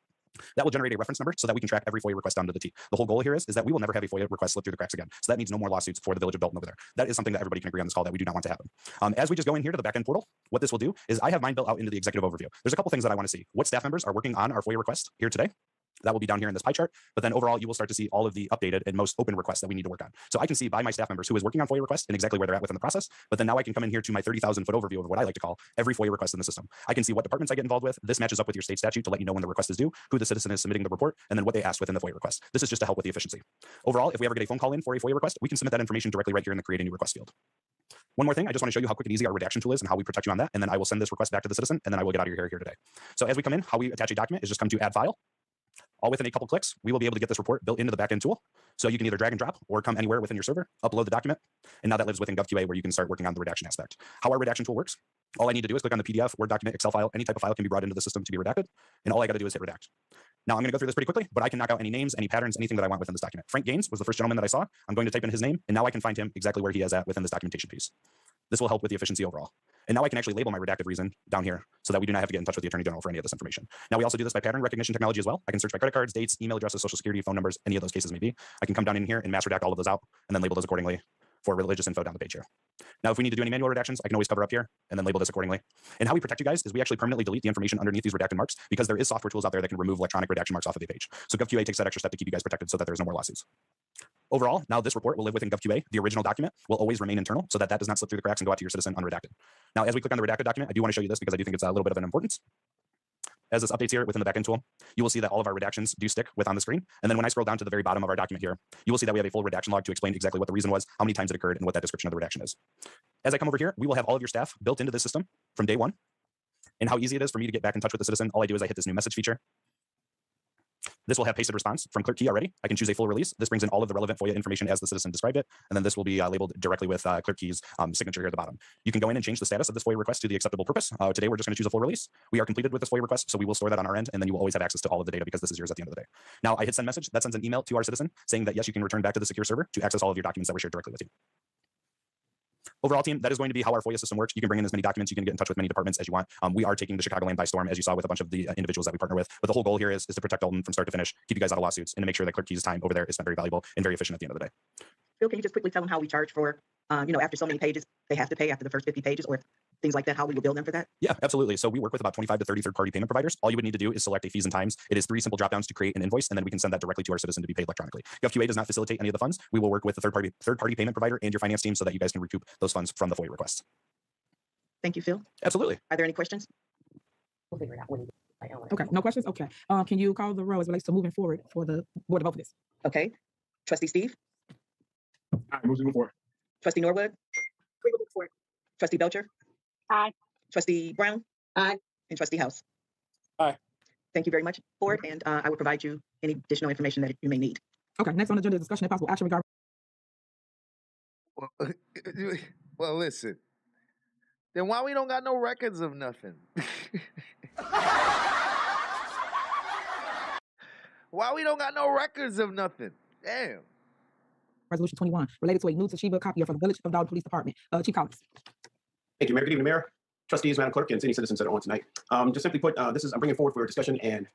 That will generate a reference number so that we can track every FOIA request down to the T. The whole goal here is that we will never have a FOIA request slip through the cracks again. So that means no more lawsuits for the village of Dolton over there. That is something that everybody can agree on this call that we do not want to happen. As we just go in here to the backend portal, what this will do is I have mine built out into the executive overview. There's a couple things that I want to see. What staff members are working on our FOIA request here today? That will be down here in this pie chart. But then overall, you will start to see all of the updated and most open requests that we need to work on. So I can see by my staff members who is working on FOIA requests and exactly where they're at within the process. But then now I can come in here to my 30,000 foot overview of what I like to call every FOIA request in the system. I can see what departments I get involved with. This matches up with your state statute to let you know when the request is due, who the citizen is submitting the report, and then what they asked within the FOIA request. This is just to help with the efficiency. Overall, if we ever get a phone call in for a FOIA request, we can submit that information directly right here in the create a new request field. One more thing, I just want to show you how quick and easy our redaction tool is and how we protect you on that. And then I will send this request back to the citizen, and then I will get out of your hair here today. So as we come in, how we attach a document is just come to add file. All within a couple clicks, we will be able to get this report built into the backend tool. So you can either drag and drop or come anywhere within your server, upload the document. And now that lives within GovQA where you can start working on the redaction aspect. How our redaction tool works, all I need to do is click on the PDF, Word document, Excel file, any type of file can be brought into the system to be redacted. And all I got to do is hit redact. Now I'm going to go through this pretty quickly, but I can knock out any names, any patterns, anything that I want within this document. Frank Gaines was the first gentleman that I saw. I'm going to type in his name, and now I can find him exactly where he is at within this documentation piece. This will help with the efficiency overall. And now I can actually label my redacted reason down here so that we do not have to get in touch with the Attorney General for any of this information. Now we also do this by pattern recognition technology as well. I can search by credit cards, dates, email addresses, social security, phone numbers, any of those cases may be. I can come down in here and mass redact all of those out and then label those accordingly for religious info down the page here. Now, if we need to do any manual redactions, I can always cover up here and then label this accordingly. And how we protect you guys is we actually permanently delete the information underneath these redacted marks because there is software tools out there that can remove electronic redaction marks off of a page. So GovQA takes that extra step to keep you guys protected so that there's no more lawsuits. Overall, now this report will live within GovQA. The original document will always remain internal so that does not slip through the cracks and go out to your citizen unredacted. Now, as we click on the redacted document, I do want to show you this because I do think it's a little bit of an importance. As this updates here within the backend tool, you will see that all of our redactions do stick on the screen. And then when I scroll down to the very bottom of our document here, you will see that we have a full redaction log to explain exactly what the reason was, how many times it occurred, and what that description of the redaction is. As I come over here, we will have all of your staff built into this system from day one. And how easy it is for me to get back in touch with the citizen, all I do is I hit this new message feature. This will have pasted response from Clerk Key already. I can choose a full release. This brings in all of the relevant FOIA information as the citizen described it. And then this will be labeled directly with Clerk Key's signature here at the bottom. You can go in and change the status of this FOIA request to the acceptable purpose. Today, we're just going to choose a full release. We are completed with this FOIA request, so we will store that on our end, and then you will always have access to all of the data because this is yours at the end of the day. Now, I hit send message. That sends an email to our citizen saying that, yes, you can return back to the secure server to access all of your documents that were shared directly with you. Overall, team, that is going to be how our FOIA system works. You can bring in as many documents. You can get in touch with many departments as you want. We are taking the Chicagoland by storm, as you saw with a bunch of the individuals that we partner with. But the whole goal here is to protect Dolton from start to finish, keep you guys out of lawsuits, and to make sure that Clerk Key's time over there is spent very valuable and very efficient at the end of the day. Phil, can you just quickly tell them how we charge for, after so many pages, they have to pay after the first 50 pages or things like that, how we will bill them for that? Yeah, absolutely. So we work with about 25 to 30 third-party payment providers. All you would need to do is select a fees and times. It is 3 simple dropdowns to create an invoice, and then we can send that directly to our citizen to be paid electronically. GovQA does not facilitate any of the funds. We will work with the third-party payment provider and your finance team so that you guys can recoup those funds from the FOIA requests. Thank you, Phil. Absolutely. Are there any questions? We'll figure it out. Okay, no questions? Okay. Can you call the roll as it relates to moving forward for the board to vote for this? Okay. Trustee Steve? Aye, move forward. Trustee Norwood? We will move forward. Trustee Belcher? Aye. Trustee Brown? Aye. And Trustee House? Aye. Thank you very much, board, and I will provide you any additional information that you may need. Okay, next on the agenda is discussion and possible action regarding. Well, listen. Then why we don't got no records of nothing? Why we don't got no records of nothing? Damn. Resolution 21, related to a new Toshiba copier for the Village of Dolton Police Department. Chief Collins. Thank you, Mayor. Good evening, Mayor, trustees, Madam Clerk, and city citizens that are on tonight. Just simply put, I'm bringing forward for your discussion and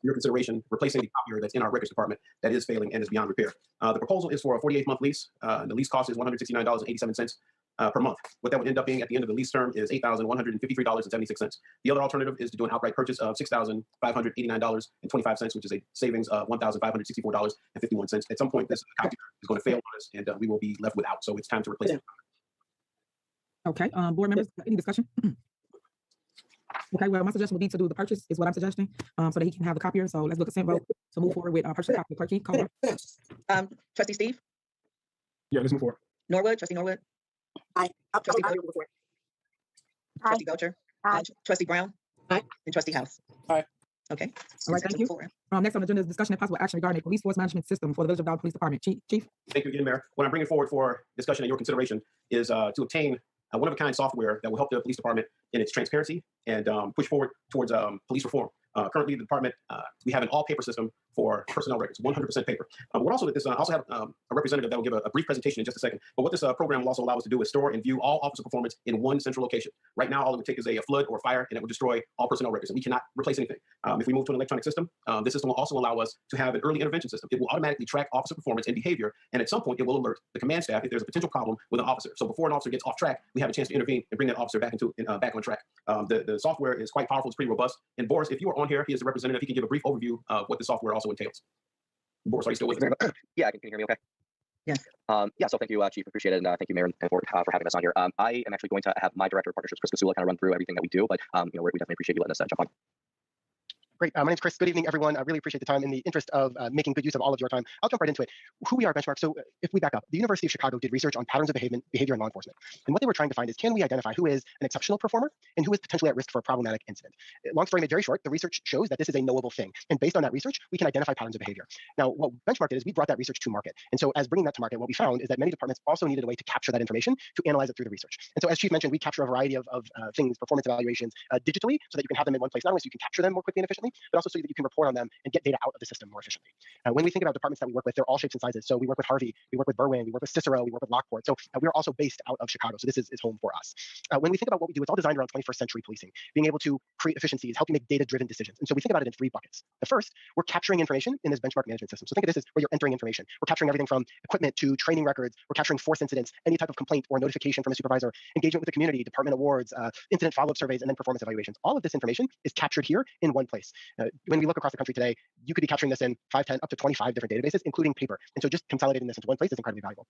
your consideration replacing the copier that's in our records department that is failing and is beyond repair. The proposal is for a 48-month lease. The lease cost is $169.87 per month. What that would end up being at the end of the lease term is $8,153.76. The other alternative is to do an outright purchase of $6,589.25, which is a savings of $1,564.51. At some point, this copier is going to fail on us, and we will be left without. So it's time to replace it. Okay, board members, any discussion? Okay, well, my suggestion would be to do the purchase is what I'm suggesting, so that he can have the copier. So let's look at vote to move forward with purchase copy. Clerk, call roll. Trustee Steve? Yeah, let's move forward. Norwood, Trustee Norwood? Aye. Trustee Belcher? Trustee Belcher? Aye. Trustee Brown? Aye. And Trustee House? Aye. Okay. All right, thank you. Next on the agenda is discussion and possible action regarding a police force management system for the Village of Dolton Police Department. Chief? Thank you again, Mayor. What I'm bringing forward for discussion and your consideration is to obtain one-of-a-kind software that will help the police department in its transparency and push forward towards police reform. Currently, the department, we have an all-paper system for personnel records, 100% paper. What also this also have a representative that will give a brief presentation in just a second. But what this program will also allow us to do is store and view all officer performance in one central location. Right now, all it would take is a flood or a fire, and it would destroy all personnel records, and we cannot replace anything. If we move to an electronic system, this system will also allow us to have an early intervention system. It will automatically track officer performance and behavior, and at some point, it will alert the command staff if there's a potential problem with an officer. So before an officer gets off track, we have a chance to intervene and bring that officer back back on track. The software is quite powerful. It's pretty robust. And Boris, if you are on here, he is the representative. He can give a brief overview of what the software also entails. Boris, are you still with us? Yeah, can you hear me okay? Yes. Yeah, so thank you, Chief. Appreciate it. And thank you, Mayor, and Board, for having us on here. I am actually going to have my Director of Partnerships, Chris Kasula, kind of run through everything that we do, but we definitely appreciate you letting us jump on. Great. My name's Chris. Good evening, everyone. I really appreciate the time. In the interest of making good use of all of your time, I'll jump right into it. Who we are at Benchmark. So if we back up, the University of Chicago did research on patterns of behavior in law enforcement. And what they were trying to find is, can we identify who is an exceptional performer and who is potentially at risk for a problematic incident? Long story made very short, the research shows that this is a knowable thing. And based on that research, we can identify patterns of behavior. Now, what Benchmark did is we brought that research to market. And so as bringing that to market, what we found is that many departments also needed a way to capture that information to analyze it through the research. And so as Chief mentioned, we capture a variety of things, performance evaluations digitally, so that you can have them in one place, not only so you can capture them more quickly and efficiently, but also so that you can report on them and get data out of the system more efficiently. When we think about departments that we work with, they're all shapes and sizes. So we work with Harvey, we work with Berwyn, we work with Cicero, we work with Lockport. So we're also based out of Chicago. So this is home for us. When we think about what we do, it's all designed around 21st century policing, being able to create efficiencies, help you make data-driven decisions. And so we think about it in three buckets. The first, we're capturing information in this benchmark management system. So think of this as where you're entering information. We're capturing everything from equipment to training records. We're capturing force incidents, any type of complaint or notification from a supervisor, engagement with the community, department awards, incident follow-up surveys, and then performance evaluations. All of this information is captured here in one place. When we look across the country today, you could be capturing this in 5, 10, up to 25 different databases, including paper. And so just consolidating this into one place is incredibly valuable.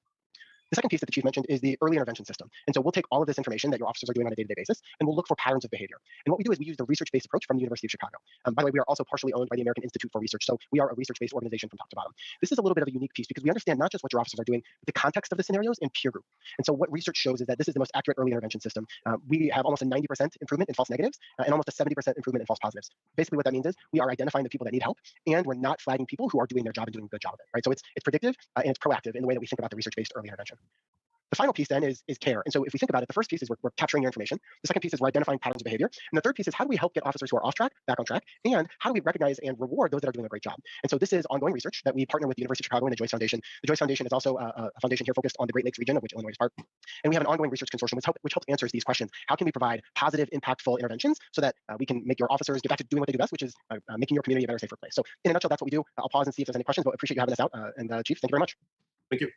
The second piece that the Chief mentioned is the early intervention system. And so we'll take all of this information that your officers are doing on a day-to-day basis, and we'll look for patterns of behavior. And what we do is we use the research-based approach from the University of Chicago. By the way, we are also partially owned by the American Institute for Research. So we are a research-based organization from top to bottom. This is a little bit of a unique piece because we understand not just what your officers are doing, but the context of the scenarios and peer group. And so what research shows is that this is the most accurate early intervention system. We have almost a 90% improvement in false negatives and almost a 70% improvement in false positives. Basically what that means is we are identifying the people that need help, and we're not flagging people who are doing their job and doing a good job of it, right? So it's predictive and it's proactive in the way that we think about the research-based early intervention. The final piece then is care. And so if we think about it, the first piece is we're capturing your information. The second piece is we're identifying patterns of behavior. And the third piece is how do we help get officers who are off track back on track? And how do we recognize and reward those that are doing a great job? And so this is ongoing research that we partner with the University of Chicago and the Joyce Foundation. The Joyce Foundation is also a foundation here focused on the Great Lakes region, of which Illinois is part. And we have an ongoing research consortium which helps answer these questions. How can we provide positive, impactful interventions so that we can make your officers get back to doing what they do best, which is making your community a better, safer place? So in a nutshell, that's what we do. I'll pause and see if there's any questions, but appreciate you having us out. And Chief, thank you very much. Thank you.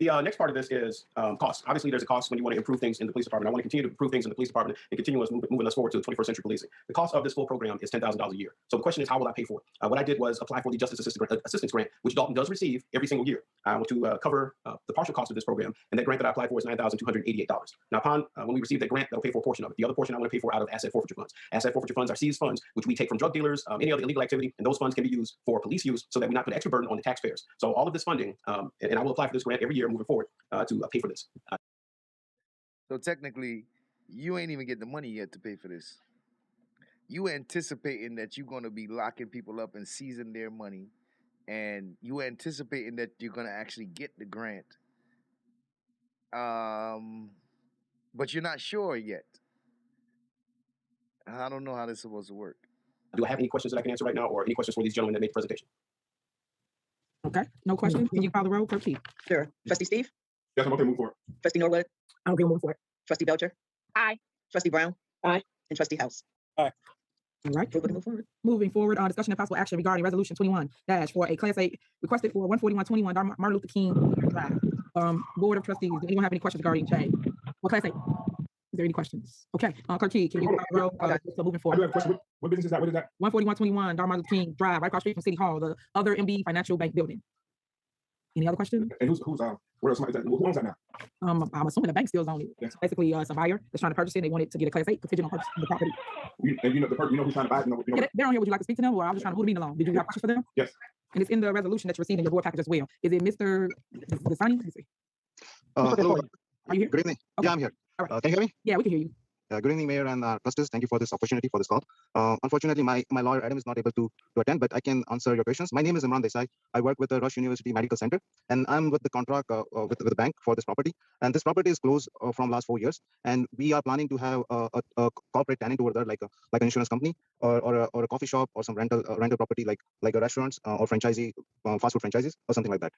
The next part of this is cost. Obviously, there's a cost when you want to improve things in the police department. I want to continue to improve things in the police department and continue us moving us forward to 21st century policing. The cost of this full program is $10,000 a year. So the question is, how will I pay for it? What I did was apply for the Justice Assistance Grant, which Dolton does receive every single year. I want to cover the partial cost of this program, and that grant that I applied for is $9,288. Now, upon when we receive that grant, that'll pay for a portion of it. The other portion I want to pay for out of asset forfeiture funds. Asset forfeiture funds are seized funds, which we take from drug dealers, any other illegal activity, and those funds can be used for police use so that we not put extra burden on the taxpayers. So all of this funding, and I will apply for this grant every year moving forward to pay for this. So technically, You ain't even get the money yet to pay for this. You anticipating that you're gonna be locking people up and seizing their money, and you anticipating that you're gonna actually get the grant. But you're not sure yet. I don't know how this is supposed to work. Do I have any questions that I can answer right now, or any questions for these gentlemen that made the presentation? Okay, no questions. Can you call the roll, Clerk Key? Sure. Trustee Steve? Yes, I'm okay. Move forward. Trustee Norwood? I'm okay. Move forward. Trustee Belcher? Aye. Trustee Brown? Aye. And Trustee House? Aye. All right. Able to move forward. Moving forward, discussion and possible action regarding resolution 21 for a class 8 requested for 14121 Martin Luther King Drive. Board of Trustees, does anyone have any questions regarding J? Well, class 8. Is there any questions? Okay, Clerk Key, can you call the roll? So moving I do forward. have a question. What business is that? What is that? 14121 Martin Luther King Drive, right across the street from City Hall, the other MB Financial Bank building. Any other questions? And who's where else is that? Who owns that now? I'm assuming the bank still owns it. Yes. Basically, it's a buyer that's trying to purchase it. They wanted to get a class 8 contingent on purchasing the property. And you know who's trying to buy it? Yeah, they're on here. Would you like to speak to them, or I'm just trying to move the meeting along? Did you have questions for them? Yes. And it's in the resolution that you received in your board package as well. Is it Mr. Desani? Let me see. Hello. Are you here? Good evening. Okay. Yeah, I'm here. All right. Can you hear me? Yeah, we can hear you. Good evening, Mayor and trustees. Thank you for this opportunity for this call. Unfortunately, my lawyer Adam is not able to attend, but I can answer your questions. My name is Imran Desai. I work with the Rush University Medical Center, and I'm with the contract with the bank for this property. And this property is closed from last 4 years, and we are planning to have a corporate tenant over there, like an insurance company or a coffee shop or some rental property, like a restaurants or franchisee, fast food franchises or something like that.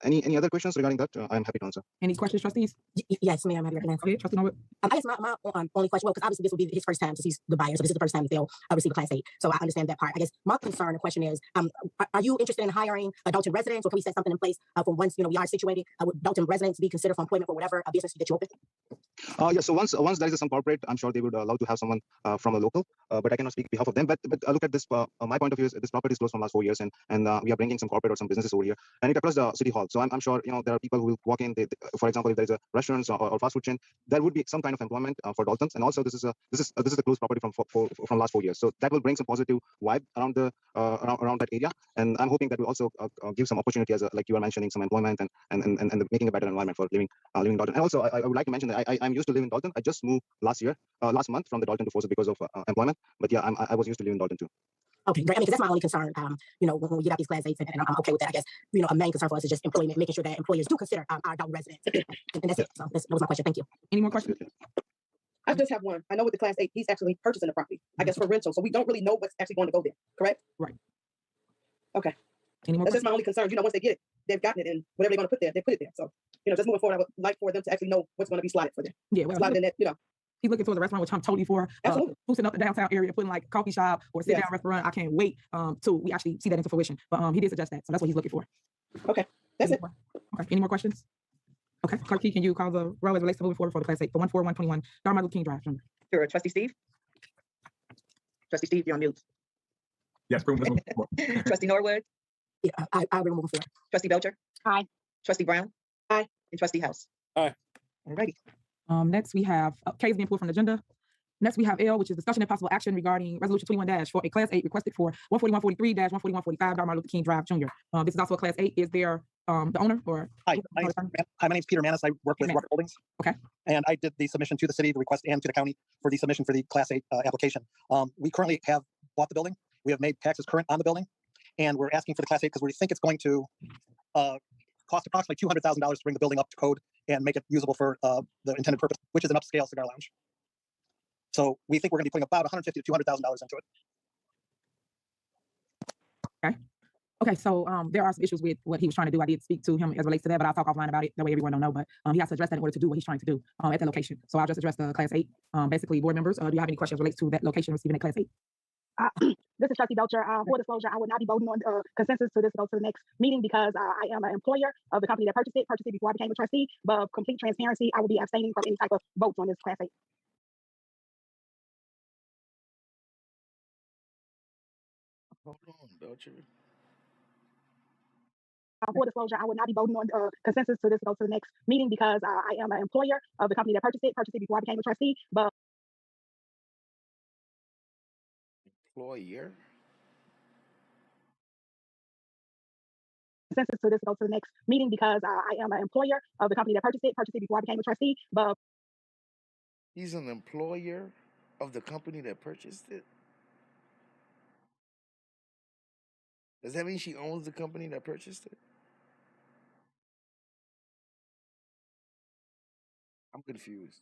Any other questions regarding that? I'm happy to answer. Any questions, trustees? Yes, ma'am. I'm happy to answer. Okay, Trustee Norwood. I guess my only question, well, because obviously this will be his first time since he's the buyer, so this is the first time that they'll receive a Class 8. So I understand that part. I guess my concern and question is, are you interested in hiring Dolton residents, or can we set something in place for once we are situated? Would Dolton residents be considered for employment for whatever business that you open? Yeah. So once there is some corporate, I'm sure they would allow to have someone from a local, but I cannot speak on behalf of them. But look at this. My point of view is this property is closed from last 4 years, and we are bringing some corporate or some businesses over here, and it across the city hall. So I'm sure there are people who will walk in. For example, if there is a restaurant or fast food chain, there would be some kind of employment for Doltons. And also this is a closed property from last 4 years. So that will bring some positive vibe around the around that area. And I'm hoping that will also give some opportunity as like you were mentioning, some employment and making a better environment for living Dolton. And also I would like to mention that I'm used to live in Dolton. I just moved last month from the Dolton to Forza because of employment. But yeah, I was used to live in Dolton too. Okay, great. I mean, because that's my only concern. When we get out these Class 8s, and I'm okay with that. I guess a main concern for us is just employment, making sure that employers do consider our Dolton residents, and that's it. So that was my question. Thank you. Any more questions? I just have one. I know with the Class 8, he's actually purchasing the property, I guess, for rental. So we don't really know what's actually going to go there, correct? Right. Okay. Any more That's just my only concern. Once they get it, they've gotten it, and whatever they're going to put there, they put it there. So, just moving forward, I would like for them to actually know what's going to be slotted for them. Yeah, well, slotted in that, he's looking towards a restaurant, which I'm totally for. Boosting up the downtown area, putting like coffee shop or sit down restaurant. I can't wait till we actually see that into fruition. But he did suggest that, so that's what he's looking for. Okay, that's it. Okay, any more questions? Okay, Clerk Key, can you call the roll as it relates to moving forward for the Class 8 for 14121 Martin Luther King Drive? Sure. Trustee Steve? Trustee Steve, you're on mute. Yes, bring this Trustee Norwood? Yeah, I'll be moving forward. Trustee Belcher? Aye. Trustee Brown? Aye. And Trustee House? Aye. Alrighty. Next we have case being pulled from the agenda. Next we have L, which is discussion and possible action regarding resolution 21- for a Class 8 requested for 14143-14145 Martin Luther King Drive, Jr. This is also a Class 8. Is there the owner or? Hi, my name's Peter Manis. I work with Rucker Holdings. Okay. And I did the submission to the city, the request, and to the county for the submission for the Class 8 application. We currently have bought the building. We have made taxes current on the building, and we're asking for the Class 8 because we think it's going to cost approximately $200,000 to bring the building up to code and make it usable for the intended purpose, which is an upscale cigar lounge. So we think we're going to be putting about $150,000 to $200,000 into it. Okay. Okay, so there are some issues with what he was trying to do. I did speak to him as relates to that, but I'll talk offline about it. That way everyone don't know. But he has to address that in order to do what he's trying to do at that location. So I'll just address the Class 8. Basically, board members, do you have any questions related to that location receiving a Class 8? This is Trustee Belcher. For disclosure, I would not be voting on consensus to this go to the next meeting because I am an employer of the company that purchased it before I became a trustee. But complete transparency, I will be abstaining from any type of votes on this Class 8. Hold on, Belcher. For disclosure, I would not be voting on consensus to this go to the next meeting because I am an employer of the company that purchased it before I became a trustee. But Employer? Consensus to this go to the next meeting because I am an employer of the company that purchased it before I became a trustee. But He's an employer of the company that purchased it? Does that mean she owns the company that purchased it? I'm confused.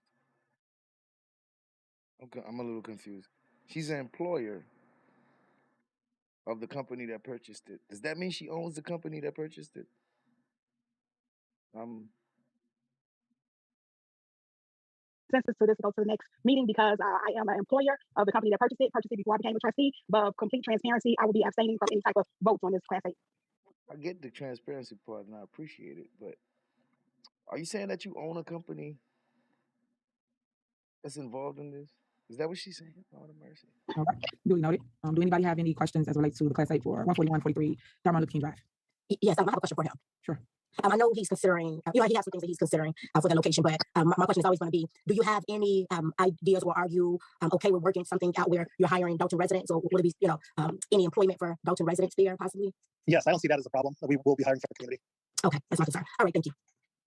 I'm a little confused. She's an employer of the company that purchased it. Does that mean she owns the company that purchased it? Consensus for this to go to the next meeting because I am an employer of the company that purchased it before I became a trustee. But complete transparency, I will be abstaining from any type of votes on this Class 8. I get the transparency part and I appreciate it, but are you saying that you own a company that's involved in this? Is that what she's saying? Lord of mercy. All right, duly noted. Do anybody have any questions as it relates to the Class 8 for 141, 43 Thermal Looking Drive? Yes, I have a question for him. Sure. I know he's considering, he has some things that he's considering for the location, but my question is always going to be, do you have any ideas or are you okay with working something out where you're hiring Dolton residents or would it be, any employment for Dolton residents there possibly? Yes, I don't see that as a problem. We will be hiring from the community. Okay, that's my concern. All right, thank you.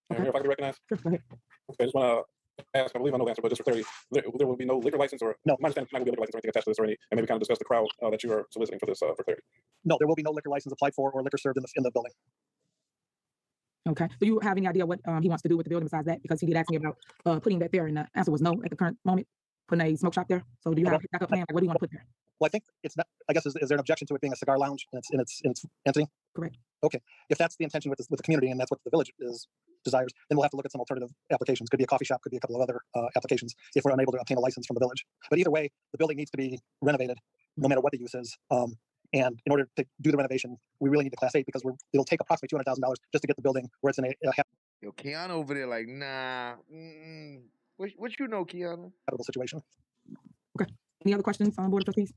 Mayor, if I could recognize. Sure, go ahead. Okay, I just want to ask, I believe I know the answer, but just for 30, there will be no liquor license or, no, my understanding is not going to be a liquor license or anything attached to this or any, and maybe kind of discuss the crowd that you are soliciting for this, for clarity. No, there will be no liquor license applied for or liquor served in the building. Okay. Do you have any idea what he wants to do with the building besides that? Because he did ask me about putting that there, and the answer was no at the current moment, putting a smoke shop there. So do you have a backup plan? Like, what do you want to put there? Well, I think it's not, I guess, is there an objection to it being a cigar lounge in its entity? Correct. Okay. If that's the intention with the community and that's what the village desires, then we'll have to look at some alternative applications. Could be a coffee shop, could be a couple of other applications if we're unable to obtain a license from the village. But either way, the building needs to be renovated no matter what the use is. And in order to do the renovation, we really need the Class 8 because it'll take approximately $200,000 just to get the building where it's in a Yo, Kiana over there like, nah. What you know, Kiana? habitable situation. Okay. Any other questions on Board of Trustees?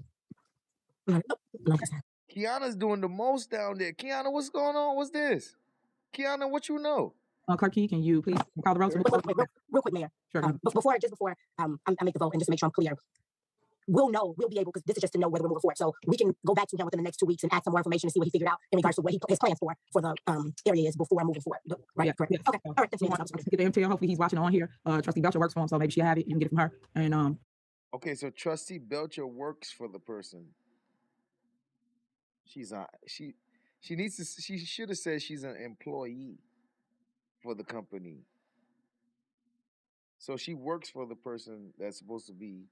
Kiana's doing the most down there. Kiana, what's going on? What's this? Kiana, what you know? Clerk Key, can you please call the roll? Real quick, Mayor. Sure. Before I make the vote and just to make sure I'm clear, we'll be able, because this is just to know whether we're moving forward. So we can go back to him within the next 2 weeks and ask some more information and see what he figured out in regards to what his plans for the areas before moving forward. Right? Yeah, Correct. yes. Okay. All right. Thanks, Get the MTL. Hopefully he's watching on here. Trustee Belcher works for him, so maybe she'll have it. You can get it from her. And Okay, so Trustee Belcher works for the person. She should have said she's an employee for the company. So she works for the person that's supposed to be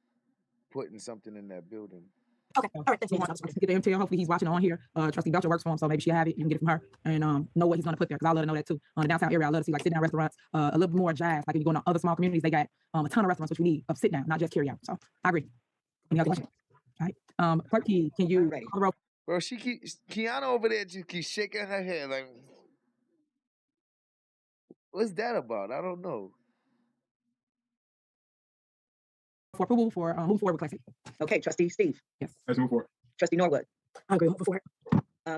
putting something in that building. Okay. All right. Thanks. get the MTL. Hopefully he's watching on here. Trustee Belcher works for him, so maybe she'll have it. You can get it from her and know what he's going to put there. Because I love to know that too. On the downtown area, I love to see like sit down restaurants, a little bit more jazz. Like if you go to other small communities, they got a ton of restaurants which we need of sit down, not just carry out. So I agree. Any other questions? All right. Clerk Key, can you call the roll? Bro, Kiana over there just keeps shaking her head like, what's that about? I don't know. For approval for move forward with Class 8. Okay, Trustee Steve. Yes. Let's move forward. Trustee Norwood. I agree. Moving forward.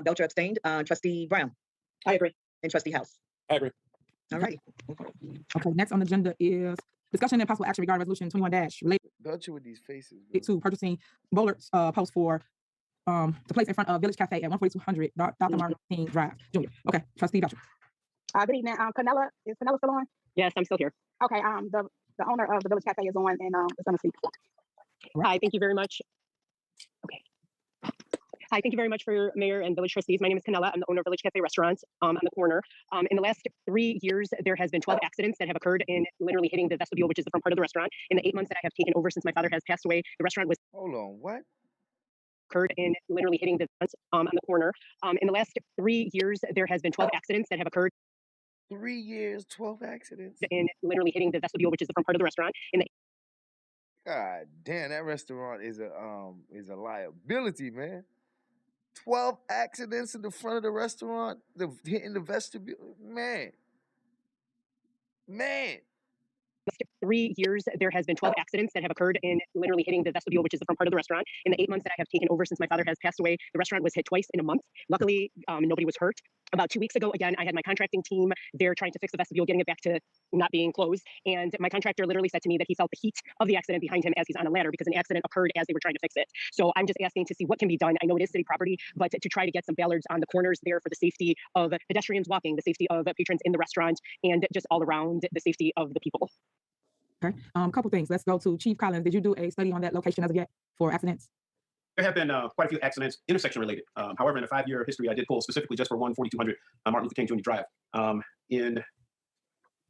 Belcher abstained. Trustee Brown. I agree. And Trustee House. I agree. All right. Okay, next on the agenda is discussion and possible action regarding resolution 21- related Belcher with these faces. to purchasing bowler posts for to place in front of Village Cafe at 14200 Dr. Martin King Drive, Jr. Okay, Trustee Belcher. Good evening. Canella, is Canella still on? Yes, I'm still here. Okay. The owner of the Village Cafe is on and is going to speak. Hi, thank you very much. Okay. Hi, thank you very much for your mayor and village trustees. My name is Canella. I'm the owner of Village Cafe Restaurant on the corner. In the last 3 years, there has been 12 accidents that have occurred in literally hitting the vestibule, which is the front part of the restaurant. In the 8 months that I have taken over since my father has passed away, the restaurant was Hold on, what? occurred in literally hitting the on the corner. In the last 3 years, there has been 12 accidents that have occurred. 3 years, 12 accidents? In literally hitting the vestibule, which is the front part of the restaurant. In the God damn, that restaurant is a liability, man. 12 accidents in the front of the restaurant, hitting the vestibule, man. 3 years, there has been 12 accidents that have occurred in literally hitting the vestibule, which is the front part of the restaurant. In the 8 months that I have taken over since my father has passed away, the restaurant was hit twice in a month. Luckily, nobody was hurt. About 2 weeks ago, again, I had my contracting team there trying to fix the vestibule, getting it back to not being closed. And my contractor literally said to me that he felt the heat of the accident behind him as he's on a ladder because an accident occurred as they were trying to fix it. So I'm just asking to see what can be done. I know it is city property, but to try to get some ballards on the corners there for the safety of pedestrians walking, the safety of patrons in the restaurant, and just all around the safety of the people. Okay, couple things. Let's go to Chief Collins. Did you do a study on that location as of yet for accidents? There have been quite a few accidents, intersection related. However, in a 5-year history, I did pull specifically just for 4200 Martin Luther King Jr. Drive.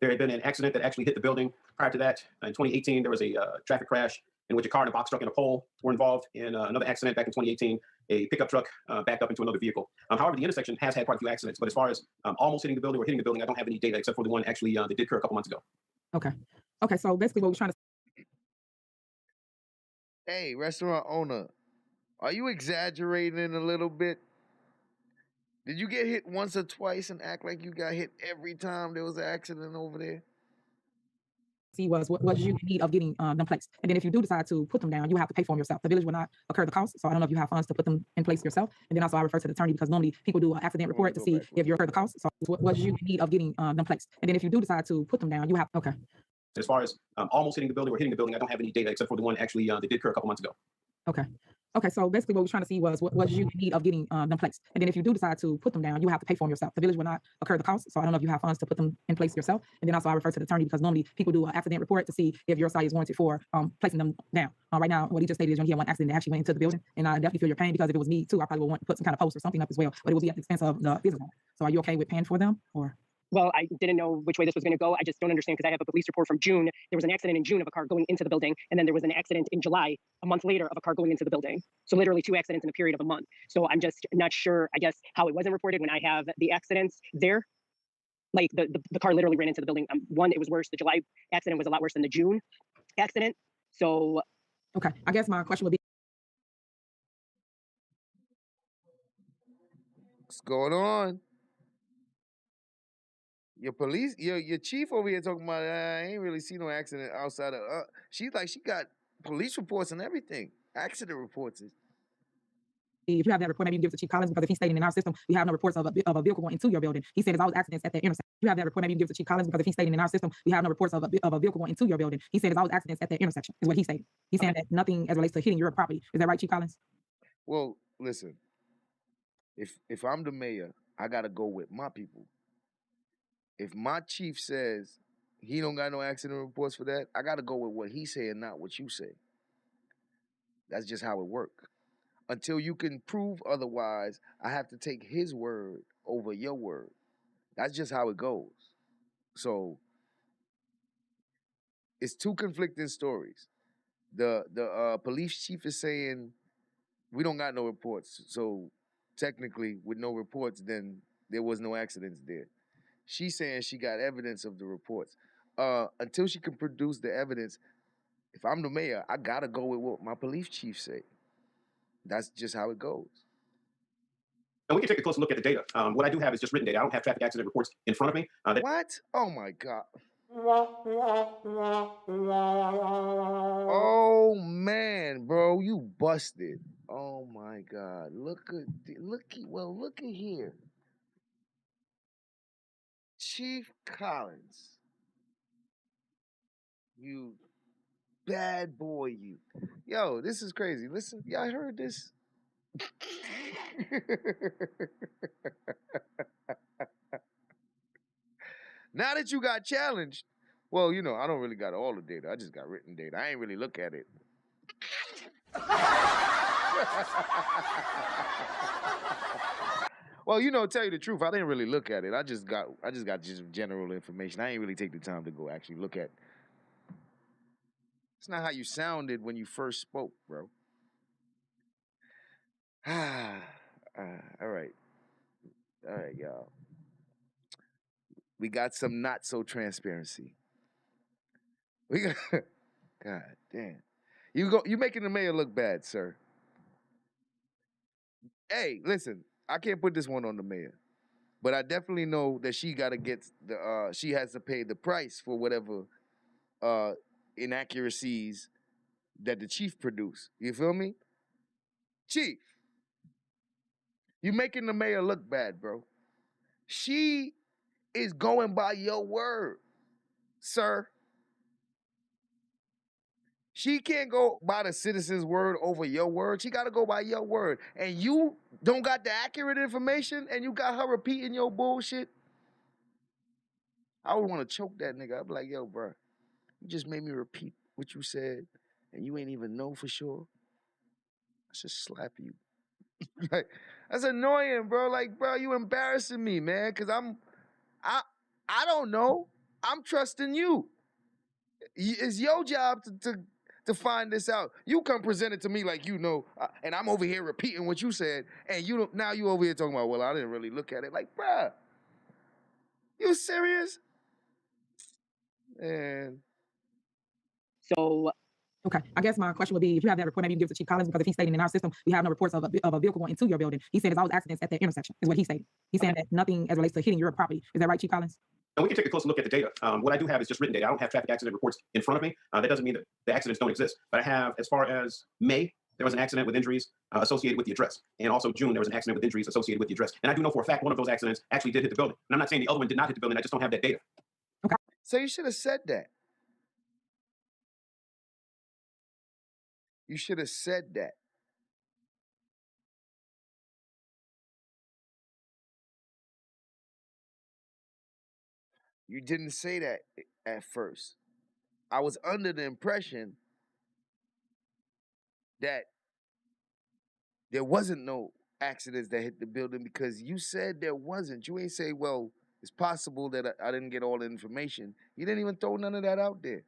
There had been an accident that actually hit the building. Prior to that, in 2018, there was a traffic crash in which a car and a box truck and a pole were involved. In another accident back in 2018, a pickup truck backed up into another vehicle. However, the intersection has had quite a few accidents, but as far as almost hitting the building or hitting the building, I don't have any data except for the one actually that did occur a couple months ago. Okay. Okay, so basically what we're trying to... Hey, restaurant owner, are you exaggerating a little bit? Did you get hit once or twice and act like you got hit every time there was an accident over there? See was what you need of getting them placed. And then if you do decide to put them down, you have to pay for them yourself. The village will not incur the cost. So I don't know if you have funds to put them in place yourself. And then also I refer to the attorney because normally people do an accident report to see if you're incurred the cost. So what you need of getting them placed. And then if you do decide to put them down, you have, okay. As far as almost hitting the building or hitting the building, I don't have any data except for the one actually that did occur a couple months ago. Okay. Okay, so basically what we're trying to see was what you need of getting them placed. And then if you do decide to put them down, you have to pay for them yourself. The village will not incur the cost. So I don't know if you have funds to put them in place yourself. And then also I refer to the attorney because normally people do an accident report to see if your site is warranted for placing them down. Right now, what he just stated is when he had one accident that actually went into the building. And I definitely feel your pain because if it was me too, I probably would want to put some kind of post or something up as well, but it would be at the expense of the business owner. So are you okay with paying for them or? Well, I didn't know which way this was going to go. I just don't understand because I have a police report from June. There was an accident in June of a car going into the building. And then there was an accident in July, a month later, of a car going into the building. So literally 2 accidents in a period of a month. So I'm just not sure, I guess, how it wasn't reported when I have the accidents there. Like the car literally ran into the building. One, it was worse. The July accident was a lot worse than the June accident. So. Okay, I guess my question would be. What's going on? Your police, your chief over here talking about, I ain't really seen no accident outside of, she got police reports and everything, accident reports. If you have that report, maybe you can give it to Chief Collins because if he's stating in our system, we have no reports of a vehicle going into your building. He said there's always accidents at that intersection. You have that report, maybe you can give it to Chief Collins because if he's stating in our system, we have no reports of a vehicle going into your building. He said there's always accidents at that intersection, is what he's saying. He's saying that nothing as relates to hitting your property. Is that right, Chief Collins? Well, listen, if I'm the mayor, I gotta go with my people. If my chief says he don't got no accident reports for that, I got to go with what he say and not what you say. That's just how it works. Until you can prove otherwise, I have to take his word over your word. That's just how it goes. So it's 2 conflicting stories. The police chief is saying we don't got no reports. So technically, with no reports, then there was no accidents there. She's saying she got evidence of the reports. Until she can produce the evidence, if I'm the mayor, I gotta go with what my police chief say. That's just how it goes. And we can take a closer look at the data. What I do have is just written data. I don't have traffic accident reports in front of me. What? Oh my God. Oh man, bro, you busted. Oh my God. Look at here. Chief Collins, you bad boy, you. Yo, this is crazy. Listen, y'all heard this? Now that you got challenged, well, you know, I don't really got all the data. I just got written data. I ain't really look at it. Well, you know, tell you the truth, I didn't really look at it. I just got just general information. I ain't really take the time to go actually look at. It's not how you sounded when you first spoke, bro. All right, y'all. We got some not so transparency. We got, God damn. You making the mayor look bad, sir. Hey, listen, I can't put this one on the mayor, but I definitely know that she got to get she has to pay the price for whatever inaccuracies that the chief produced. You feel me? Chief, you making the mayor look bad, bro. She is going by your word, sir. She can't go by the citizen's word over your word. She got to go by your word. And you don't got the accurate information and you got her repeating your bullshit. I would want to choke that nigga. I'd be like, yo, bro, You just made me repeat what you said, and you ain't even know for sure. I should slap you. Like, that's annoying, bro. Like, bro, you embarrassing me, man. Cause I don't know. I'm trusting you. It's your job to find this out. You come present it to me like you know, and I'm over here repeating what you said, and you don't. Now you over here talking about, well, I didn't really look at it. Like, bruh, you serious? Man. So, okay, I guess my question would be, if you have that report, maybe you give it to Chief Collins, because if he's stating in our system, we have no reports of a vehicle going into your building. He said there's always accidents at that intersection, is what he's saying. He's saying that nothing as relates to hitting your property. Is that right, Chief Collins? And we can take a closer look at the data. What I do have is just written data. I don't have traffic accident reports in front of me. That doesn't mean that the accidents don't exist. But I have, as far as May, there was an accident with injuries associated with the address. And also June, there was an accident with injuries associated with the address. And I do know for a fact one of those accidents actually did hit the building. And I'm not saying the other one did not hit the building. I just don't have that data. Okay. So you should have said that. You should have said that. You didn't say that at first. I was under the impression that there wasn't no accidents that hit the building because you said there wasn't. You ain't say, well, it's possible that I didn't get all the information. You didn't even throw none of that out there.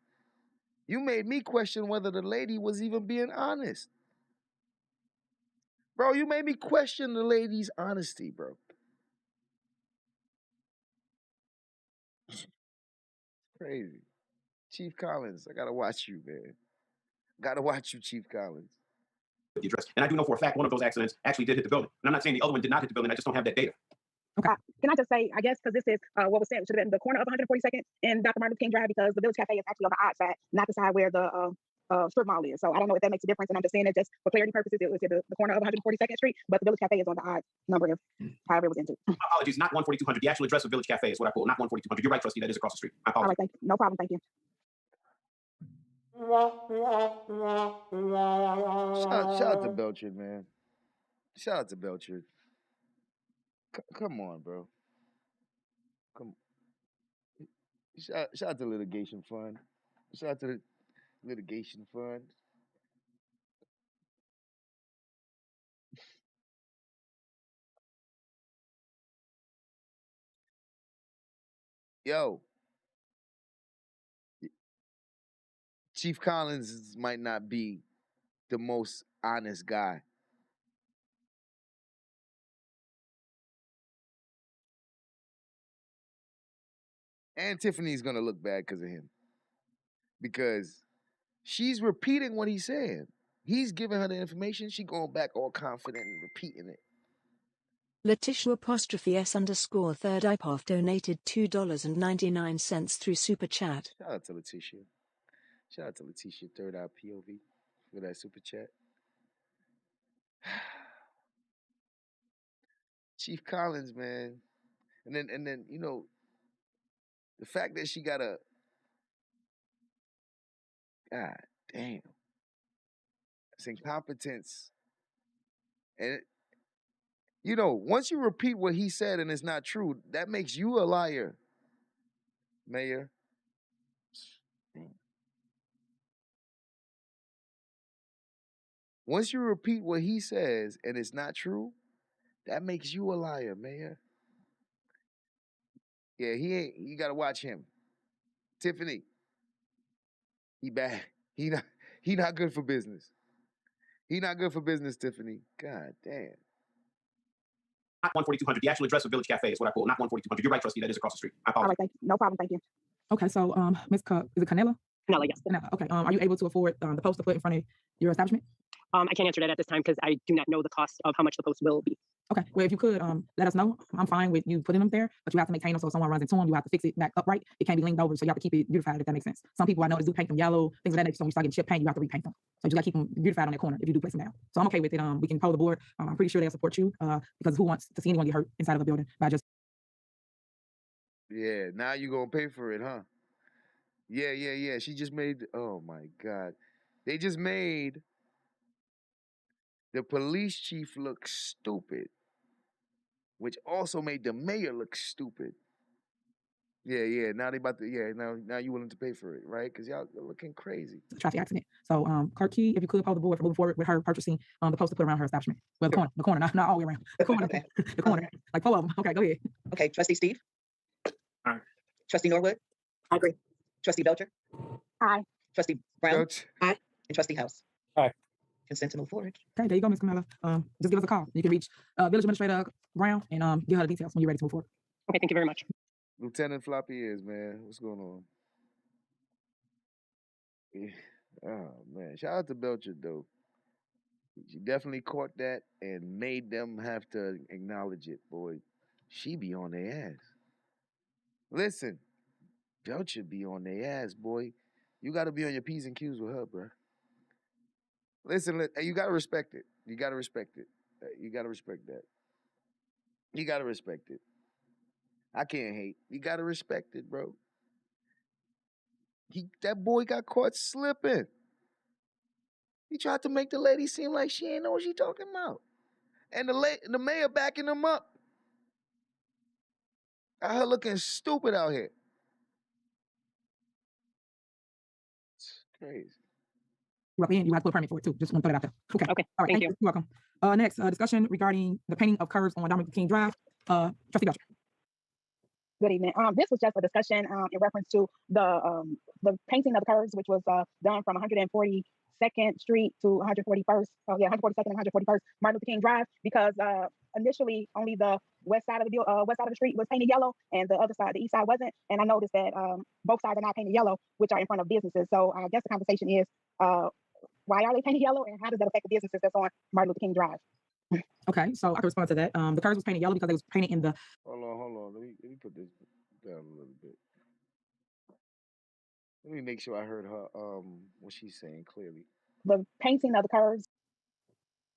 You made me question whether the lady was even being honest. Bro, you made me question the lady's honesty, bro. Crazy. Chief Collins, I gotta watch you, man. Gotta watch you, Chief Collins. With the address. And I do know for a fact one of those accidents actually did hit the building. And I'm not saying the other one did not hit the building. I just don't have that data. Okay. Can I just say, I guess, because this is what was said, it should have been the corner of 142nd and Dr. Martin Luther King Drive, because the Village Cafe is actually on the odd side, not the side where the strip mall is. So I don't know if that makes a difference, and I'm just saying it just for clarity purposes. It was at the corner of 142nd Street, but the Village Cafe is on the odd number of however it was into. Apologies, not 14200. The actual address of Village Cafe is what I quote, not 14200. You're right, trustee. That is across the street. I All apologize. right, thank you. No problem. Thank you. Shout out to Belcher, man. Shout out to Belcher. Come on, bro. Come. Shout out to Litigation Fund. Shout out to the Litigation Fund. Yo. Chief Collins might not be the most honest guy. And Tiffany's gonna look bad because of him. Because she's repeating what he's saying. He's giving her the information. She going back all confident and repeating it. Letitia _S_third IPOF donated $2.99 through Super Chat. Shout out to Letitia. Shout out to Letitia, third eye POV, for that super chat. Chief Collins, man. And then, you know, the fact that she got a, God damn. It's incompetence. And, you know, once you repeat what he said and it's not true, that makes you a liar, Mayor. Once you repeat what he says and it's not true, that makes you a liar, Mayor. Yeah, you gotta watch him. Tiffany, he bad. He not good for business. He not good for business, Tiffany. God damn. Not 14200. The actual address of Village Cafe is what I quote, not 14200. You're right, trustee. That is across the street. I All apologize. right, thank you. No problem. Thank you. Okay, so Ms. Is it Canella? Canella, yes. Canella. Okay. Are you able to afford the post to put in front of your establishment? I can't answer that at this time because I do not know the cost of how much the post will be. Okay. Well, if you could let us know, I'm fine with you putting them there, but you have to maintain them so if someone runs into them, you have to fix it back upright. It can't be leaned over, so you have to keep it beautified, if that makes sense. Some people I notice do paint them yellow, things of that nature. So when you start getting chip paint, you have to repaint them. So you just got to keep them beautified on that corner if you do place them down. So I'm okay with it. We can poll the board. I'm pretty sure they'll support you because who wants to see anyone get hurt inside of a building by just. Yeah, now you gonna pay for it, huh? Yeah. She just made, oh my God. They just made the police chief look stupid, which also made the mayor look stupid. Yeah. Now they about to. Yeah. Now you willing to pay for it, right? Because y'all looking crazy. Traffic accident. So, Clerk Key, if you could poll the board for moving forward with her purchasing the post to put around her establishment. Well, the corner, not all the way around. The corner, Okay. the corner, like 4 of them. Okay, go ahead. Okay, Trustee Steve? Aye. Trustee Norwood? I agree. Trustee Belcher? Aye. Trustee Brown? Belch. Aye. And Trustee House? Aye. Consent to move forward. Okay, there you go, Ms. Camilla. Just give us a call. You can reach Village Administrator Brown and get her the details when you're ready to move forward. Okay, thank you very much. Lieutenant Floppy is, man. What's going on? Yeah. Oh man, shout out to Belcher though. She definitely caught that and made them have to acknowledge it, boy. She be on their ass. Listen, Belcher be on their ass, boy. You got to be on your P's and Q's with her, bro. Listen, you got to respect it. You got to respect it. You got to respect that. You got to respect it. I can't hate. You got to respect it, bro. That boy got caught slipping. He tried to make the lady seem like she ain't know what she talking about. And the mayor backing him up. Got her looking stupid out here. It's crazy. You have to put a permit for it too. Just want to throw it out there. Okay. Okay, All right. thank you. You're welcome. Next, discussion regarding the painting of curves on Dominic King Drive. Trustee Belcher. Good evening. This was just a discussion in reference to the painting of the curves, which was done from 142nd Street to 141st. Oh yeah, 142nd and 141st Martin Luther King Drive, because initially only the west side of the street was painted yellow, and the other side, the east side, wasn't. And I noticed that both sides are not painted yellow, which are in front of businesses. So I guess the conversation is, why are they painted yellow, and how does that affect the businesses that's on Martin Luther King Drive? Okay, so I can respond to that. The curves was painted yellow because it was painted in the. Hold on. Let me put this down a little bit. Let me make sure I heard her what she's saying clearly. The painting of the curves.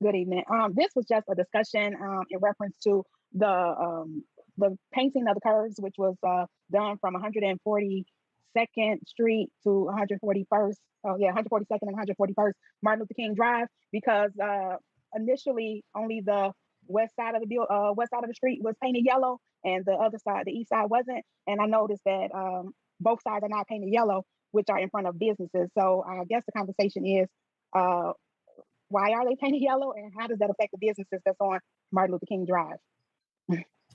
Good evening. This was just a discussion in reference to the painting of the curves, which was done from 142nd Street to 141st. Oh yeah, 142nd and 141st Martin Luther King Drive, because initially only the west side of the street was painted yellow, and the other side, the east side, wasn't. And I noticed that both sides are not painted yellow, which are in front of businesses. So I guess the conversation is, why are they painted yellow, and how does that affect the businesses that's on Martin Luther King Drive?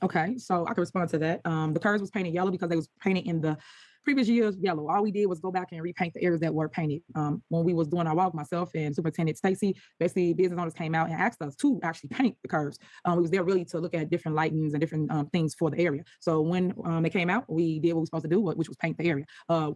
Okay, so I can respond to that. The curves was painted yellow because they was painted in the previous year's yellow. All we did was go back and repaint the areas that were painted. When we was doing our walk, myself and Superintendent Stacy, basically business owners came out and asked us to actually paint the curves. We was there really to look at different lightings and different things for the area. So when they came out, we did what we were supposed to do, which was paint the area.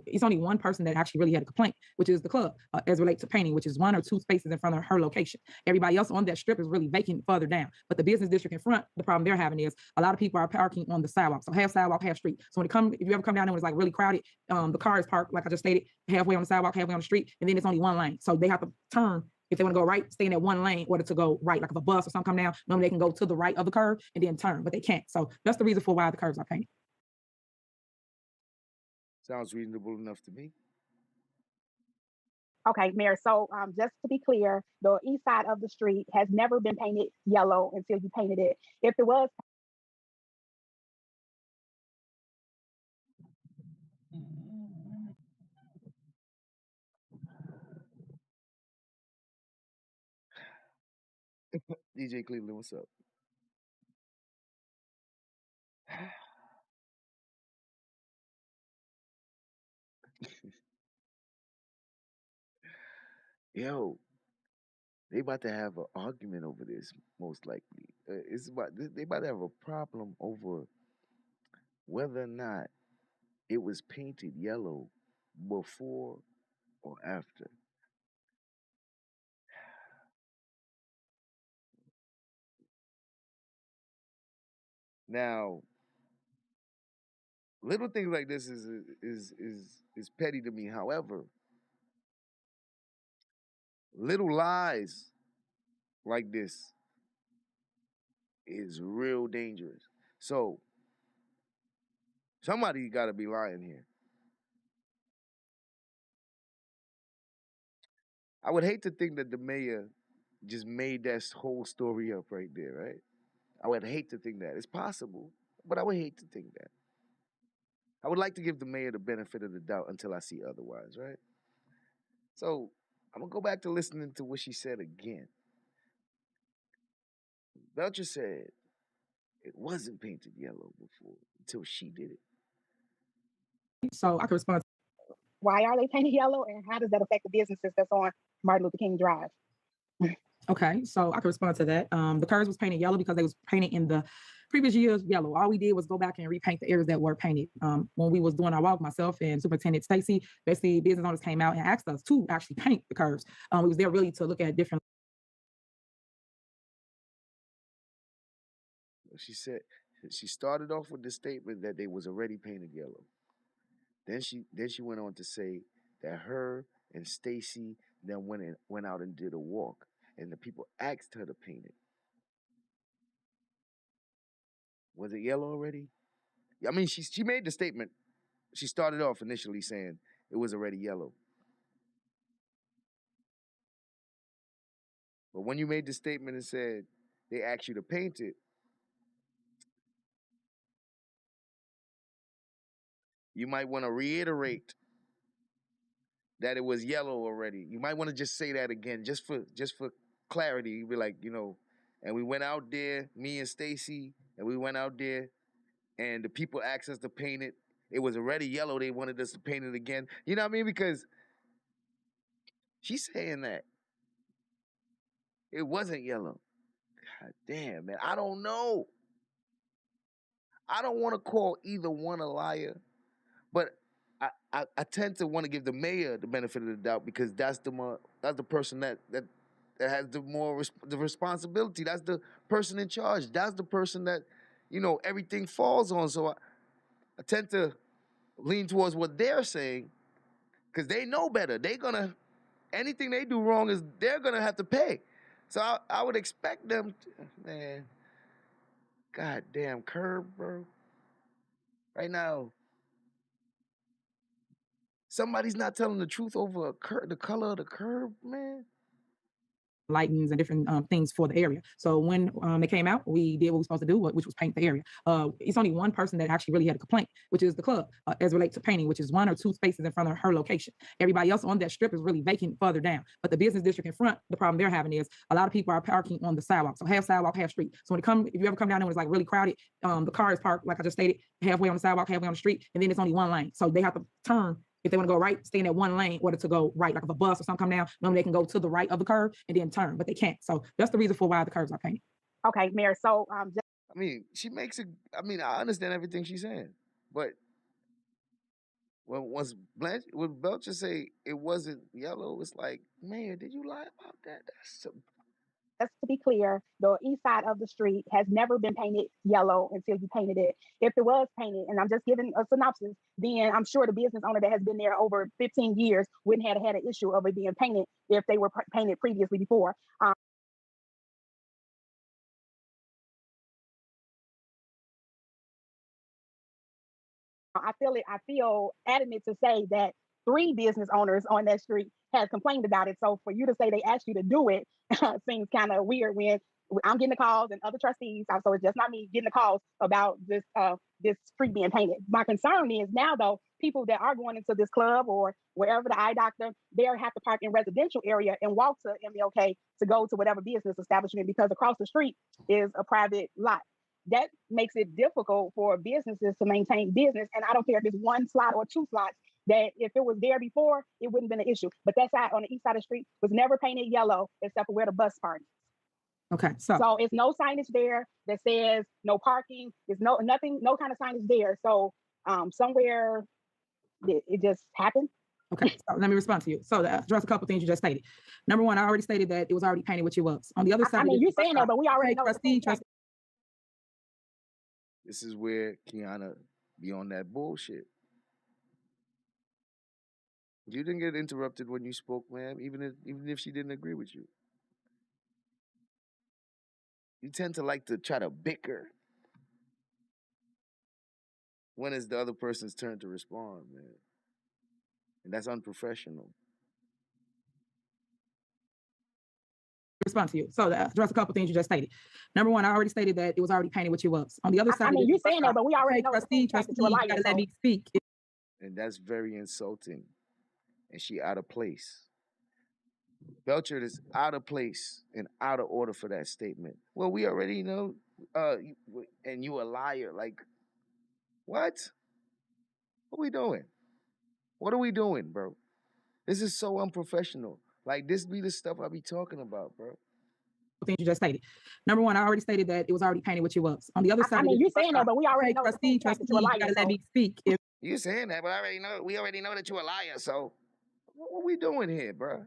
It's only one person that actually really had a complaint, which is the club, as it relates to painting, which is 1 or 2 spaces in front of her location. Everybody else on that strip is really vacant further down. But the business district in front, the problem they're having is a lot of people are parking on the sidewalk. So half sidewalk, half street. So if you ever come down there when it's like really crowded, the car is parked, like I just stated, halfway on the sidewalk, halfway on the street, and then it's only one lane. So they have to turn if they want to go right, stay in that one lane, or to go right. Like if a bus or something come down, normally they can go to the right of the curve and then turn, but they can't. So that's the reason for why the curves are painted. Sounds reasonable enough to me. Okay, Mayor. So just to be clear, the east side of the street has never been painted yellow until you painted it. If it was DJ Cleveland, what's up? Yo, they about to have an argument over this, most likely. They about to have a problem over whether or not it was painted yellow before or after. Now, little things like this is petty to me. However, little lies like this is real dangerous. So somebody got to be lying here. I would hate to think that the mayor just made that whole story up right there, right? I would hate to think that. It's possible, but I would hate to think that. I would like to give the mayor the benefit of the doubt until I see otherwise, right? So I'm gonna go back to listening to what she said again. Belcher said it wasn't painted yellow before until she did it. So I can respond. Why are they painted yellow, and how does that affect the businesses that's on Martin Luther King Drive? Okay, so I can respond to that. The curves was painted yellow because they was painted in the previous years yellow. All we did was go back and repaint the areas that were painted. When we was doing our walk, myself and Superintendent Stacy, basically business owners came out and asked us to actually paint the curves. We was there really to look at different. She said she started off with the statement that they was already painted yellow. Then she went on to say that her and Stacy then went out and did a walk, and the people asked her to paint it. Was it yellow already? I mean, she made the statement. She started off initially saying it was already yellow. But when you made the statement and said they asked you to paint it, you might want to reiterate that it was yellow already. You might want to just say that again, just for clarity. You'd be like, and we went out there, me and Stacy, and we went out there, and the people asked us to paint it. It was already yellow. They wanted us to paint it again. You know what I mean? Because she's saying that it wasn't yellow. God damn, man. I don't know. I don't want to call either one a liar, but I tend to want to give the mayor the benefit of the doubt because that's the person that has the responsibility. That's the person in charge. That's the person that everything falls on. So I tend to lean towards what they're saying because they know better. Anything they do wrong they're gonna have to pay. So I would expect them to, man. Goddamn curb, bro. Right now, somebody's not telling the truth over the color of the curb, man. Lightings and different things for the area. So when they came out, we did what we were supposed to do, which was paint the area. It's only one person that actually really had a complaint, which is the club, as relates to painting, which is 1 or 2 spaces in front of her location. Everybody else on that strip is really vacant further down. But the business district in front, the problem they're having is a lot of people are parking on the sidewalk. So half sidewalk, half street. So if you ever come down there when it's like really crowded, the car is parked, like I just stated, halfway on the sidewalk, halfway on the street, and then it's only one lane. So they have to turn. If they want to go right, stay in that one lane, or to go right, like if a bus or something come down, normally they can go to the right of the curve and then turn, but they can't. So that's the reason for why the curves are painted. Okay, Mayor. So I mean, she makes it. I mean, I understand everything she's saying, but when Belcher say it wasn't yellow, it's like, man, did you lie about that? just to be clear, the east side of the street has never been painted yellow until you painted it. If it was painted, and I'm just giving a synopsis, then I'm sure the business owner that has been there over 15 years wouldn't have had an issue of it being painted if they were painted previously before. I feel adamant to say that 3 business owners on that street have complained about it. So for you to say they asked you to do it seems kind of weird when I'm getting the calls and other trustees. So it's just not me getting the calls about this street being painted. My concern is now though, people that are going into this club or wherever the eye doctor, they'll have to park in residential area and walk to MLK to go to whatever business establishment because across the street is a private lot. That makes it difficult for businesses to maintain business. And I don't care if it's 1 slot or 2 slots, that if it was there before, it wouldn't have been an issue. But that side on the east side of the street was never painted yellow except for where the bus parks. Okay, so it's no signage there that says no parking. It's nothing, no kind of signage there. So somewhere it just happened. Okay, so let me respond to you. So to address a couple things you just stated. Number 1, I already stated that it was already painted, which it was. On the other side, I mean, you're saying that, but we already know. Trustee. This is where Kiana be on that bullshit. You didn't get interrupted when you spoke, ma'am, even if she didn't agree with you. You tend to like to try to bicker when it's the other person's turn to respond, man. And that's unprofessional. respond to you. So to address a couple things you just stated. Number one, I already stated that it was already painted with your ups. On the other side, I mean, you're saying that, but we already know trustee, that you're a you liar. gotta let So me speak. And that's very insulting. And she out of place. Belcher is out of place and out of order for that statement. Well, we already know, and you a liar. Like, what? What we doing? What are we doing, bro? This is so unprofessional. Like, this be the stuff I be talking about, bro. Things you just stated. Number one, I already stated that it was already painted with your ups. On the other side, I mean, you're saying that, but we already know trustee, that you're a you liar. gotta let So me speak. You saying that, but we already know that you're a liar. So, what we doing here, bro?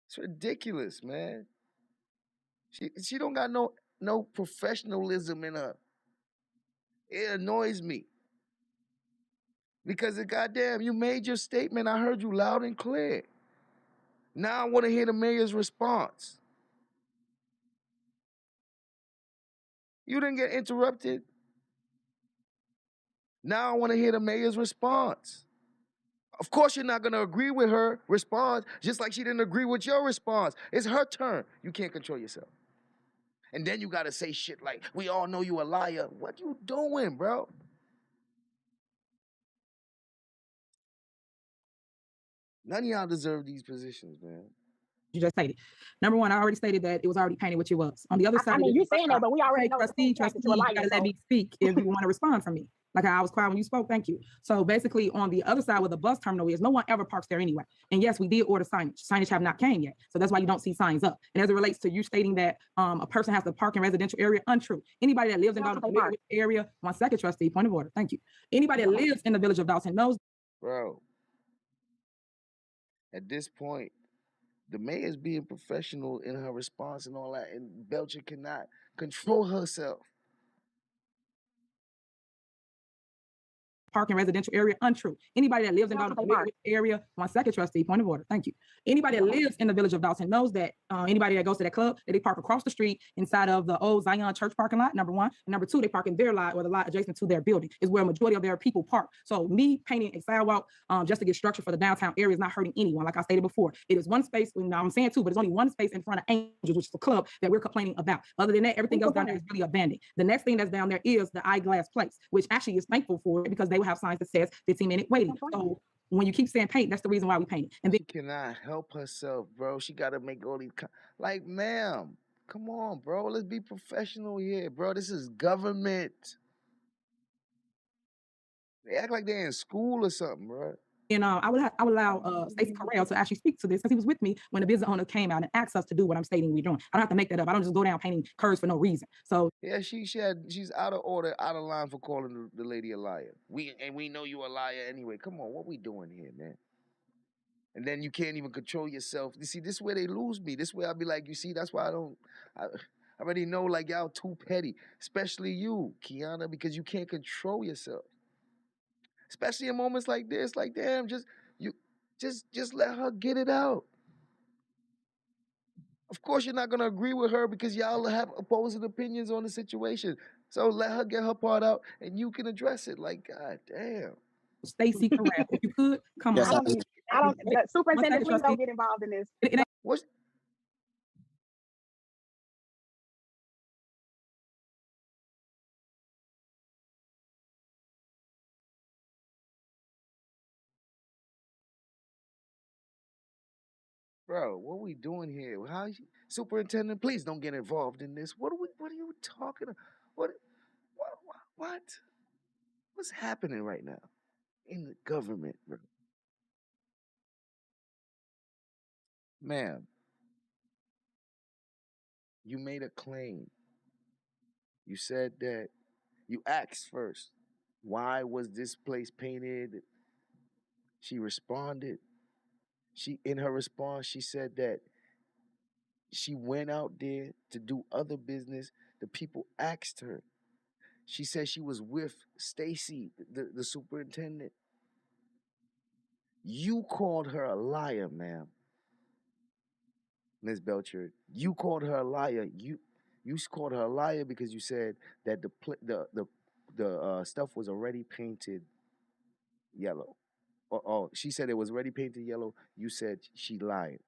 It's ridiculous, man. She don't got no professionalism in her. It annoys me. Because goddamn, you made your statement. I heard you loud and clear. Now I want to hear the mayor's response. You didn't get interrupted. Now I want to hear the mayor's response. Of course, you're not going to agree with her response, just like she didn't agree with your response. It's her turn. You can't control yourself. And then you got to say shit like, we all know you a liar. What you doing, bro? None of y'all deserve these positions, man. You just stated. Number one, I already stated that it was already painted with your ups. On the other side, I mean, you're saying that, but we already know trustee, that you're a you liar. gotta So let me speak if you want to respond from me. Like I was quiet when you spoke, thank you. So basically on the other side where the bus terminal is, no one ever parks there anyway. And yes, we did order signage. Signage have not came yet. So that's why you don't see signs up. And as it relates to you stating that a person has to park in residential area, untrue. Anybody that lives in the area, 1 second, trustee, point of order, thank you. Anybody that lives in the village of Dolton knows. Bro, at this point, the mayor's being professional in her response and all that, and Belcher cannot control herself. Park in residential area, untrue. Anybody that lives in the area, 1 second, trustee, point of order, thank you. Anybody that lives in the village of Dolton knows that anybody that goes to that club, that they park across the street inside of the old Zion Church parking lot, number one. And number two, they park in their lot or the lot adjacent to their building is where a majority of their people park. So me painting a sidewalk just to get structure for the downtown area is not hurting anyone. Like I stated before, it is one space, I'm saying two, but it's only one space in front of Angels, which is the club that we're complaining about. Other than that, everything else down there is really abandoned. The next thing that's down there is the eyeglass place, which actually is thankful for it because they will have signs that says 15-minute waiting. So when you keep saying paint, that's the reason why we paint it. And then she cannot help herself, bro. She got to make all these like, ma'am, come on, bro. Let's be professional here, bro. This is government. They act like they're in school or something, bro. And I would allow Stacey Corral to actually speak to this because he was with me when the business owner came out and asked us to do what I'm stating we're doing. I don't have to make that up. I don't just go down painting curves for no reason. So yeah, she's out of order, out of line for calling the lady a liar. We know you a liar anyway. Come on, what we doing here, man? And then you can't even control yourself. You see, this is where they lose me. This is where I'll be like, you see, that's why I already know like y'all too petty, especially you, Kiana, because you can't control yourself. Especially in moments like this, like damn, just let her get it out. Of course, you're not gonna agree with her because y'all have opposing opinions on the situation. So let her get her part out, and you can address it. Like, god damn. Stacey Corral, if you could come yes, on. I don't. The superintendent, please don't get involved in this. What's Bro, what are we doing here? Superintendent, please don't get involved in this. What are you talking about? What? What's happening right now in the government, bro? Ma'am, you made a claim. You said that you asked first, why was this place painted? She responded. In her response, she said that she went out there to do other business. The people asked her. She said she was with Stacy, the superintendent. You called her a liar, ma'am. Ms. Belcher, you called her a liar. You called her a liar because you said that the stuff was already painted yellow. Oh, she said it was already painted yellow. You said she lied.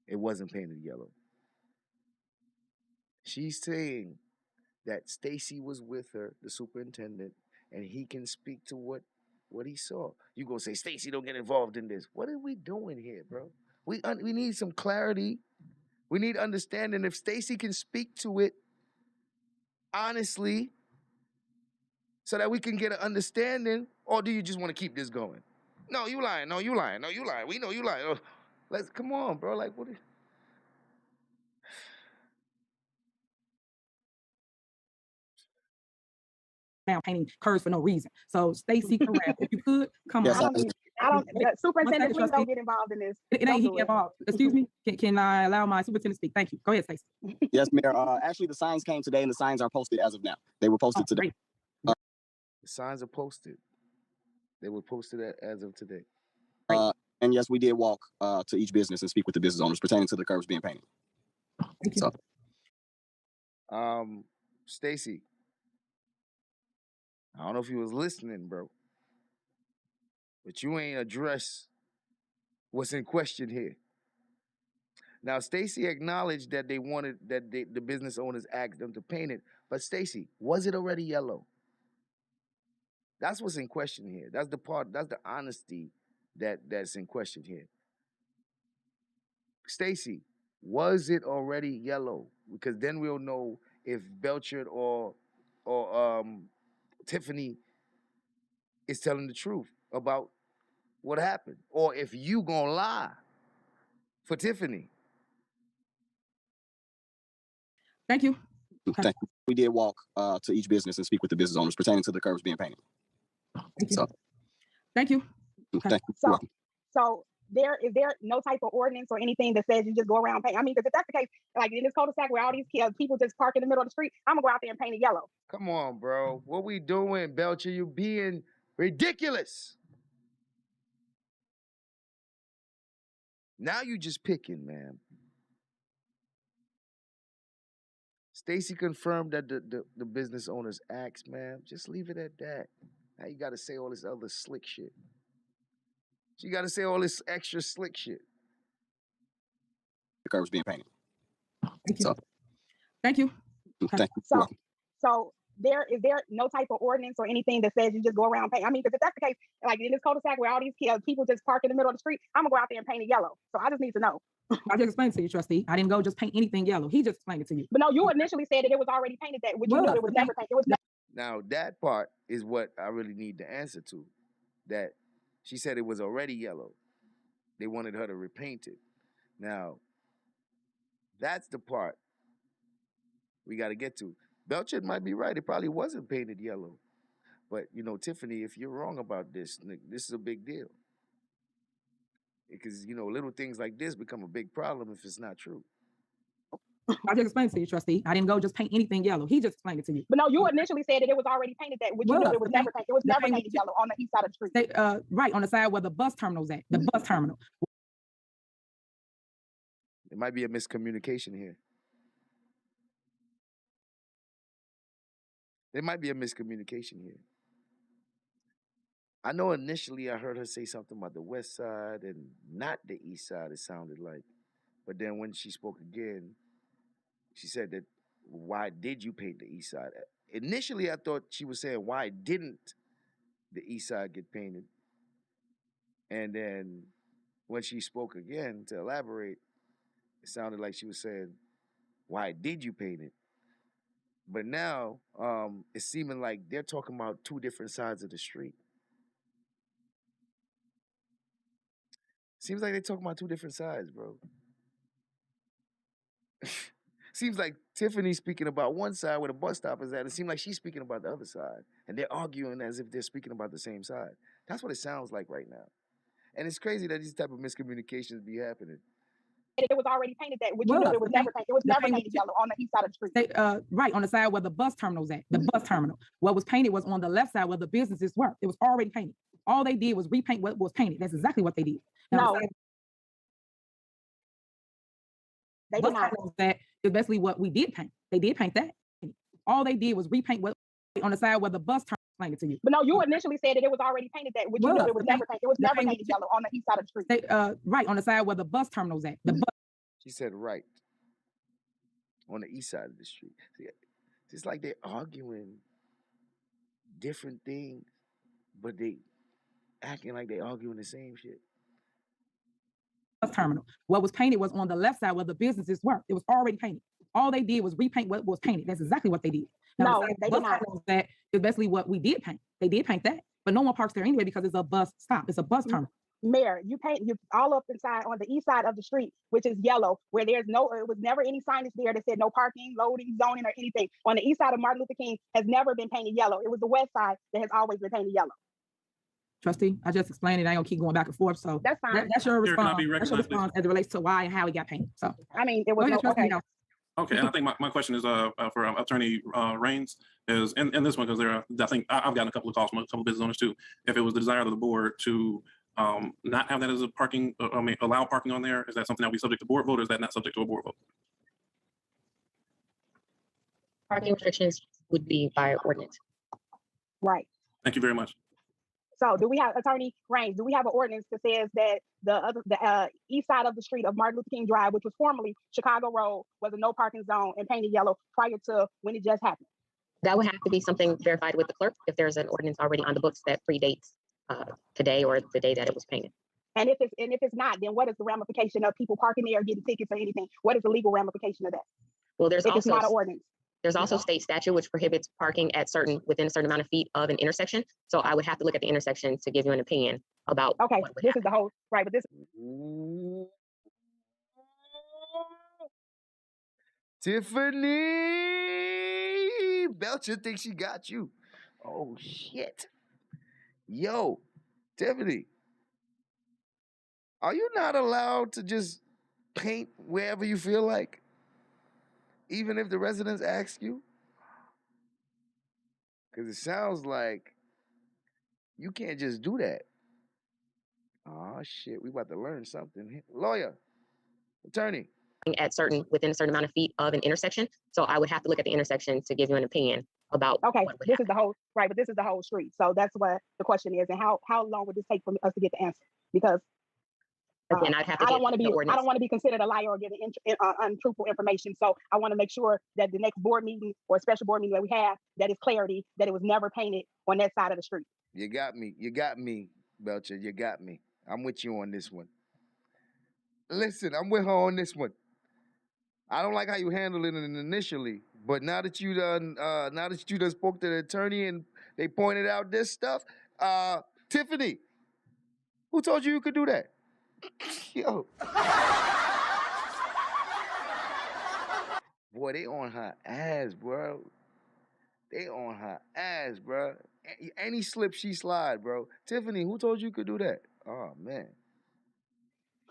It wasn't painted yellow. She's saying that Stacy was with her, the superintendent, and he can speak to what he saw. You gonna say Stacy don't get involved in this? What are we doing here, bro? We need some clarity. We need understanding. If Stacy can speak to it honestly, so that we can get an understanding, or do you just want to keep this going? No, you lying. No, you lying. No, you lying. We know you lying. Oh, let's come on, bro. Like what? Now painting curves for no reason. So Stacy Corral, if you could come Yes, on. I don't, superintendent, please trustee. don't get involved in this. It ain't he involved. Excuse me. Can I allow my superintendent to speak? Thank you. Go ahead, Stacy. Yes, Mayor. Actually, the signs came today, and the signs are posted as of now. They were posted today. The signs are posted. They were posted as of today. And yes, we did walk to each business and speak with the business owners pertaining to the curves being painted. Thank you. So, Stacy, I don't know if you was listening, bro, but you ain't addressed what's in question here. Now, Stacy acknowledged that they wanted the business owners asked them to paint it, but Stacy, was it already yellow? That's what's in question here. That's the part. That's the honesty that's in question here. Stacy, was it already yellow? Because then we'll know if Belchard or Tiffany is telling the truth about what happened, or if you gonna lie for Tiffany. Thank you. Thank you. We did walk to each business and speak with the business owners pertaining to the curves being painted. Thank you. Thank you. Thank you. So is there no type of ordinance or anything that says you just go around paint? I mean, because if that's the case, like in this cul-de-sac where all these people just park in the middle of the street, I'm gonna go out there and paint it yellow. Come on, bro. What we doing, Belcher? You being ridiculous. Now you just picking, man. Stacy confirmed that the business owners asked, man. Just leave it at that. Now you got to say all this other slick shit. You got to say all this extra slick shit. The curves being painted. Thank you. Thank you. Thank you. So is there no type of ordinance or anything that says you just go around paint? I mean, because if that's the case, like in this cul-de-sac where all these people just park in the middle of the street, I'm gonna go out there and paint it yellow. So I just need to know. I just explained to you, trustee. I didn't go just paint anything yellow. He just explained it to you. But no, you initially said that it was already painted that, which you knew it was never painted. It was Now that part is what I really need the answer to. That she said it was already yellow. They wanted her to repaint it. Now, that's the part we got to get to. Belchard might be right. It probably wasn't painted yellow. But, you know, Tiffany, if you're wrong about this, this is a big deal. Because, you know, little things like this become a big problem if it's not true. I just explained to you, trustee. I didn't go just paint anything yellow. He just explained it to you. But no, you initially said that it was already painted that, which you knew it was never painted. It was never painted yellow on the east side of the street. Right, on the side where the bus terminal's at, the bus terminal. There might be a miscommunication here. There might be a miscommunication here. I know initially I heard her say something about the west side and not the east side, it sounded like. But then when she spoke again, she said that, why did you paint the east side? Initially, I thought she was saying, why didn't the east side get painted? And then when she spoke again to elaborate, it sounded like she was saying, why did you paint it? But now it's seeming like they're talking about two different sides of the street. Seems like they're talking about two different sides, bro. Seems like Tiffany's speaking about one side where the bus stop is at. It seems like she's speaking about the other side. And they're arguing as if they're speaking about the same side. That's what it sounds like right now. And it's crazy that these type of miscommunications be happening. It was already painted that, which you knew it was never painted. It was never painted yellow on the east side of the street. Right, on the side where the bus terminal's at, the bus terminal. What was painted was on the left side where the businesses were. It was already painted. All they did was repaint what was painted. That's exactly what they did. No. They did not. That is basically what we did paint. They did paint that. All they did was repaint what on the side where the bus terminal. explain it to you. But no, you initially said that it was already painted that, which you knew it was never painted. It was never painted yellow on the east side of the street. Right on the side where the bus terminal's at. The bus. She said right on the east side of the street. See, it's like they're arguing different things, but they acting like they arguing the same shit. Bus terminal. What was painted was on the left side where the businesses were. It was already painted. All they did was repaint what was painted. That's exactly what they did. Now, No, they did not. That is basically what we did paint. They did paint that, but no one parks there anyway because it's a bus stop. It's a bus terminal. Mayor, you all up inside on the east side of the street, which is yellow, where it was never any signage there that said no parking, loading, zoning, or anything. On the east side of Martin Luther King has never been painted yellow. It was the west side that has always been painted yellow. Trustee, I just explained it. I ain't gonna keep going back and forth. So that's fine. That's your Here, can I response. be That's your recognized, please? response as it relates to why and how it got painted. So I mean, it was Go ahead, Trustee. okay. Okay, and I think my question is for Attorney Raines is in this one, because I think I've gotten a couple of calls from a couple of business owners too. If it was the desire of the board to not have that as a parking, allow parking on there, is that something that will be subject to board vote, or is that not subject to a board vote? Parking restrictions would be by ordinance. Right. Thank you very much. So do we have, Attorney Raines, do we have an ordinance that says that the east side of the street of Martin Luther King Drive, which was formerly Chicago Road, was a no parking zone and painted yellow prior to when it just happened? That would have to be something verified with the clerk if there's an ordinance already on the books that predates today or the day that it was painted. And if it's not, then what is the ramification of people parking there or getting tickets or anything? What is the legal ramification of that? Well, there's if also it's not an ordinance. There's also state statute which prohibits parking within a certain amount of feet of an intersection. So I would have to look at the intersection to give you an opinion about. Okay, this is the whole right, but this. Tiffany Belcher thinks she got you. Oh shit. Yo, Tiffany, are you not allowed to just paint wherever you feel like? Even if the residents ask you? Because it sounds like you can't just do that. Oh shit, we about to learn something. Lawyer, attorney. Within a certain amount of feet of an intersection. So I would have to look at the intersection to give you an opinion about. Okay, this is the whole right, but this is the whole street. So that's what the question is, and how long would this take for us to get the answer? Because again, I'd have to I don't want to be ordinance. considered a liar or giving untruthful information. So I want to make sure that the next board meeting or special board meeting that we have, that is clarity that it was never painted on that side of the street. You got me, Belcher. You got me. I'm with you on this one. Listen, I'm with her on this one. I don't like how you handled it initially, but now that you done spoke to the attorney and they pointed out this stuff, Tiffany, who told you could do that? Yo. Boy, they on her ass, bro. They on her ass, bro. Any slip, she slide, bro. Tiffany, who told you could do that? Oh, man.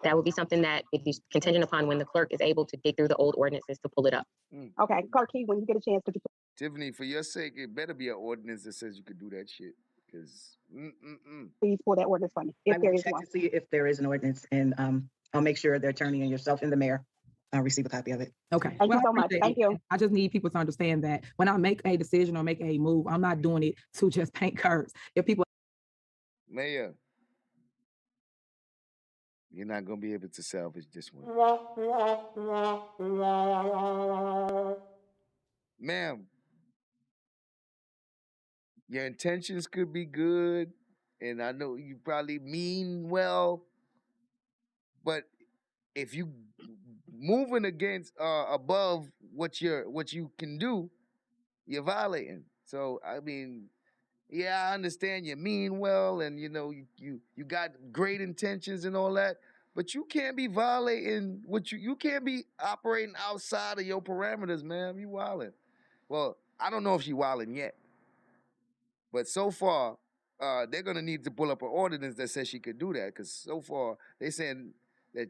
That would be something that would be contingent upon when the clerk is able to dig through the old ordinances to pull it up. Okay, Clerk Key, when you get a chance, could you Tiffany, for your sake, it better be an ordinance that says you could do that shit. Because, please pull that ordinance for me, I if there will is check one. to see if there is an ordinance, and I'll make sure the attorney and yourself and the mayor receive a copy of it. Okay. Thank you I so much. appreciate Thank it. you. I just need people to understand that when I make a decision or make a move, I'm not doing it to just paint curbs. If people Mayor, you're not going to be able to salvage this one. Ma'am, your intentions could be good, and I know you probably mean well, but if you moving against above what you can do, you're violating. So I mean, yeah, I understand you mean well, and you know you got great intentions and all that, but you can't be violating you can't be operating outside of your parameters, ma'am. You wilding. Well, I don't know if she wilding yet, but so far they're gonna need to pull up an ordinance that says she could do that, because so far they saying that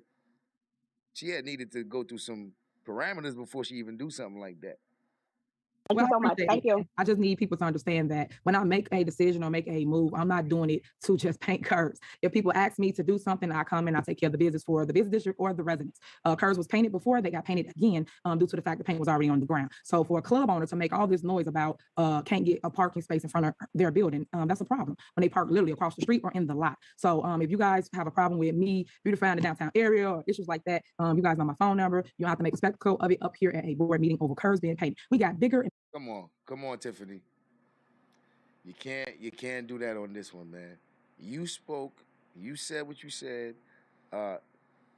she had needed to go through some parameters before she even do something like that. Thank Well, you I so much. appreciate Thank it. you. I just need people to understand that when I make a decision or make a move, I'm not doing it to just paint curbs. If people ask me to do something, I come and I take care of the business for the business district or the residents. Curbs was painted before, they got painted again due to the fact the paint was already on the ground. So for a club owner to make all this noise about can't get a parking space in front of their building, that's a problem when they park literally across the street or in the lot. So if you guys have a problem with me beautifying the downtown area or issues like that, you guys know my phone number. You don't have to make a spectacle of it up here at a board meeting over curbs being painted. We got bigger. Come on, Tiffany. You can't do that on this one, man. You spoke, you said what you said.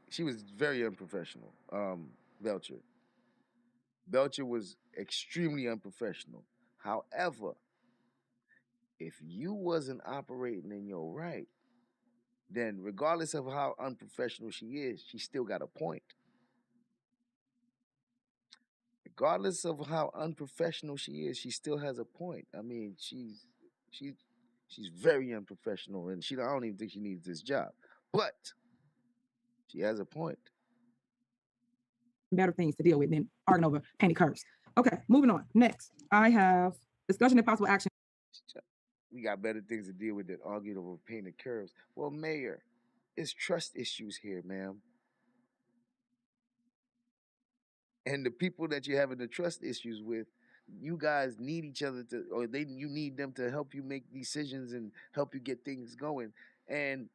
She was very unprofessional, Belcher. Belcher was extremely unprofessional. However, if you wasn't operating in your right, then regardless of how unprofessional she is, she still got a point. Regardless of how unprofessional she is, she still has a point. I mean, she's very unprofessional, and I don't even think she needs this job. But she has a point. Better things to deal with than arguing over painted curbs. Okay, moving on. Next, I have discussion and possible action. We got better things to deal with than arguing over painted curbs. Well, Mayor, it's trust issues here, ma'am. And the people that you're having the trust issues with, you guys need each other you need them to help you make decisions and help you get things going. And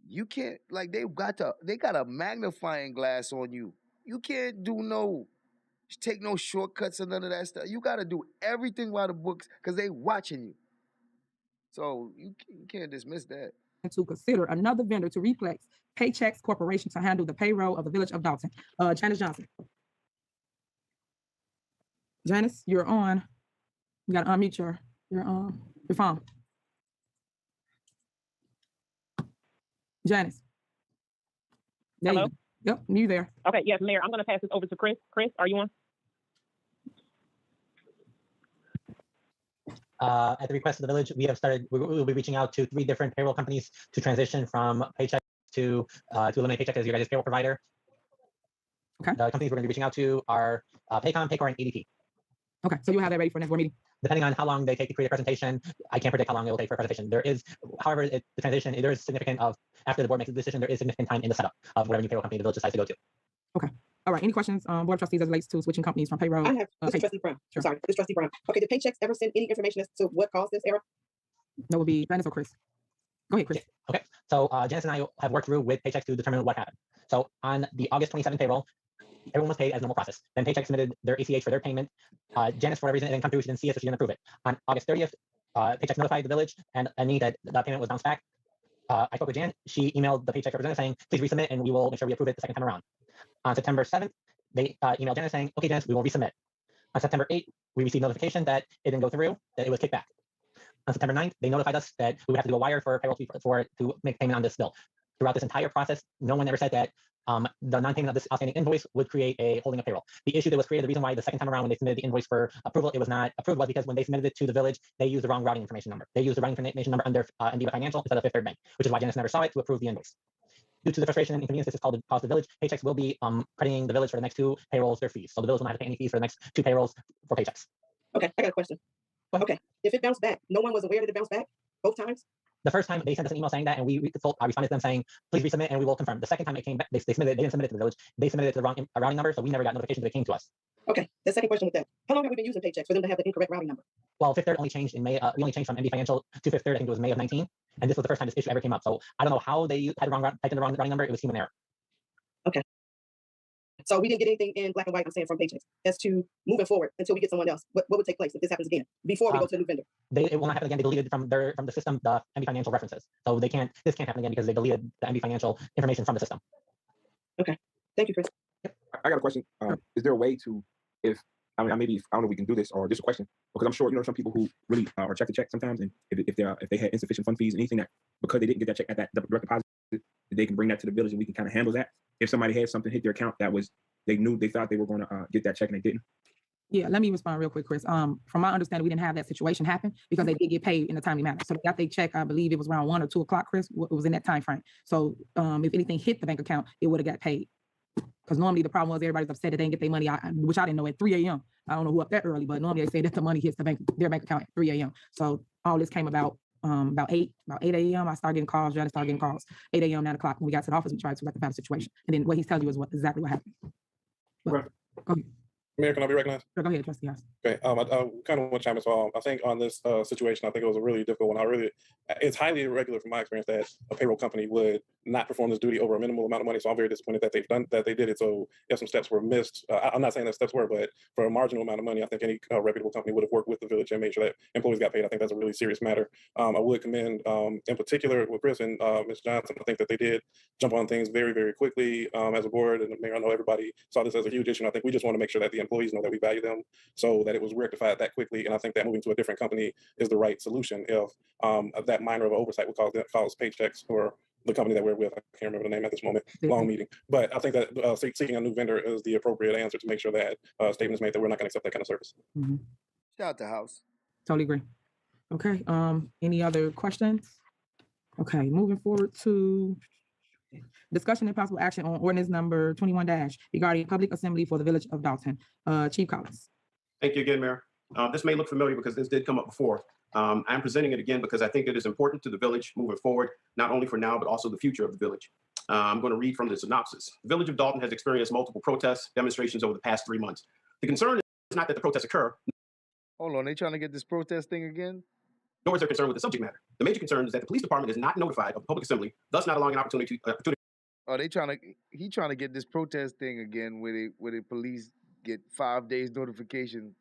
you can't, like, they got a magnifying glass on you. You can't take no shortcuts or none of that stuff. You got to do everything by the books because they watching you. So you can't dismiss that. To consider another vendor to replace Paychecks Corporation to handle the payroll of the village of Dolton. Janice Johnson. Janice, you're on. You got to unmute your phone. Janice. There Hello? you go. Yep, you there. Okay, yes, Mayor, I'm going to pass this over to Chris. Chris, are you on? At the request of the village, we'll be reaching out to 3 different payroll companies to transition from Paychex to eliminate Paychex as your guys' payroll provider. Okay. The companies we're going to be reaching out to are Paycom, Paycor, and EDP. Okay, so you'll have that ready for next board meeting? Depending on how long they take to create a presentation, I can't predict how long it will take for a presentation. There is, however, the transition, there is significant after the board makes a decision, there is significant time in the setup of whatever new payroll company the village decides to go to. Okay. All right. Any questions, Board of Trustees, as it relates to switching companies from payroll? I have, this is Trustee Brown. Sure. Sorry, this is Trustee Brown. Okay, did Paychex ever send any information as to what caused this error? That would be Janice or Chris. Go ahead, Chris. Okay. So Janice and I have worked through with Paychex to determine what happened. So on the August 27th payroll, everyone was paid as normal process. Then Paychex submitted their ACH for their payment. Janice, for whatever reason, it didn't come through. She didn't see it, so she didn't approve it. On August 30th, Paychex notified the village and me that the payment was bounced back. I spoke with Jan. She emailed the Paychex representative saying, please resubmit and we will make sure we approve it the second time around. On September 7th, they emailed Janice saying, okay, Janice, we will resubmit. On September 8th, we received notification that it didn't go through, that it was kicked back. On September 9th, they notified us that we would have to do a wire for payroll to make payment on this bill. Throughout this entire process, no one ever said that the non-payment of this outstanding invoice would create a holding of payroll. The issue that was created, the reason why the second time around when they submitted the invoice for approval, it was not approved, was because when they submitted it to the village, they used the wrong routing information number. They used the routing information number under NDVA Financial instead of Fifth Third Bank, which is why Janice never saw it to approve the invoice. Due to the frustration and inconvenience this has caused the village, Paychex will be crediting the village for the next 2 payrolls their fees. So the village will not have to pay any fees for the next 2 payrolls for Paychex. Okay, I got a question. Okay, if it bounced back, no one was aware that it bounced back both times? The first time they sent us an email saying that, and I responded to them saying, please resubmit and we will confirm. The second time it came back, they didn't submit it to the village. They submitted it to the wrong routing number, so we never got notification that it came to us. Okay, the second question with that. How long have we been using Paychex for them to have the incorrect routing number? Well, Fifth Third only changed in May. We only changed from NB Financial to Fifth Third, I think it was May of 19. And this was the first time this issue ever came up. So I don't know how they had typed in the wrong routing number. It was human error. Okay. So we didn't get anything in black and white, I'm saying, from Paychex as to moving forward until we get someone else. What would take place if this happens again before we go to a new vendor? It will not happen again. They deleted from the system the NB Financial references. So this can't happen again because they deleted the NB Financial information from the system. Okay. Thank you, Chris. I got a question. Is there a way to, I don't know if we can do this, or just a question, because I'm sure some people who really are check to check sometimes, and if they had insufficient fund fees and anything, that because they didn't get that check at that direct deposit, they can bring that to the village and we can kind of handle that. If somebody had something hit their account that was they thought they were going to get that check and they didn't. Yeah, let me respond real quick, Chris. From my understanding, we didn't have that situation happen because they did get paid in a timely manner. So they got their check, I believe it was around 1 or 2 o'clock, Chris. It was in that time frame. So if anything hit the bank account, it would have got paid. Because normally the problem was everybody's upset that they didn't get their money, which I didn't know at 3 a.m. I don't know who up that early, but normally they say that the money hits their bank account at 3 a.m. So all this came about 8 a.m. I started getting calls, Janice started getting calls, 8 a.m., 9 o'clock. When we got to the office, we tried to rectify the situation. And then what he's telling you is exactly what happened. But, Right. Go ahead. Mayor, can I be recognized? Go ahead, Trustee House. Okay, I kind of want to chime in as well. I think on this situation, I think it was a really difficult one. It's highly irregular from my experience that a payroll company would not perform this duty over a minimal amount of money. So I'm very disappointed that they did it. So if some steps were missed, I'm not saying that steps were, but for a marginal amount of money, I think any reputable company would have worked with the village and made sure that employees got paid. I think that's a really serious matter. I would commend, in particular, with Chris and Ms. Johnson. I think that they did jump on things very, very quickly as a board. And the mayor, I know everybody saw this as a huge issue. And I think we just want to make sure that the employees know that we value them, so that it was rectified that quickly. And I think that moving to a different company is the right solution if that minor of an oversight would cause paychecks for the company that we're with. I can't remember the name at this moment, long meeting. But I think that seeking a new vendor is the appropriate answer to make sure that statement is made that we're not going to accept that kind of service. Mm-hmm. Shout out to House. Totally agree. Okay, any other questions? Okay, moving forward to discussion and possible action on ordinance number 21- regarding public assembly for the village of Dolton. Chief Collins. Thank you again, Mayor. This may look familiar because this did come up before. I'm presenting it again because I think it is important to the village moving forward, not only for now, but also the future of the village. I'm going to read from the synopsis. The village of Dolton has experienced multiple protests, demonstrations over the past 3 months. The concern is not that the protests occur. Hold on, they trying to get this protest thing again? Nor is there concern with the subject matter. The major concern is that the police department is not notified of the public assembly, thus not allowing an opportunity. Oh, he trying to get this protest thing again where the police get 5 days notification.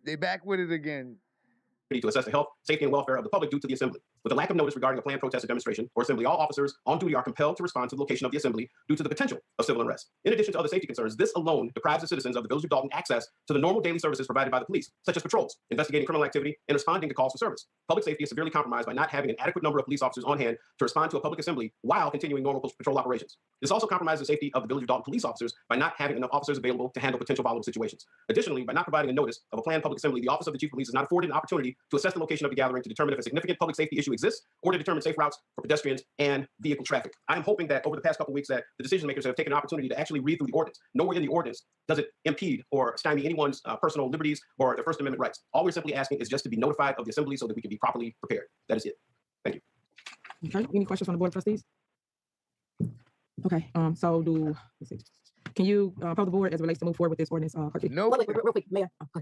They back with it again. To assess the health, safety, and welfare of the public due to the assembly. With a lack of notice regarding a planned protest or demonstration or assembly, all officers on duty are compelled to respond to the location of the assembly due to the potential of civil unrest. In addition to other safety concerns, this alone deprives the citizens of the village of Dolton access to the normal daily services provided by the police, such as patrols, investigating criminal activity, and responding to calls for service. Public safety is severely compromised by not having an adequate number of police officers on hand to respond to a public assembly while continuing normal patrol operations. This also compromises the safety of the village of Dolton police officers by not having enough officers available to handle potential volatile situations. Additionally, by not providing a notice of a planned public assembly, the Office of the Chief of Police is not afforded an opportunity to assess the location of the gathering to determine if a significant public safety issue exists or to determine safe routes for pedestrians and vehicle traffic. I'm hoping that over the past couple of weeks that the decision makers have taken an opportunity to actually read through the ordinance. Nowhere in the ordinance does it impede or stymie anyone's personal liberties or their First Amendment rights. All we're simply asking is just to be notified of the assembly so that we can be properly prepared. That is it. Thank you. Okay, any questions from the Board of Trustees? Okay, can you poll the board as it relates to move forward with this ordinance? No. Wait, real quick, Mayor. Go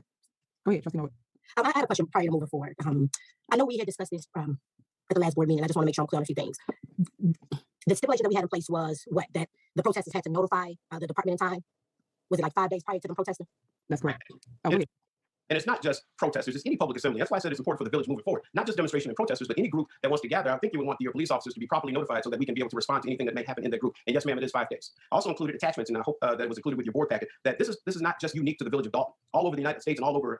ahead, Trustee Norwood. I have a question prior to moving forward. I know we had discussed this at the last board meeting. I just want to make sure I'm clear on a few things. The stipulation that we had in place was that the protesters had to notify the department in time. Was it like 5 days prior to them protesting? That's correct. Oh, go ahead. And it's not just protesters, it's any public assembly. That's why I said it's important for the village moving forward. Not just demonstration and protesters, but any group that wants to gather. I think you would want your police officers to be properly notified so that we can be able to respond to anything that may happen in that group. And yes, ma'am, it is 5 days. I also included attachments, and I hope that was included with your board packet, that this is not just unique to the village of Dolton. All over the United States and all over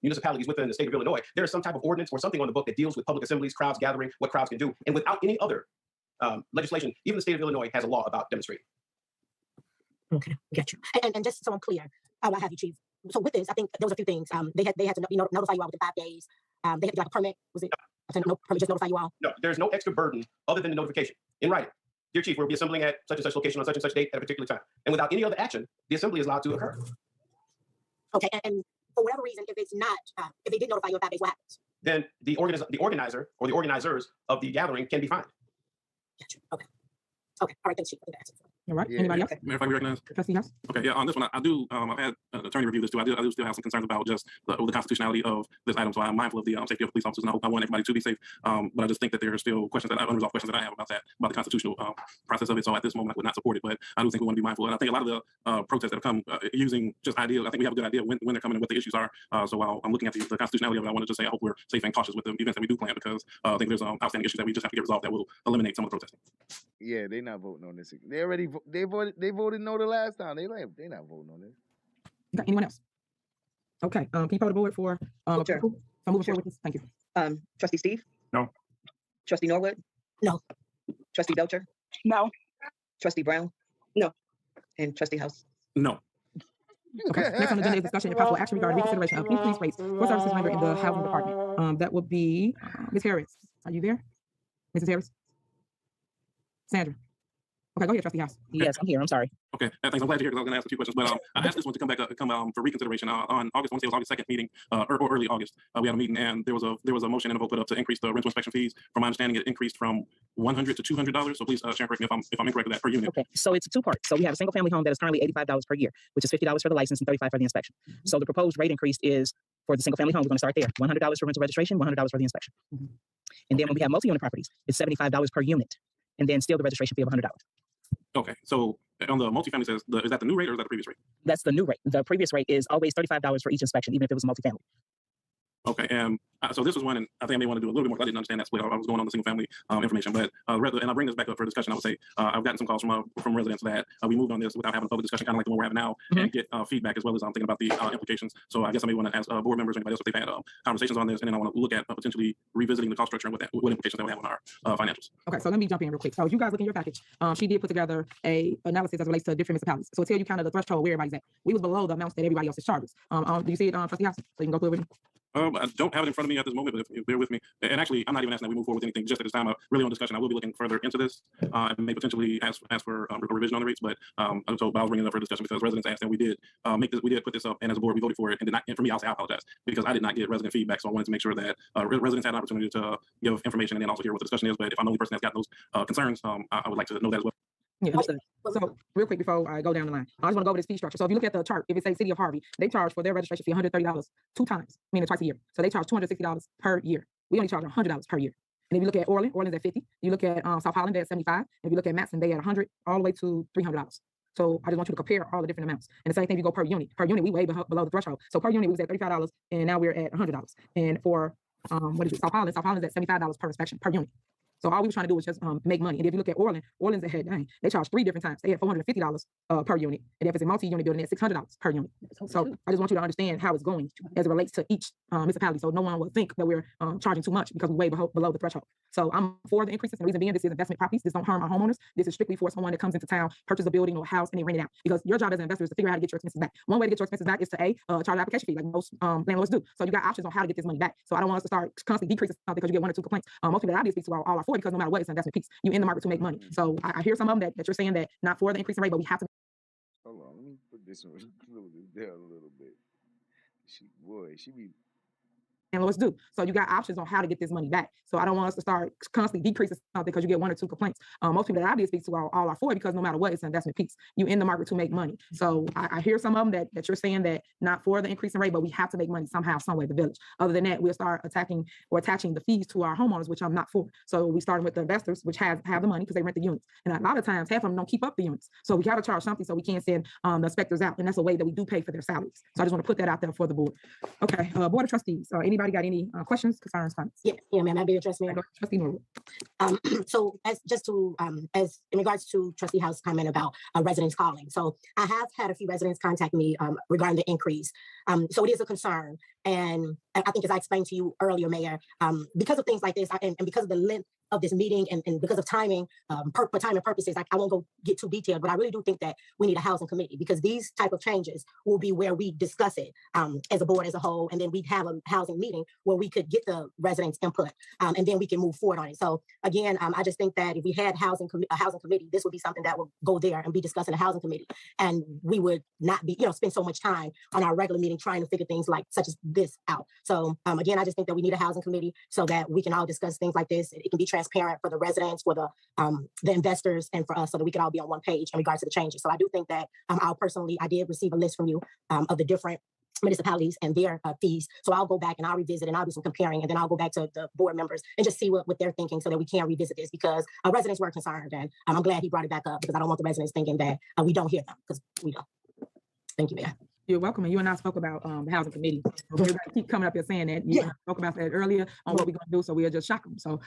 municipalities within the state of Illinois, there is some type of ordinance or something on the book that deals with public assemblies, crowds gathering, what crowds can do. And without any other legislation, even the state of Illinois has a law about demonstrating. Okay, got you. And just so I'm clear, I'll have you, Chief. So with this, I think there was a few things. They had to notify you all within 5 days. They had to get like a permit. Was it? No permit, just notify you all. No, there's no extra burden other than the notification in writing. Dear Chief, we'll be assembling at such and such location on such and such date at a particular time. And without any other action, the assembly is allowed to occur. Okay, and for whatever reason, if it's not, if they did notify you in 5 days, what happens? Then the organizer or the organizers of the gathering can be fined. Gotcha. Okay. Okay. All right. Thanks, Chief. I think that's it. All right. Yeah. Anybody else? Mayor, if I can recognize. Trustee House? Okay, yeah, on this one, I do, I've had an attorney review this too. I do still have some concerns about just the constitutionality of this item. So I'm mindful of the safety of police officers, and I want everybody to be safe. But I just think that there are still unresolved questions that I have about the constitutional process of it. So at this moment, I would not support it, but I do think we want to be mindful. And I think a lot of the protests that have come using just ideas, I think we have a good idea when they're coming and what the issues are. So while I'm looking at the constitutionality of it, I want to just say I hope we're safe and cautious with the events that we do plan, because I think there's outstanding issues that we just have to get resolved that will eliminate some of the protesting. Yeah, they're not voting on this. They voted no the last time. They're not voting on this. Got anyone else? Okay. Can you poll the board for Sure. approval? So moving forward with this. Thank you. Trustee Steve? No. Trustee Norwood? No. Trustee Belcher? No. Trustee Brown? No. And Trustee House? No. Okay. Next on the agenda is discussion and possible action regarding reconsideration of increased rates for services rendered in the housing department. That would be Ms. Harris. Are you there? Mrs. Harris? Sandra? Okay, go ahead, Trustee House. Yes, I'm here. I'm sorry. Okay, thanks. I'm glad you're here because I was going to ask a few questions, but I asked this one to come back, for reconsideration on August. I want to say it was August 2nd meeting, or early August. We had a meeting, and there was a motion and a vote put up to increase the rental inspection fees. From my understanding, it increased from $100 to $200. So please, Sharon, correct me if I'm incorrect with that per unit. Okay, so it's two parts. So we have a single family home that is currently $85 per year, which is $50 for the license and $35 for the inspection. So the proposed rate increase is for the single family home. We're going to start there: $100 for rental registration, $100 for the inspection. And then when we have multi-unit properties, it's $75 per unit, and then still the registration fee of $100. Okay, so on the multifamily, is that the new rate or is that the previous rate? That's the new rate. The previous rate is always $35 for each inspection, even if it was a multifamily. Okay, and so this was one, and I think I may want to do a little bit more. I didn't understand that split. I was going on the single family information, but and I'll bring this back up for discussion. I would say I've gotten some calls from residents that we moved on this without having a public discussion, kind of like the one we're having now, and get feedback as well as I'm thinking about the implications. So I guess I may want to ask board members or anybody else if they've had conversations on this, and then I want to look at potentially revisiting the cost structure and what implications that would have on our financials. Okay, so let me jump in real quick. So if you guys look in your package, she did put together a analysis as relates to different municipalities. So it tell you kind of the threshold where everybody's at. We was below the amounts that everybody else is charges. Do you see it, Trustee House? So you can go through it with me. I don't have it in front of me at this moment, but if bear with me. And actually, I'm not even asking that we move forward with anything just at this time. Really on discussion, I will be looking further into this and may potentially ask for a revision on the rates. But so I was bringing it up for discussion because residents asked, and we did put this up, and as a board, we voted for it. And for me, I'll say I apologize because I did not get resident feedback. So I wanted to make sure that residents had an opportunity to give information and then also hear what the discussion is. But if I'm the only person that's got those concerns, I would like to know that as well. Yeah, understood. So real quick before I go down the line, I just want to go over this fee structure. So if you look at the chart, if it says City of Harvey, they charge for their registration fee $130 two times, meaning twice a year. So they charge $260 per year. We only charge $100 per year. And if you look at Orland's at $50, you look at South Holland, they're at $75. And if you look at Matson, they at $100 all the way to $300. So I just want you to compare all the different amounts. And the same thing, if you go per unit. Per unit, we way below the threshold. So per unit, we was at $35, and now we're at $100. And for South Holland's at $75 per inspection per unit. So all we were trying to do was just make money. And if you look at Orland's ahead, they charge 3 different times. They had $450 per unit. And if it's a multi-unit building, it's $600 per unit. So I just want you to understand how it's going as it relates to each municipality. So no one will think that we're charging too much because we're way below the threshold. So I'm for the increases. And the reason being, this is investment properties. This don't harm our homeowners. This is strictly for someone that comes into town, purchase a building or a house, and they rent it out. Because your job as an investor is to figure out how to get your expenses back. One way to get your expenses back is to charge an application fee, like most landlords do. So you got options on how to get this money back. So I don't want us to start constantly decreasing something because you get 1 or 2 complaints. Most people that I do speak to all are for it because no matter what, it's an investment piece. You in the market to make money. So I hear some of them that you're saying that not for the increase in rate, but we have to. Hold on, let me put this one down a little bit. She be. Landlords do. So you got options on how to get this money back. So I don't want us to start constantly decreasing something because you get 1 or 2 complaints. Most people that I did speak to all are for it because no matter what, it's an investment piece. You in the market to make money. So I hear some of them that you're saying that not for the increase in rate, but we have to make money somehow, some way, the village. Other than that, we'll start attaching the fees to our homeowners, which I'm not for. So we starting with the investors, which have the money because they rent the units. And a lot of times, half of them don't keep up the units. So we got to charge something so we can't send the inspectors out. And that's a way that we do pay for their salaries. So I just want to put that out there for the board. Okay, Board of Trustees. Anybody got any questions, concerns, comments? Yeah, ma'am. I'd be addressing me. Trustee Norwood. So as in regards to Trustee House's comment about residents calling. So I have had a few residents contact me regarding the increase. So it is a concern. And I think as I explained to you earlier, Mayor, because of things like this and because of the length of this meeting and because of timing, for timing purposes, I won't get too detailed, but I really do think that we need a housing committee because these type of changes will be where we discuss it as a board as a whole, and then we'd have a housing meeting where we could get the residents' input, and then we can move forward on it. So again, I just think that if we had a housing committee, this would be something that would go there and be discussed in a housing committee, and we would not be, spend so much time on our regular meeting trying to figure things such as this out. So again, I just think that we need a housing committee so that we can all discuss things like this. It can be transparent for the residents, for the investors, and for us, so that we can all be on one page in regards to the changes. So I do think that I did receive a list from you of the different municipalities and their fees. So I'll go back and I'll revisit and I'll do some comparing, and then I'll go back to the board members and just see what they're thinking so that we can revisit this, because residents were concerned, and I'm glad he brought it back up because I don't want the residents thinking that we don't hear them, because we don't. Thank you, Mayor. You're welcome. And you and I spoke about the housing committee. Everybody keep coming up here saying that. You spoke about that earlier on what we're going to do, so we'll just shock them. So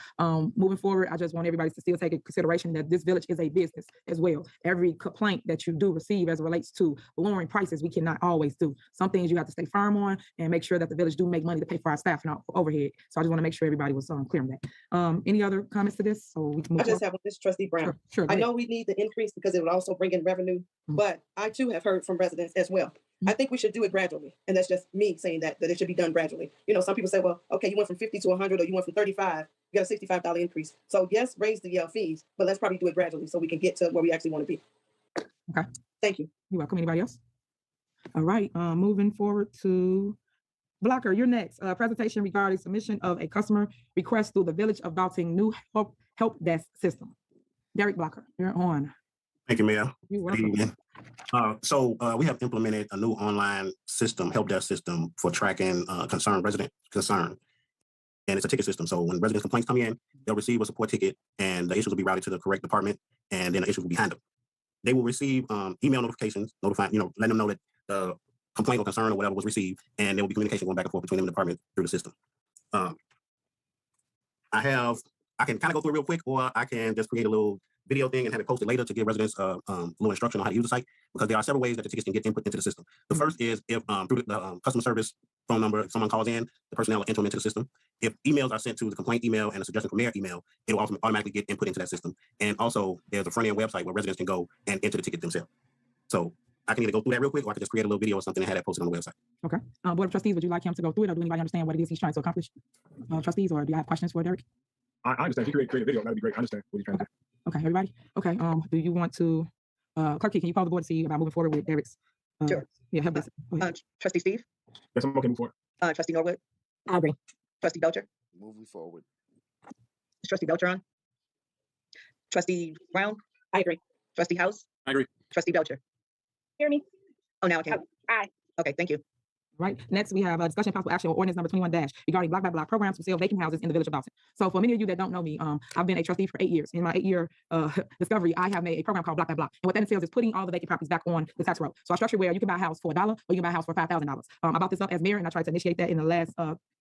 moving forward, I just want everybody to still take into consideration that this village is a business as well. Every complaint that you do receive as it relates to lowering prices, we cannot always do. Some things you have to stay firm on and make sure that the village do make money to pay for our staff and our overhead. So I just want to make sure everybody was clear on that. Any other comments to this? So we can move I just have one, this Trustee Brown. Sure, I know we need the increase because it would also bring in revenue, but I too have heard from residents as well. I think we should do it gradually. And that's just me saying that it should be done gradually. Some people say, well, okay, you went from 50 to 100, or you went from 35. get a $65 increase. So yes, raise the fees, but let's probably do it gradually so we can get to where we actually want to be. Okay. Thank you. You're welcome. Anybody else? All right, moving forward to Blocker, you're next. Presentation regarding submission of a customer request through the Village of Dolton new help desk system. Derek Blocker, you're on. Thank you, Mayor. You're Good welcome. evening. We have implemented a new online system, help desk system for tracking resident concern. And it's a ticket system. So when resident complaints come in, they'll receive a support ticket and the issues will be routed to the correct department and then the issues will be handled. They will receive email notifications, letting them know that the complaint or concern or whatever was received, and there will be communication going back and forth between them and the department through the system. I can kind of go through it real quick, or I can just create a little video thing and have it posted later to give residents a little instruction on how to use the site, because there are several ways that the tickets can get input into the system. The first is if through the customer service phone number, if someone calls in, the personnel will enter them into the system. If emails are sent to the complaint email and a suggestion from mayor email, it will automatically get input into that system. And also there's a front end website where residents can go and enter the ticket themselves. So I can either go through that real quick, or I can just create a little video or something and have that posted on the website. Okay. Board of Trustees, would you like him to go through it, or do anybody understand what it is he's trying to accomplish? Trustees, or do you have questions for Derek? I understand. If you create a video, that'd be great. I understand what you're trying to do. Okay, everybody. Okay. Do you want to, Clerk, can you call the board to see about moving forward with Derek's? Sure. Yeah, help desk. Trustee Steve, Yes, I'm okay before. Trustee Norwood, I agree. Trustee Belcher, Moving forward. is Trustee Belcher on? Trustee Brown, I agree. Trustee House, I agree. Trustee Belcher. Hear me? Oh, now I can. Aye. Okay, thank you. Right. Next, we have a discussion possible action on ordinance number 21- regarding block by block programs to sell vacant houses in the Village of Dolton. So for many of you that don't know me, I've been a trustee for 8 years. In my 8-year discovery, I have made a program called block by block. And what that entails is putting all the vacant properties back on the tax roll. So I structure where you can buy a house for $1 or you can buy a house for $5,000. I brought this up as mayor, and I tried to initiate that in the last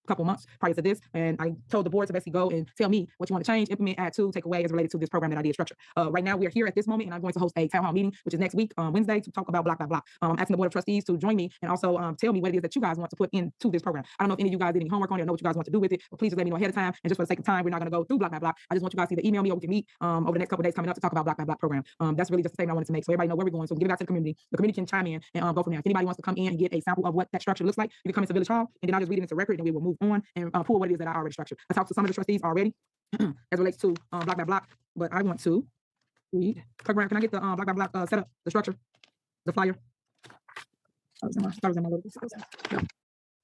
couple months prior to this. And I told the board to basically go and tell me what you want to change, implement, add to, take away as related to this program that I did structure. Right now, we're here at this moment, and I'm going to host a town hall meeting, which is next week, Wednesday, to talk about block by block. I'm asking the board of trustees to join me and also tell me what it is that you guys want to put into this program. I don't know if any of you guys did any homework on it or know what you guys want to do with it, but please just let me know ahead of time. And just for the sake of time, we're not going to go through block by block. I just want you guys to either email me or we can meet over the next couple of days coming up to talk about block by block program. That's really just the statement I wanted to make, so everybody know where we're going. So we give it back to the community. The community can chime in and go from there. If anybody wants to come in and get a sample of what that structure looks like, you can come into Village Hall, and then I'll just read it into record, and we will move on and pull what it is that I already structured. I talked to some of the trustees already as relates to block by block, but I want to read. Clerk Brown, can I get the block by block setup, the structure, the flyer?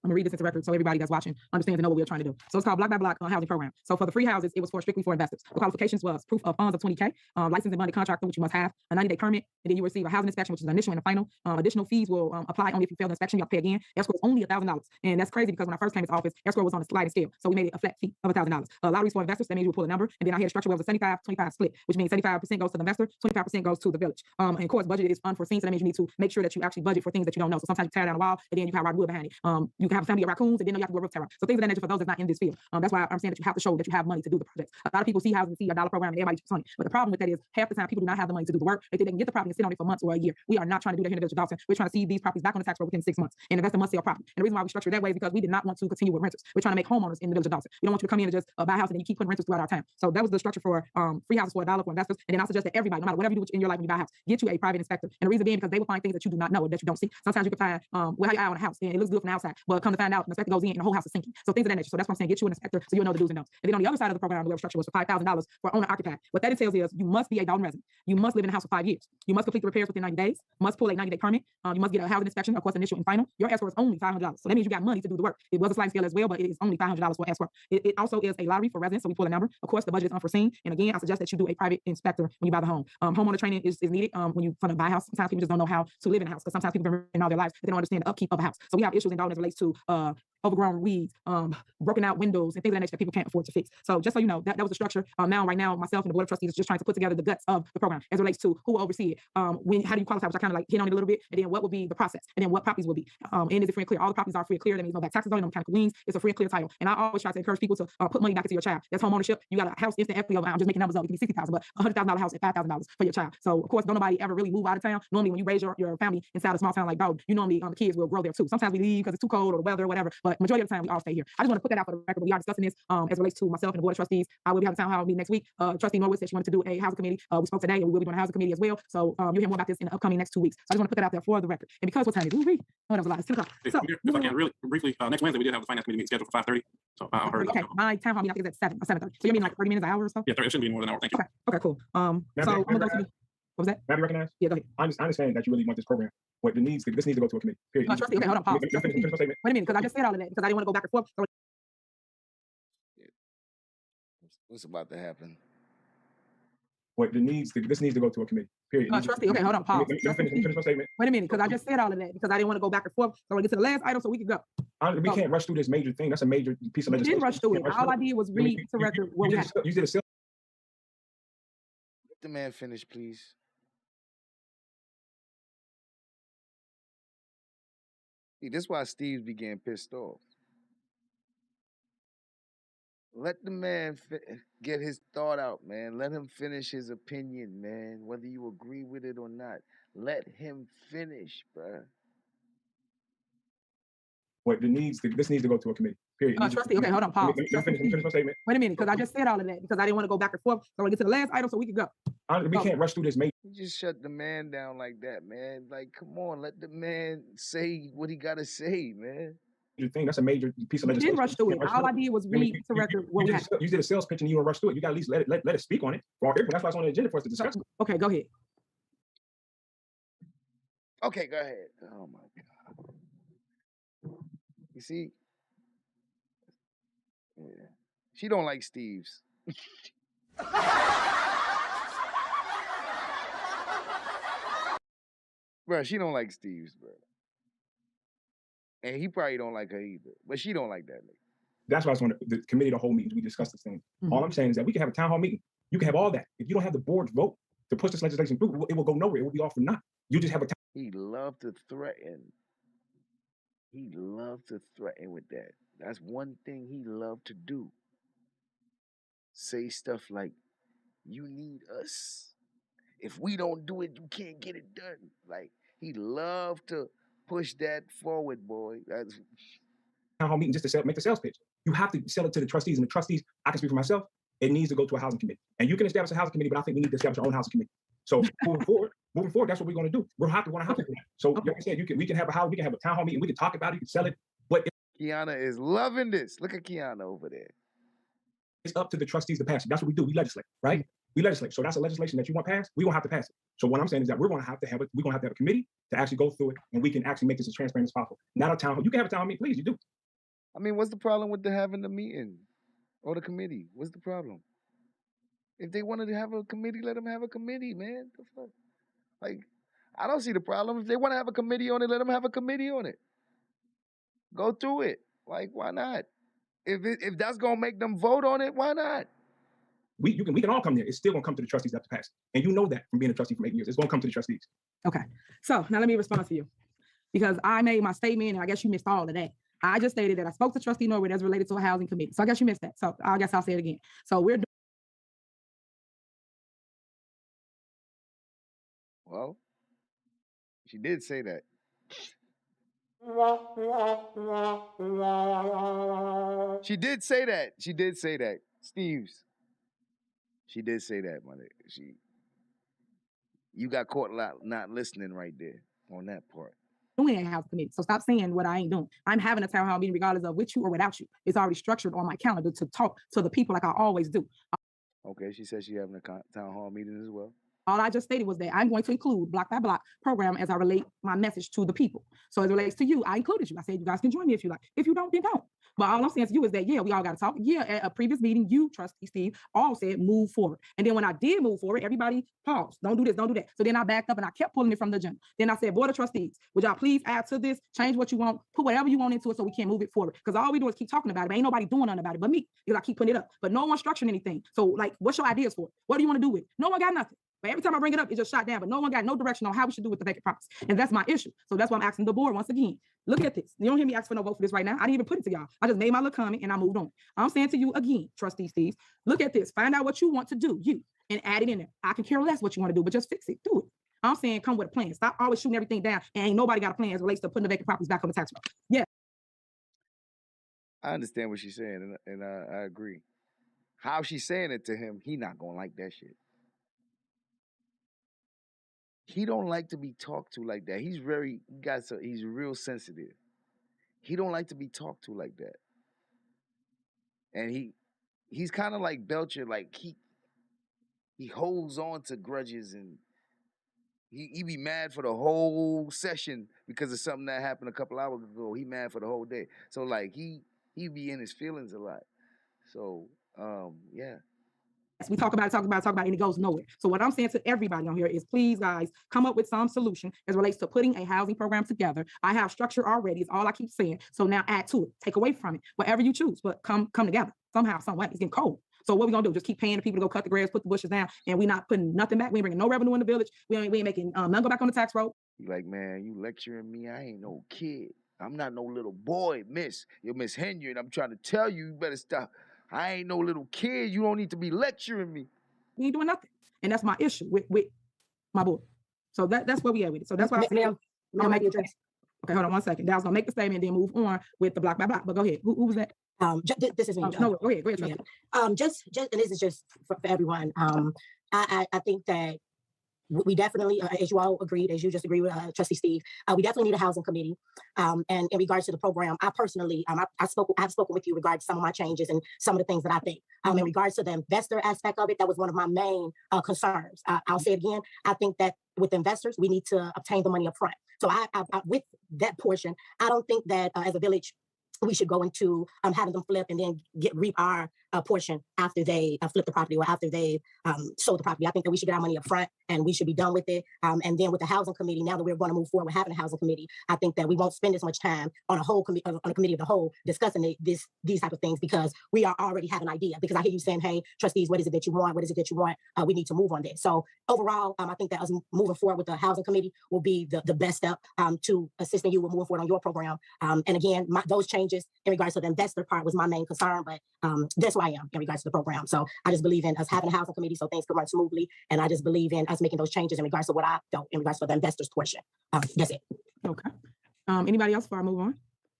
I'm gonna read this into record so everybody that's watching understands and know what we're trying to do. So it's called block by block housing program. So for the free houses, it was strictly for investors. The qualifications was proof of funds of 20K, licensed and bonded contractor, which you must have, a 90-day permit, and then you receive a housing inspection, which is the initial and the final. Additional fees will apply only if you fail the inspection. You have to pay again. Escrow is only $1,000, and that's crazy because when I first came into office, escrow was on a sliding scale, so we made it a flat fee of $1,000. Lotteries for investors, that means you will pull a number, and then I had a structure where it was a 75-25 split, which means 75% goes to the investor, 25% goes to the village. And of course, budget is unforeseen, so that means you need to make sure that you actually budget for things that you don't know. So sometimes you tear down a wall, and then you have wood behind it. You can have a family of raccoons, and then you have to do a roof tear. So things of that nature for those that's not in this field. That's why I'm saying that you have to show that you have money to do the projects. A lot of people see housing and see a dollar program and everybody just money. But the problem with that is half the time people do not have the money to do the work. They think they can get the property and sit on it for months or a year. We are not trying to do that here in the Village of Dolton. We're trying to see these properties back on the tax roll within 6 months. And investor must sell property. And the reason why we structure that way is because we did not want to continue with renters. We're trying to make homeowners in the Village of Dolton. We don't want you to come in and just buy a house and then you keep putting renters throughout our town. So that was the structure for free houses for $1 for investors. And then I suggest that everybody, no matter whatever you do in your life when you buy a house, get you a private inspector. And the reason being because they will find things that you do not know or that you don't see. Sometimes you can find how your eye on a house and it looks good from the outside, but come to find out, the inspector goes in and the whole house is sinking. So things of that nature. So that's what I'm saying. Get you an inspector so you'll know the do's and don'ts. And then on the other side of the program, the way structure was for $5,000 for owner occupied. What that entails is you must be a Dolton resident. You must live in the house for 5 years. You must complete the repairs within 90 days. Must pull a 90-day permit. You must get a housing inspection, of course, initial and final. Your escrow is only $500. So that means you got money to do the work. It was a sliding scale as well, but it is only $500 for escrow. It also is a lottery for residents, so we pull a number. Of course, the budget is unforeseen. And again, I suggest that you do a private inspector when you buy the home. Homeowner training is needed when you buy a house. Sometimes people just don't know how to live in a house because sometimes people have been in all their lives, but they don't understand the upkeep of a house. So we have issues in Dolton as relates to overgrown weeds, broken out windows, and things of that nature that people can't afford to fix. So just so you know, that was the structure. Right now, myself and the board of trustees is just trying to put together the guts of the program as it relates to who will oversee it. How do you qualify, which I kind of like hit on it a little bit, and then what will be the process, and then what properties will be. And is it free and clear? All the properties are free and clear. That means no back taxes on it, no mechanical liens. It's a free and clear title. And I always try to encourage people to put money back into your child. That's home ownership. You got a house instant equity of, I'm just making numbers up. It can be $60,000, but $100,000 house at $5,000 for your child. So of course, don't nobody ever really move out of town. Normally, when you raise your family inside a small town like Dolton, you normally the kids will grow there too. Sometimes we leave because it's too cold or the weather or whatever. But but majority of the time we all stay here. I just want to put that out for the record. When we are discussing this as it relates to myself and the Board of Trustees. I will be having a town hall meeting next week. Trustee Norwood said she wanted to do a housing committee. We spoke today, and we will be doing a housing committee as well. So you'll hear more about this in the upcoming next 2 weeks. So I just want to put that out there for the record. And because what time is it? Oh, that was a lot. It's 10 o'clock. If, So, if I can really briefly, next Wednesday we did have the finance committee meeting scheduled for 5:30. So I heard. okay, my town hall meeting I think is at 7 or 7:30. So you're meaning like 30 minutes, an hour or so? Yeah, it shouldn't be more than an hour. Thank you. Okay, okay, cool. So I'm gonna go to what was that? Can I be recognized? Yeah, go ahead. I understand that you really want this program. What this needs to go to a committee. Period. Trustee, okay, hold on, pause. Let me finish my statement. Wait a minute, because I just said all of that because I didn't want to go back and forth. So What's about to happen? What this needs to go to a committee. Period. Trustee, okay, hold on, pause. Let me finish my statement. Wait a minute, because I just said all of that because I didn't want to go back and forth. So I want to get to the last item so we can go. We can't rush through this major thing. That's a major piece of We legislation. didn't rush through it. All I did was read to record what we had. You did a sales. Let the man finish, please. See, this is why Steve's be getting pissed off. Let the man get his thought out, man. Let him finish his opinion, man. Whether you agree with it or not, let him finish, bruh. What this needs to go to a committee. Period. Trustee, okay, hold on, pause. Let me finish my statement. Wait a minute, because I just said all of that because I didn't want to go back and forth. So I want to get to the last item so we can go. We can't rush through this major. You just shut the man down like that, man. Like, come on, let the man say what he gotta say, man. Thing. That's a major piece of We legislation. didn't rush through it. All I did was read to record what we had. You did a sales pitch and you don't rush through it. You got to at least let it speak on it. That's why it's on the agenda for us to discuss. Okay, go ahead. Okay, go ahead. Oh my God. You see? Yeah. She don't like Steve's. Bro, she don't like Steve's, bro. And he probably don't like her either. But she don't like that nigga. That's why it's on the committee, the whole meetings. We discuss this thing. All I'm saying is that we can have a town hall meeting. You can have all that. If you don't have the board's vote to push this legislation through, it will go nowhere. It will be all for naught. You just have a. He loved to threaten. He loved to threaten with that. That's one thing he loved to do. Say stuff like, you need us. If we don't do it, you can't get it done. Like, he loved to push that forward, boy. That's town hall meeting just to make the sales pitch. You have to sell it to the trustees, and the trustees, I can speak for myself, it needs to go to a housing committee. And you can establish a housing committee, but I think we need to establish our own housing committee. So moving forward, that's what we're going to do. We're going to have to do that. So like I said, we can have a town hall meeting, we can talk about it, you can sell it, but Kiana is loving this. Look at Kiana over there. It's up to the trustees to pass it. That's what we do. We legislate, right? We legislate. So that's a legislation that you want passed. We won't have to pass it. So what I'm saying is that we're going to have to have a committee to actually go through it, and we can actually make this as transparent as possible. Not a town hall. You can have a town hall meeting, please. You do. I mean, what's the problem with having the meeting or the committee? What's the problem? If they wanted to have a committee, let them have a committee, man. The fuck? Like, I don't see the problem. If they want to have a committee on it, let them have a committee on it. Go through it. Like, why not? If that's gonna make them vote on it, why not? We can all come there. It's still gonna come to the trustees after pass. And you know that from being a trustee for 8 years. It's gonna come to the trustees. Okay. So now let me respond to you. Because I made my statement and I guess you missed all of that. I just stated that I spoke to Trustee Norwood as related to a housing committee. So I guess you missed that. So I guess I'll say it again. So we're Well, she did say that. She did say that. She did say that. Steve's. She did say that, my nigga. You got caught not listening right there on that part. Doing a house committee. So stop saying what I ain't doing. I'm having a town hall meeting regardless of with you or without you. It's already structured on my calendar to talk to the people like I always do. Okay, she said she having a town hall meeting as well. All I just stated was that I'm going to include block by block program as I relate my message to the people. So as it relates to you, I included you. I said, you guys can join me if you like. If you don't, then don't. But all I'm saying to you is that, yeah, we all got to talk. Yeah, at a previous meeting, you, Trustee Steve, all said move forward. And then when I did move forward, everybody paused. Don't do this, don't do that. So then I backed up and I kept pulling it from the agenda. Then I said, Board of Trustees, would y'all please add to this, change what you want, put whatever you want into it so we can move it forward. Because all we do is keep talking about it. But ain't nobody doing nothing about it but me. Because I keep putting it up. But no one's structuring anything. So like, what's your ideas for it? What do you want to do with it? No one got nothing. But every time I bring it up, it's just shot down. But no one got no direction on how we should do with the vacant properties. And that's my issue. So that's why I'm asking the board once again. Look at this. You don't hear me ask for no vote for this right now. I didn't even put it to y'all. I just made my little comment and I moved on. I'm saying to you again, Trustee Steve, look at this. Find out what you want to do, and add it in there. I can care less what you want to do, but just fix it. Do it. I'm saying come with a plan. Stop always shooting everything down. And ain't nobody got a plan as it relates to putting the vacant properties back on the tax roll. Yeah. I understand what she's saying, and I agree. How she's saying it to him, he not gonna like that shit. He don't like to be talked to like that. He's real sensitive. He don't like to be talked to like that. And he's kind of like Belcher, like he holds on to grudges, and he be mad for the whole session because of something that happened a couple hours ago. He mad for the whole day. So like he be in his feelings a lot. So yeah. We talk about it, and it goes nowhere. So what I'm saying to everybody on here is, please, guys, come up with some solution as relates to putting a housing program together. I have structure already, is all I keep saying. So now add to it, take away from it, whatever you choose, but come together somehow, some way. It's getting cold. So what we gonna do? Just keep paying the people to go cut the grass, put the bushes down, and we not putting nothing back. We ain't bringing no revenue in the village. We ain't making none go back on the tax roll. You like, man, you lecturing me? I ain't no kid. I'm not no little boy, miss. You're Miss Henyard. I'm trying to tell you, you better stop. I ain't no little kid. You don't need to be lecturing me. We ain't doing nothing. And that's my issue with my board. So that's where we at with it. So that's why Ma'am, might be addressed. Okay, hold on 1 second. Dow's gonna make the statement and then move on with the block by block. But go ahead. Who was that? This is me. No, go ahead. Yeah. Just, and this is just for everyone. I think that we definitely, as you all agreed, as you just agreed with Trustee Steve, we definitely need a housing committee. And in regards to the program, I personally, I've spoken with you regarding some of my changes and some of the things that I think. In regards to the investor aspect of it, that was one of my main concerns. I'll say it again. I think that with investors, we need to obtain the money up front. So I with that portion, I don't think that as a village, we should go into having them flip and then reap our portion after they flip the property or after they sold the property. I think that we should get our money up front and we should be done with it. And then with the housing committee, now that we're going to move forward with having a housing committee, I think that we won't spend as much time on a committee of the whole discussing these type of things, because we already have an idea. Because I hear you saying, hey, trustees, what is it that you want? What is it that you want? We need to move on this. So overall, I think that us moving forward with the housing committee will be the best step to assisting you with moving forward on your program. And again, those changes in regards to the investor part was my main concern, but that's why I am in regards to the program. So I just believe in us having a housing committee so things can run smoothly. And I just believe in us making those changes in regards to what I felt in regards to the investors portion. That's it. Okay. Anybody else before I move on?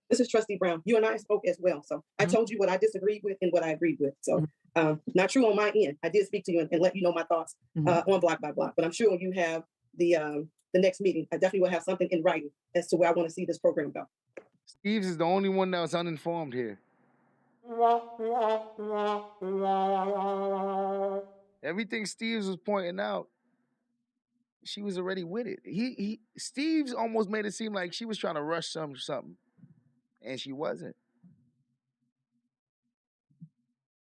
This is Trustee Brown. You and I spoke as well. So I told you what I disagreed with and what I agreed with. So not true on my end. I did speak to you and let you know my thoughts on block by block. But I'm sure when you have the next meeting, I definitely will have something in writing as to where I want to see this program go. Steve's is the only one that was uninformed here. Everything Steve's was pointing out, she was already with it. Steve's almost made it seem like she was trying to rush something, and she wasn't.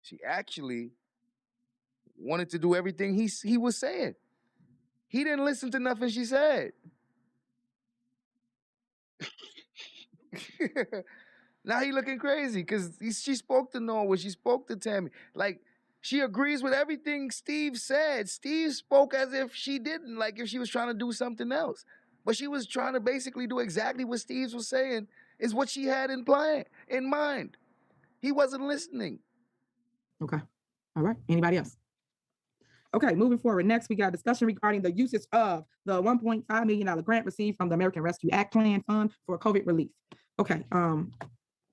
She actually wanted to do everything he was saying. He didn't listen to nothing she said. Now he looking crazy because she spoke to Norwood, she spoke to Tammy. Like, she agrees with everything Steve said. Steve spoke as if she didn't, like if she was trying to do something else. But she was trying to basically do exactly what Steve was saying is what she had in mind. He wasn't listening. Okay. All right. Anybody else? Okay, moving forward. Next, we got discussion regarding the usage of the $1.5 million grant received from the American Rescue Act Plan Fund for COVID relief. Okay,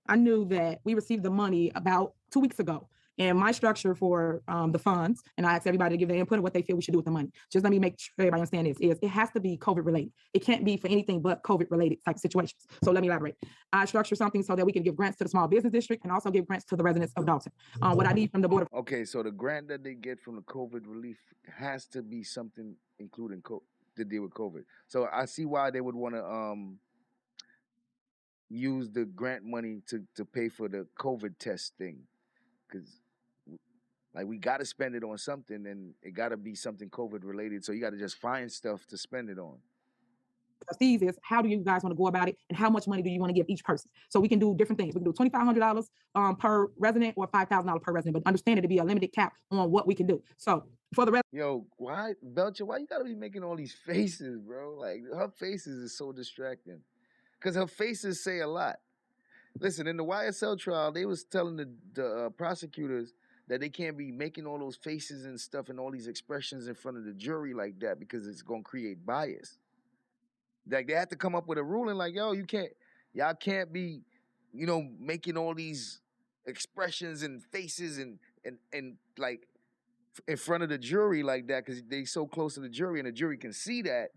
I knew that we received the money about 2 weeks ago, and my structure for the funds, and I asked everybody to give their input on what they feel we should do with the money. Just let me make sure everybody understand this, is it has to be COVID related. It can't be for anything but COVID related type situations. So let me elaborate. I structure something so that we can give grants to the small business district and also give grants to the residents of Dolton. What I need from the board of— Okay, so the grant that they get from the COVID relief has to be something including to deal with COVID. So I see why they would want to use the grant money to pay for the COVID test thing, because like we got to spend it on something, and it got to be something COVID related. So you got to just find stuff to spend it on. Trustees is, how do you guys want to go about it, and how much money do you want to give each person? So we can do different things. We can do $2,500 per resident or $5,000 per resident, but understand it to be a limited cap on what we can do. So for the Yo, why, Belcher, why you gotta be making all these faces, bro? Like, her faces is so distracting. Because her faces say a lot. Listen, in the YSL trial, they was telling the prosecutors that they can't be making all those faces and stuff and all these expressions in front of the jury like that because it's going to create bias. Like, they had to come up with a ruling like, yo, y'all can't be, making all these expressions and faces and like in front of the jury like that because they so close to the jury and the jury can see that.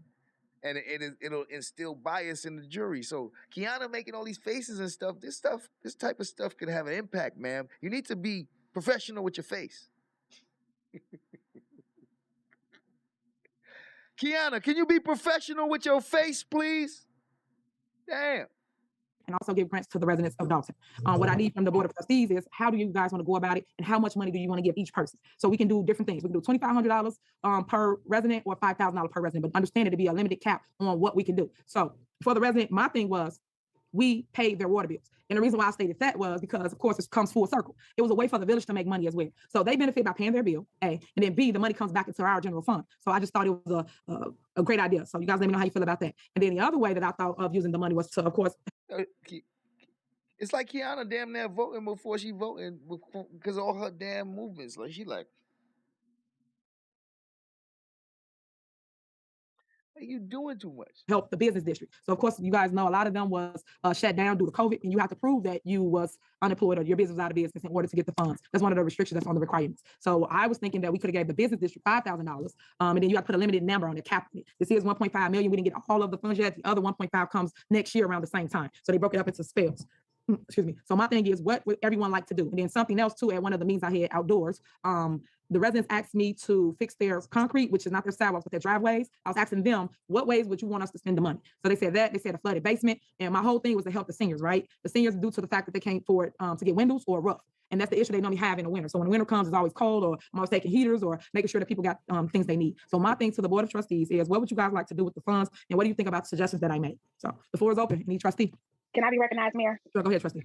And it'll instill bias in the jury. So Kiana making all these faces and stuff, this type of stuff can have an impact, ma'am. You need to be professional with your face. Kiana, can you be professional with your face, please? Damn. And also give grants to the residents of Dolton. What I need from the Board of Trustees is how do you guys want to go about it and how much money do you want to give each person? So we can do different things. We can do $2,500 per resident or $5,000 per resident, but understand it to be a limited cap on what we can do. So for the resident, my thing was we paid their water bills. And the reason why I stated that was because, of course, it comes full circle. It was a way for the village to make money as well. So they benefit by paying their bill, A, and then B, the money comes back into our general fund. So I just thought it was a great idea. So you guys let me know how you feel about that. And then the other way that I thought of using the money was to, of course, it's like Kiana damn near voting before she voting because of all her damn movements. Like she like, you doing too much. Help the business district. So of course, you guys know a lot of them was shut down due to COVID, and you have to prove that you was unemployed or your business was out of business in order to get the funds. That's one of the restrictions that's on the requirements. So I was thinking that we could have gave the business district $5,000, and then you have to put a limited number on the cap. This is 1.5 million. We didn't get all of the funds yet. The other 1.5 comes next year around the same time. So they broke it up into spells. Excuse me. So my thing is, what would everyone like to do? And then something else too, at one of the meetings I had outdoors, the residents asked me to fix their concrete, which is not their sidewalks, but their driveways. I was asking them, what ways would you want us to spend the money? So they said that, they said a flooded basement. And my whole thing was to help the seniors, right? The seniors, due to the fact that they can't afford to get windows or roof. And that's the issue they normally have in the winter. So when the winter comes, it's always cold, or I'm always taking heaters or making sure that people got things they need. So my thing to the Board of Trustees is, what would you guys like to do with the funds? And what do you think about the suggestions that I made? So the floor is open. Any trustee? Can I be recognized, Mayor? Sure, go ahead, trustee.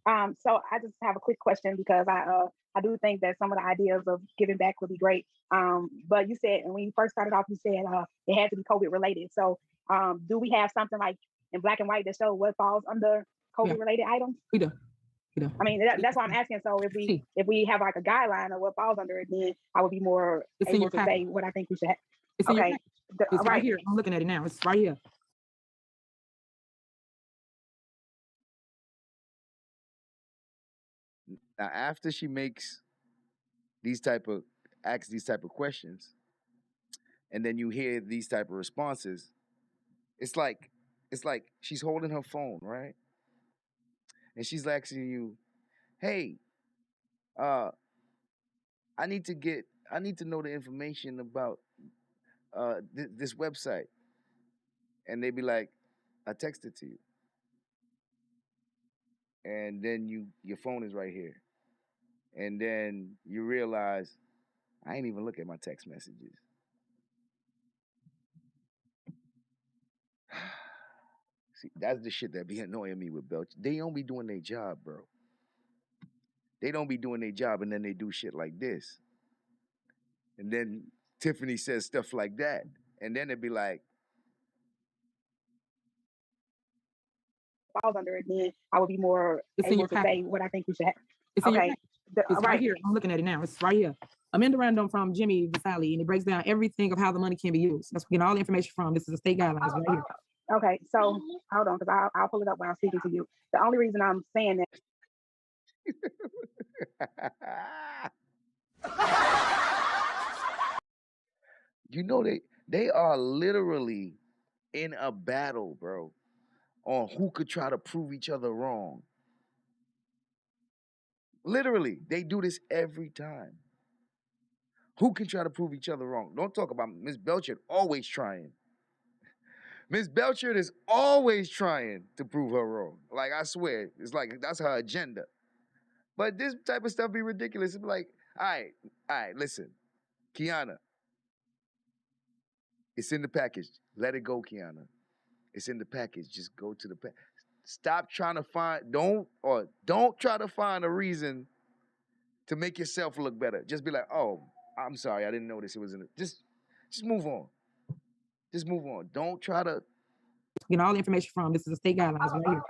So I just have a quick question because I do think that some of the ideas of giving back would be great. But you said, and when you first started off, you said it had to be COVID related. So do we have something like in black and white that shows what falls under COVID related items? We do. I mean, that's why I'm asking. So if we have like a guideline of what falls under it, then I would be more able to say what I think we should have. It's okay. It's right here. I'm looking at it now. It's right here. Now, after she asks these type of questions, and then you hear these type of responses, it's like she's holding her phone, right? And she's asking you, hey, I need to know the information about this website. And they be like, I texted to you. And then your phone is right here. And then you realize, I ain't even look at my text messages. See, that's the shit that be annoying me with Belch. They don't be doing their job, bro. They don't be doing their job, and then they do shit like this. And then Tiffany says stuff like that. And then it'd be like, falls under it, then I would be more able to say what I think we should have. It's okay. It's right here. I'm looking at it now. It's right here. A memorandum from Jimmy Vasali, and it breaks down everything of how the money can be used. That's where we get all the information from. This is a state guidelines right here. Okay, so hold on, because I'll pull it up while I'm speaking to you. The only reason I'm saying that. You know, they are literally in a battle, bro, on who could try to prove each other wrong. Literally, they do this every time. Who can try to prove each other wrong? Don't talk about Ms. Belcher always trying. Ms. Belcher is always trying to prove her wrong. Like, I swear, it's like that's her agenda. But this type of stuff be ridiculous. It's like, all right, listen, Kiana, it's in the package. Let it go, Kiana. It's in the package. Just go to the package. Stop trying to find, don't try to find a reason to make yourself look better. Just be like, oh, I'm sorry, I didn't notice it was in it. Just move on. Just move on. Don't try to. You know, all the information from, this is a state guidelines right here.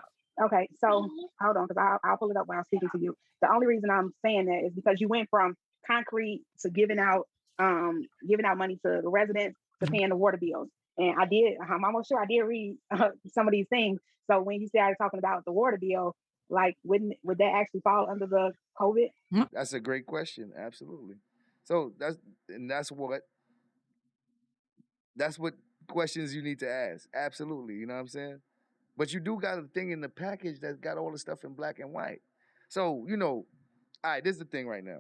Okay, so hold on, because I'll pull it up while I'm speaking to you. The only reason I'm saying that is because you went from concrete to giving out money to the residents to paying the water bills. And I'm almost sure I did read some of these things. So when you started talking about the water bill, like, would that actually fall under the COVID? That's a great question. Absolutely. So that's what questions you need to ask. Absolutely. You know what I'm saying? But you do got a thing in the package that's got all the stuff in black and white. So, all right, this is the thing right now.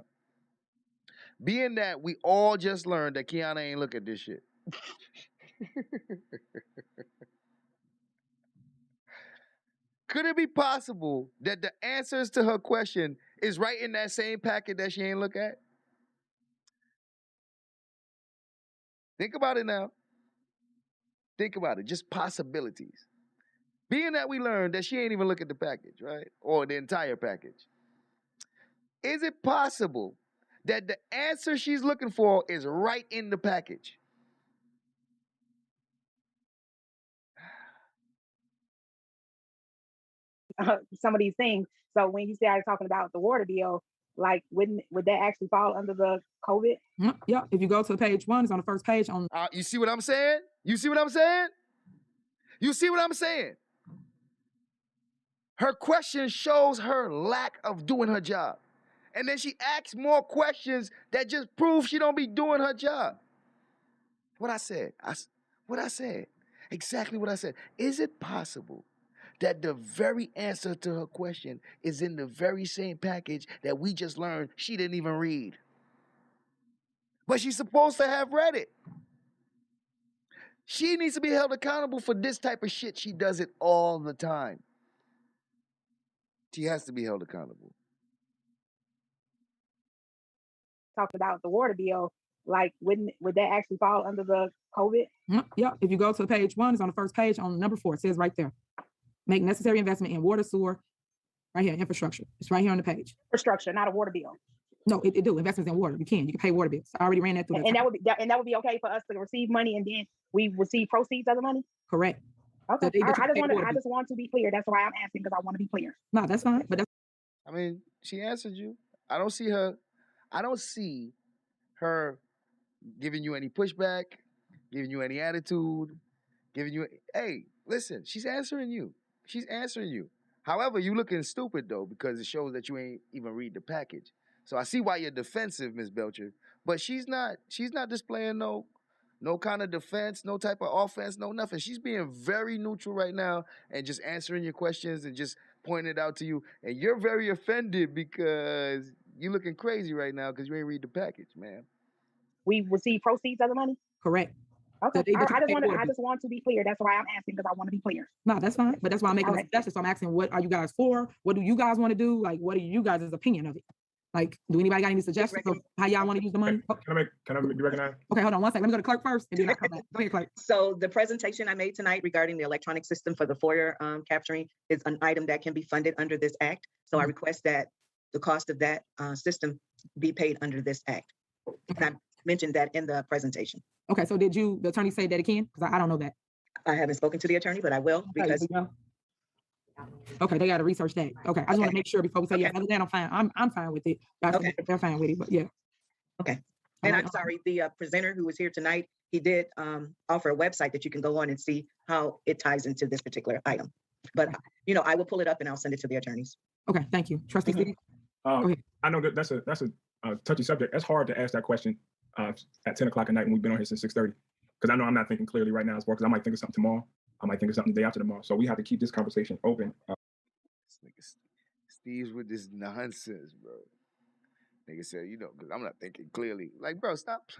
Being that we all just learned that Kiana ain't look at this shit. Could it be possible that the answers to her question is right in that same packet that she ain't look at? Think about it now. Think about it. Just possibilities. Being that we learned that she ain't even look at the package, right? Or the entire package. Is it possible that the answer she's looking for is right in the package? Some of these things. So when you started talking about the water bill, like, would that actually fall under the COVID? Yeah, if you go to page 1, it's on the first page. On You see what I'm saying? You see what I'm saying? You see what I'm saying? Her question shows her lack of doing her job. And then she asks more questions that just prove she don't be doing her job. What I said. What I said. Exactly what I said. Is it possible that the very answer to her question is in the very same package that we just learned she didn't even read? But she's supposed to have read it. She needs to be held accountable for this type of shit. She does it all the time. She has to be held accountable. Talking about the water bill, like, would that actually fall under the COVID? Yeah, if you go to page 1, it's on the first page on number 4. It says right there, make necessary investment in water, sewer, right here, infrastructure. It's right here on the page. Infrastructure, not a water bill. No, it do investments in water. You can pay water bills. I already ran that through. And that would be okay for us to receive money and then we receive proceeds of the money? Correct. Okay. I just want to be clear. That's why I'm asking, because I want to be clear. No, that's fine. But I mean, she answered you. I don't see her giving you any pushback, giving you any attitude, hey, listen, she's answering you. She's answering you. However, you looking stupid though, because it shows that you ain't even read the package. So I see why you're defensive, Ms. Belcher. But she's not displaying no kind of defense, no type of offense, no nothing. She's being very neutral right now and just answering your questions and just pointing it out to you. And you're very offended because you're looking crazy right now because you ain't read the package, man. We receive proceeds of the money? Correct. Okay. I just want to be clear. That's why I'm asking, because I want to be clear. No, that's fine. But that's why I'm making a suggestion. So I'm asking, what are you guys for? What do you guys want to do? Like, what are you guys' opinion of it? Like, do anybody got any suggestions of how y'all want to use the money? Can I be recognized? Okay, hold on one second. Let me go to clerk first, and then I'll come back. Go ahead, clerk. So the presentation I made tonight regarding the electronic system for the FOIA capturing is an item that can be funded under this act. So I request that the cost of that system be paid under this act. And I mentioned that in the presentation. Okay, so did the attorney say that again? Because I don't know that. I haven't spoken to the attorney, but I will, because okay, they got to research that. Okay, I just want to make sure before we say, yeah, other than I'm fine. I'm fine with it. Okay. They're fine with it, but yeah. Okay. And I'm sorry, the presenter who was here tonight, he did offer a website that you can go on and see how it ties into this particular item. But, I will pull it up and I'll send it to the attorneys. Okay, thank you. Trustee Steve? I know that that's a touchy subject. It's hard to ask that question at 10 o'clock at night when we've been on here since 6:30. Because I know I'm not thinking clearly right now as well, because I might think of something tomorrow. I might think of something the day after tomorrow. So we have to keep this conversation open. Steve's with this nonsense, bro. Nigga said, because I'm not thinking clearly. Like, bro, stop.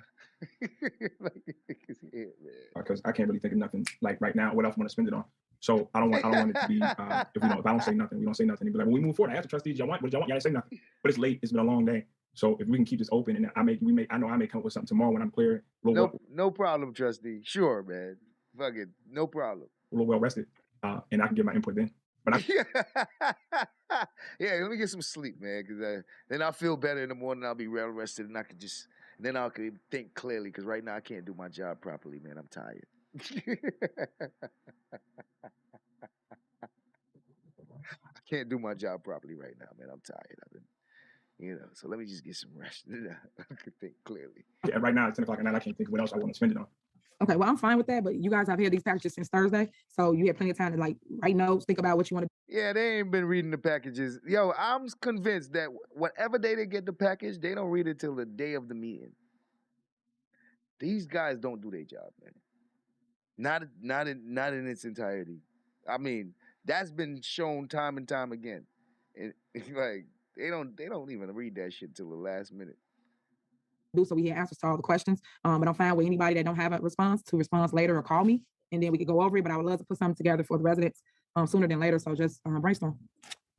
Because I can't really think of nothing like right now. What else I want to spend it on? So I don't want it to be if I don't say nothing, we don't say nothing. But like, when we move forward, I ask the trustees, y'all want? What y'all want? Y'all didn't say nothing. But it's late. It's been a long day. So if we can keep this open, and I know I may come up with something tomorrow when I'm clear. No problem, trustee. Sure, man. Fuck it. No problem. A little well rested, and I can get my input then. But yeah, let me get some sleep, man, because then I'll feel better in the morning. I'll be well rested, and then I can think clearly. Because right now I can't do my job properly, man. I'm tired. I can't do my job properly right now, man. I'm tired. I've been, so let me just get some rest. I can think clearly. Yeah, right now it's 10 o'clock at night. I can't think of what else I want to spend it on. Okay, well, I'm fine with that, but you guys have had these packages since Thursday, so you have plenty of time to like write notes, think about what you want to. Yeah, they ain't been reading the packages. Yo, I'm convinced that whatever day they get the package, they don't read it till the day of the meeting. These guys don't do their job, man. Not in its entirety. I mean, that's been shown time and time again. And like they don't even read that shit till the last minute. Do so we have answers to all the questions. But I'm fine with anybody that don't have a response to respond later or call me, and then we could go over it. But I would love to put something together for the residents sooner than later. So just brainstorm.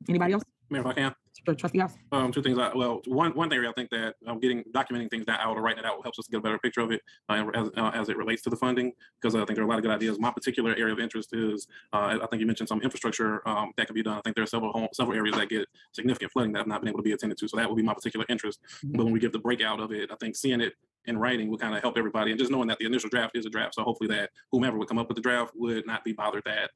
Anybody else? Mayor, if I can. Trustee House. Two things. One area I think that documenting things out or writing it out helps us get a better picture of it as it relates to the funding, because I think there are a lot of good ideas. My particular area of interest is I think you mentioned some infrastructure that can be done. I think there are several areas that get significant flooding that have not been able to be attended to. So that would be my particular interest. But when we give the breakout of it, I think seeing it in writing will kind of help everybody, and just knowing that the initial draft is a draft. So hopefully that whomever would come up with the draft would not be bothered that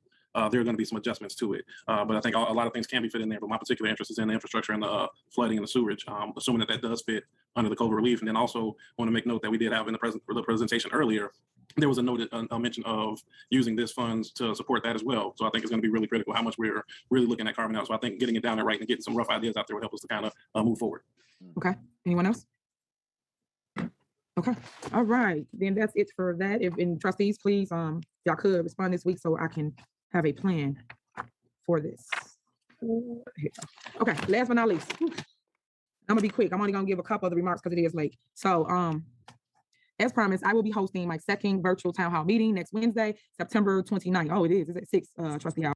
there are going to be some adjustments to it. But I think a lot of things can be fit in there, but my particular interest is in the infrastructure and the flooding and the sewerage, assuming that does fit under the COVID relief. And then also want to make note that we did have in the presentation earlier, there was a mention of using this funds to support that as well. So I think it's going to be really critical how much we're really looking at carving out. So I think getting it down there right and getting some rough ideas out there will help us to kind of move forward. Okay, anyone else? Okay, all right, then that's it for that. And trustees, please, y'all could respond this week so I can have a plan for this. Okay, last but not least, I'm gonna be quick. I'm only gonna give a couple of the remarks because it is late. So as promised, I will be hosting my second virtual town hall meeting next Wednesday, September 29th. Oh, it is. It's at 6, trustee house.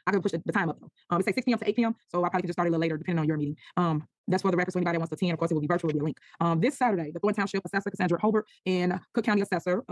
I can push the time up though. It's like 6 p.m. to 8 p.m. So I probably could just start a little later depending on your meeting. That's for the record. So anybody that wants to attend, of course, it will be virtual, it will be a link. This Saturday, the Thornton Township Assessor Cassandra Holbert and Cook County Assessor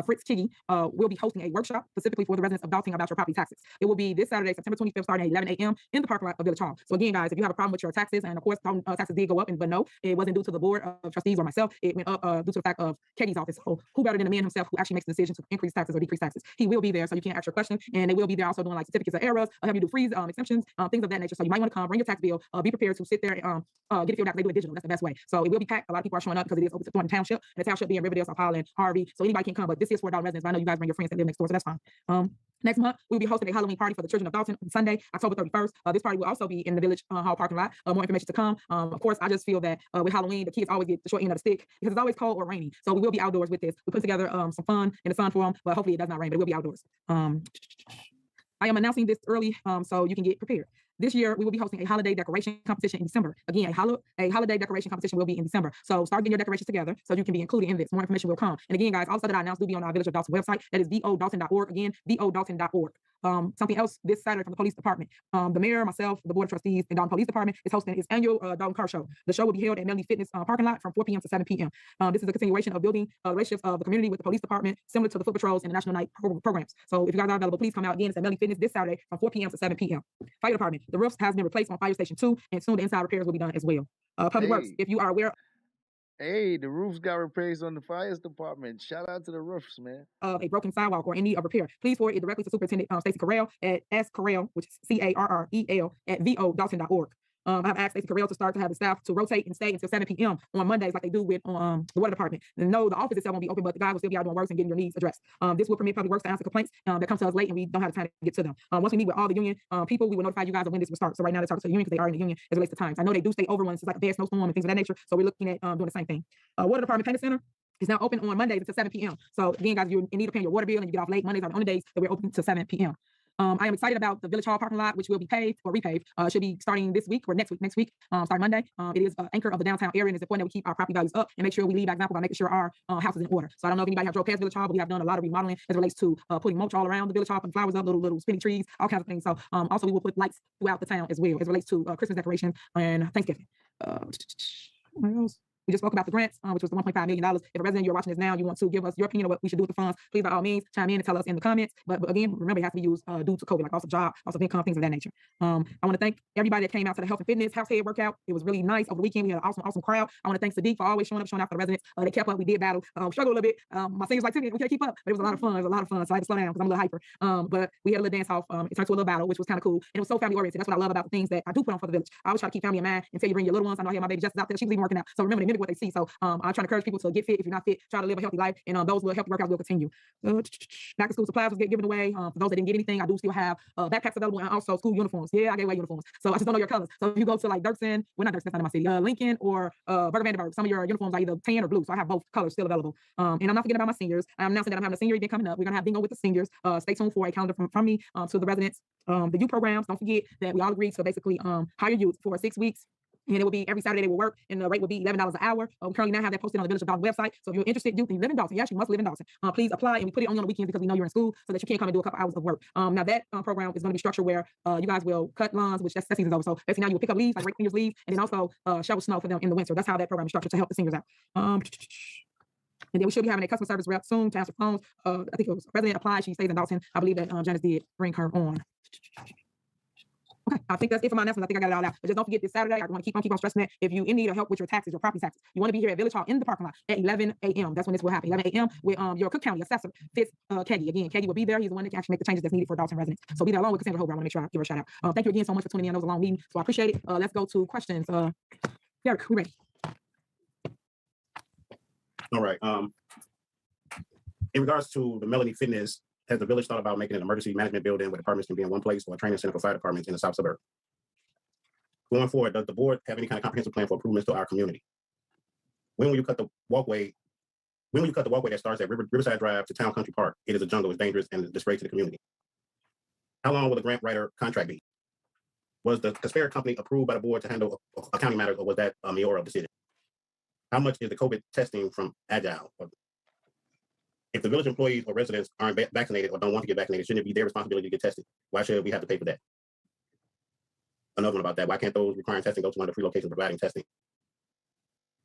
Fritz Kiggy will be hosting a workship specifically for the residents of Dolton about your property taxes. It will be this Saturday, September 25th, starting at 11 a.m. in the parking lot of Village Hall. So again, guys, if you have a problem with your taxes, and of course, taxes did go up, but no, it wasn't due to the board of trustees or myself. It went up due to the fact of Keggy's office. So who better than the man himself who actually makes the decision to increase taxes or decrease taxes? He will be there, so you can ask your question, and they will be there also doing like certificates of errors, have you do freeze exemptions, things of that nature. So you might want to come, bring your tax bill, be prepared to sit there and get it filled out. They do it digital. That's the best way. So it will be packed. A lot of people are showing up because it is open to Thornton Township, and the township being Riverdale, South Holland, Harvey. So anybody can come, but this is for Dolton residents. But I know you guys bring your friends that live next door, so that's fine. Next month, we'll be hosting a Halloween party for the children of Dolton on Sunday, October 31st. This party will also be in the Village Hall parking lot. More information to come. Of course, I just feel that with Halloween, the kids always get the short end of the stick because it's always cold or rainy. So we will be outdoors with this. We put together some fun in the sun for them, but hopefully it does not rain, but it will be outdoors. I am announcing this early so you can get prepared. This year, we will be hosting a holiday decoration competition in December. Again, a holiday decoration competition will be in December. So start getting your decorations together so you can be included in this. More information will come. And again, guys, all the stuff that I announced will be on our Village of Dolton website. That is vodolton.org. Again, vodolton.org. Something else this Saturday from the police department. The mayor, myself, the board of trustees, and Dolton Police Department is hosting its annual Dolton Car Show. The show will be held at Melody Fitness parking lot from 4 p.m. to 7 p.m. This is a continuation of building relationships of the community with the police department, similar to the foot patrols and the National Night programs. So if you guys are available, please come out again. It's at Melody Fitness this Saturday from 4 p.m. to 7 p.m. Fire department. The roofs has been replaced on Fire Station 2, and soon the inside repairs will be done as well. Public Works, if you are aware. Hey, the roofs got replaced on the fire department. Shout out to the roofs, man. Of a broken sidewalk or in need of repair, please forward it directly to Superintendent Stacey Carrell at scarrell, which is Carrel at vodolton.org. I have asked Stacey Carrell to start to have the staff to rotate and stay until 7 p.m. on Mondays, like they do with the water department. And no, the office itself won't be open, but the guys will still be out doing work and getting your needs addressed. This will permit Public Works to answer complaints that come to us late and we don't have the time to get to them. Once we meet with all the union people, we will notify you guys of when this will start. So right now, they talk to the union because they are in the union as it relates to times. I know they do stay over when it's like a bad snowstorm and things of that nature. So we're looking at doing the same thing. Water department payment center is now open on Mondays until 7 p.m. So again, guys, you're in need of paying your water bill and you get off late. Mondays are the only days that we're open until 7 p.m. I am excited about the Village Hall parking lot, which will be paved or repaved. Should be starting this week or next week, starting Monday. It is an anchor of the downtown area, and it's important that we keep our property values up and make sure we lead by example by making sure our house is in order. So I don't know if anybody have drove past Village Hall, but we have done a lot of remodeling as it relates to putting mulch all around the Village Hall, putting flowers up, little spinny trees, all kinds of things. So also we will put lights throughout the town as well as it relates to Christmas decoration and Thanksgiving. What else? We just spoke about the grants, which was the $1.5 million. If a resident, you're watching this now, you want to give us your opinion of what we should do with the funds, please by all means chime in and tell us in the comments. But again, remember it has to be used due to COVID, like also job, also income, things of that nature. I want to thank everybody that came out to the health and fitness house head workout. It was really nice over the weekend. We had an awesome crowd. I want to thank Sadiq for always showing out for the residents. They kept up. We did battle, struggle a little bit. My singers like, Tiffany, we can't keep up, but it was a lot of fun. It was a lot of fun. So I had to slow down because I'm a little hyper. But we had a little dance off. It turned to a little battle, which was kind of cool. And it was so family oriented. That's what I love about the things that I do put on for the village. I always try to keep family in mind and tell you bring your little ones. I know I had my baby Justice out there. She was even working out. So remember, the mimic what they see. So I'm trying to encourage people to get fit. If you're not fit, try to live a healthy life, and those will help workouts will continue. Back to school supplies was given away. For those that didn't get anything, I do still have backpacks available and also school uniforms. Yeah, I gave away uniforms. So I just don't know your colors. So if you go to like Dirksen, well not Dirksen, that's not in my city, Lincoln or Burger Vandenberg, some of your uniforms are either tan or blue. So I have both colors still available. And I'm not forgetting about my seniors. I'm announcing that I'm having a senior event coming up. We're gonna have bingo with the seniors. Stay tuned for a calendar from me to the residents. The youth programs, don't forget that we all agreed to basically hire youth for 6 weeks. And it will be every Saturday they will work, and the rate will be $11 an hour. We currently now have that posted on the Village of Dolton website. So if you're interested, you live in Dolton. You actually must live in Dolton. Please apply, and we put it only on the weekends because we know you're in school, so that you can't come and do a couple hours of work. Now that program is going to be structured where you guys will cut lawns, which that season's over. So basically now you will pick up leaves, like rake seniors leave, and then also shovel snow for them in the winter. That's how that program is structured to help the seniors out. And then we should be having a customer service rep soon to answer phones. I think it was a resident applied. She stays in Dolton. I believe that Janice did bring her on. Okay, I think that's it for my announcements. I think I got it all out. But just don't forget this Saturday, I want to keep on stressing that if you in need of help with your taxes, your property taxes, you want to be here at Village Hall in the parking lot at 11 a.m. That's when this will happen. 11 a.m. with your Cook County assessor, Fitz Keggy. Again, Keggy will be there. He's the one that can actually make the changes that's needed for Dolton residents. So be there along with Cassandra Hober. I want to make sure I give her a shout out. Thank you again so much for tuning in. That was a long meeting, so I appreciate it. Let's go to questions. Derek, we ready? All right. In regards to the Melanie Fitness, has the village thought about making an emergency management building where departments can be in one place, or a training center for fire departments in the south suburb? Going forward, does the board have any kind of comprehensive plan for improvements to our community? When will you cut the walkway? When will you cut the walkway that starts at Riverside Drive to Town Country Park? It is a jungle, it's dangerous, and a disgrace to the community. How long will the grant writer contract be? Was the Caspera company approved by the board to handle accounting matters, or was that a mayoral decision? How much is the COVID testing from Agile? If the village employees or residents aren't vaccinated or don't want to get vaccinated, shouldn't it be their responsibility to get tested? Why should we have to pay for that? Another one about that. Why can't those requiring testing go to one of the free locations providing testing?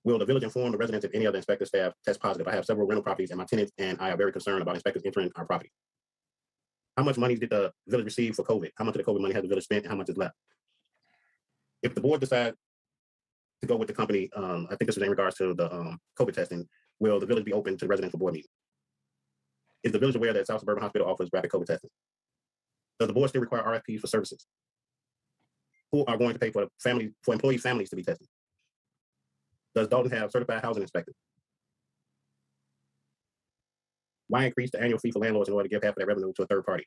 Will the village inform the residents if any other inspector staff test positive? I have several rental properties, and my tenants and I are very concerned about inspectors entering our property. How much money did the village receive for COVID? How much of the COVID money has the village spent, and how much is left? If the board decides to go with the company, I think this is in regards to the COVID testing, will the village be open to the residents for board meetings? Is the village aware that South Suburban Hospital offers rapid COVID testing? Does the board still require RFPs for services? Who are going to pay for employees' families to be tested? Does Dolton have certified housing inspectors? Why increase the annual fee for landlords in order to give half of their revenue to a third party?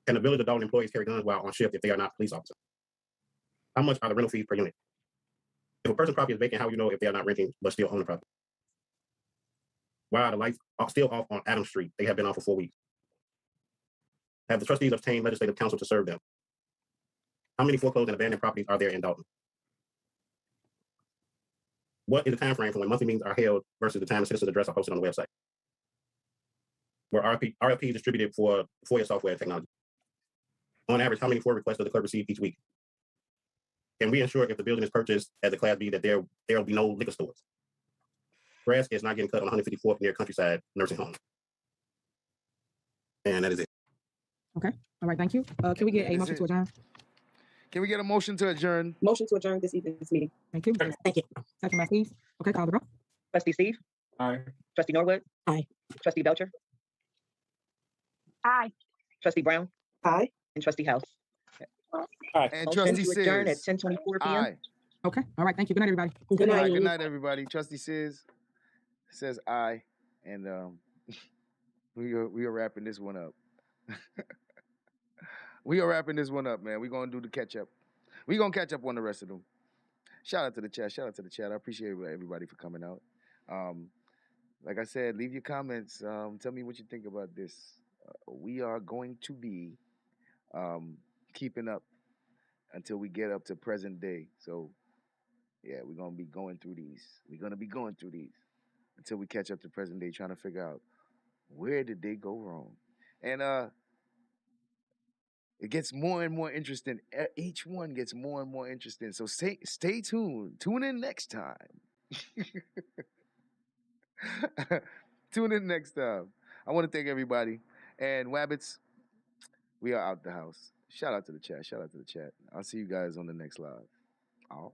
Can the village of Dolton employees carry guns while on shift if they are not police officers? How much are the rental fees per unit? If a person's property is vacant, how will you know if they are not renting but still own the property? Why are the lights still off on Adams Street? They have been off for 4 weeks. Have the trustees obtained legislative counsel to serve them? How many foreclosed and abandoned properties are there in Dolton? What is the time frame from when monthly meetings are held versus the time the citizens' address are posted on the website? Were RFPs distributed for FOIA software and technology? On average, how many FOIA requests does the clerk receive each week? Can we ensure if the building is purchased as a Class B that there will be no liquor stores? Grass is not getting cut on 154th near Countryside Nursing Home. And that is it. Okay. All right. Thank you. Can we get a motion to adjourn? Can we get a motion to adjourn? Motion to adjourn this evening's meeting. Thank you. Thank you. Second by Steve. Okay, call the roll. Trustee Steve? Aye. Trustee Norwood? Aye. Trustee Belcher? Aye. Trustee Brown? Aye. And Trustee House? Aye. And Motion Trustee to adjourn at Sis. 10:24 p.m. Aye. Okay. All right. Thank you. Good night, everybody. Good night. Good night, everybody. Trustee Sis says aye, and we are wrapping this one up. We are wrapping this one up, man. We're gonna do the catch up. We're gonna catch up on the rest of them. Shout out to the chat. Shout out to the chat. I appreciate everybody for coming out. Like I said, leave your comments. Tell me what you think about this. We are going to be keeping up until we get up to present day. So yeah, we're gonna be going through these. We're gonna be going through these until we catch up to present day, trying to figure out where did they go wrong. And it gets more and more interesting. Each one gets more and more interesting. So stay tuned. Tune in next time. Tune in next time. I want to thank everybody. And Wabbits, we are out the house. Shout out to the chat. Shout out to the chat. I'll see you guys on the next live. Oh.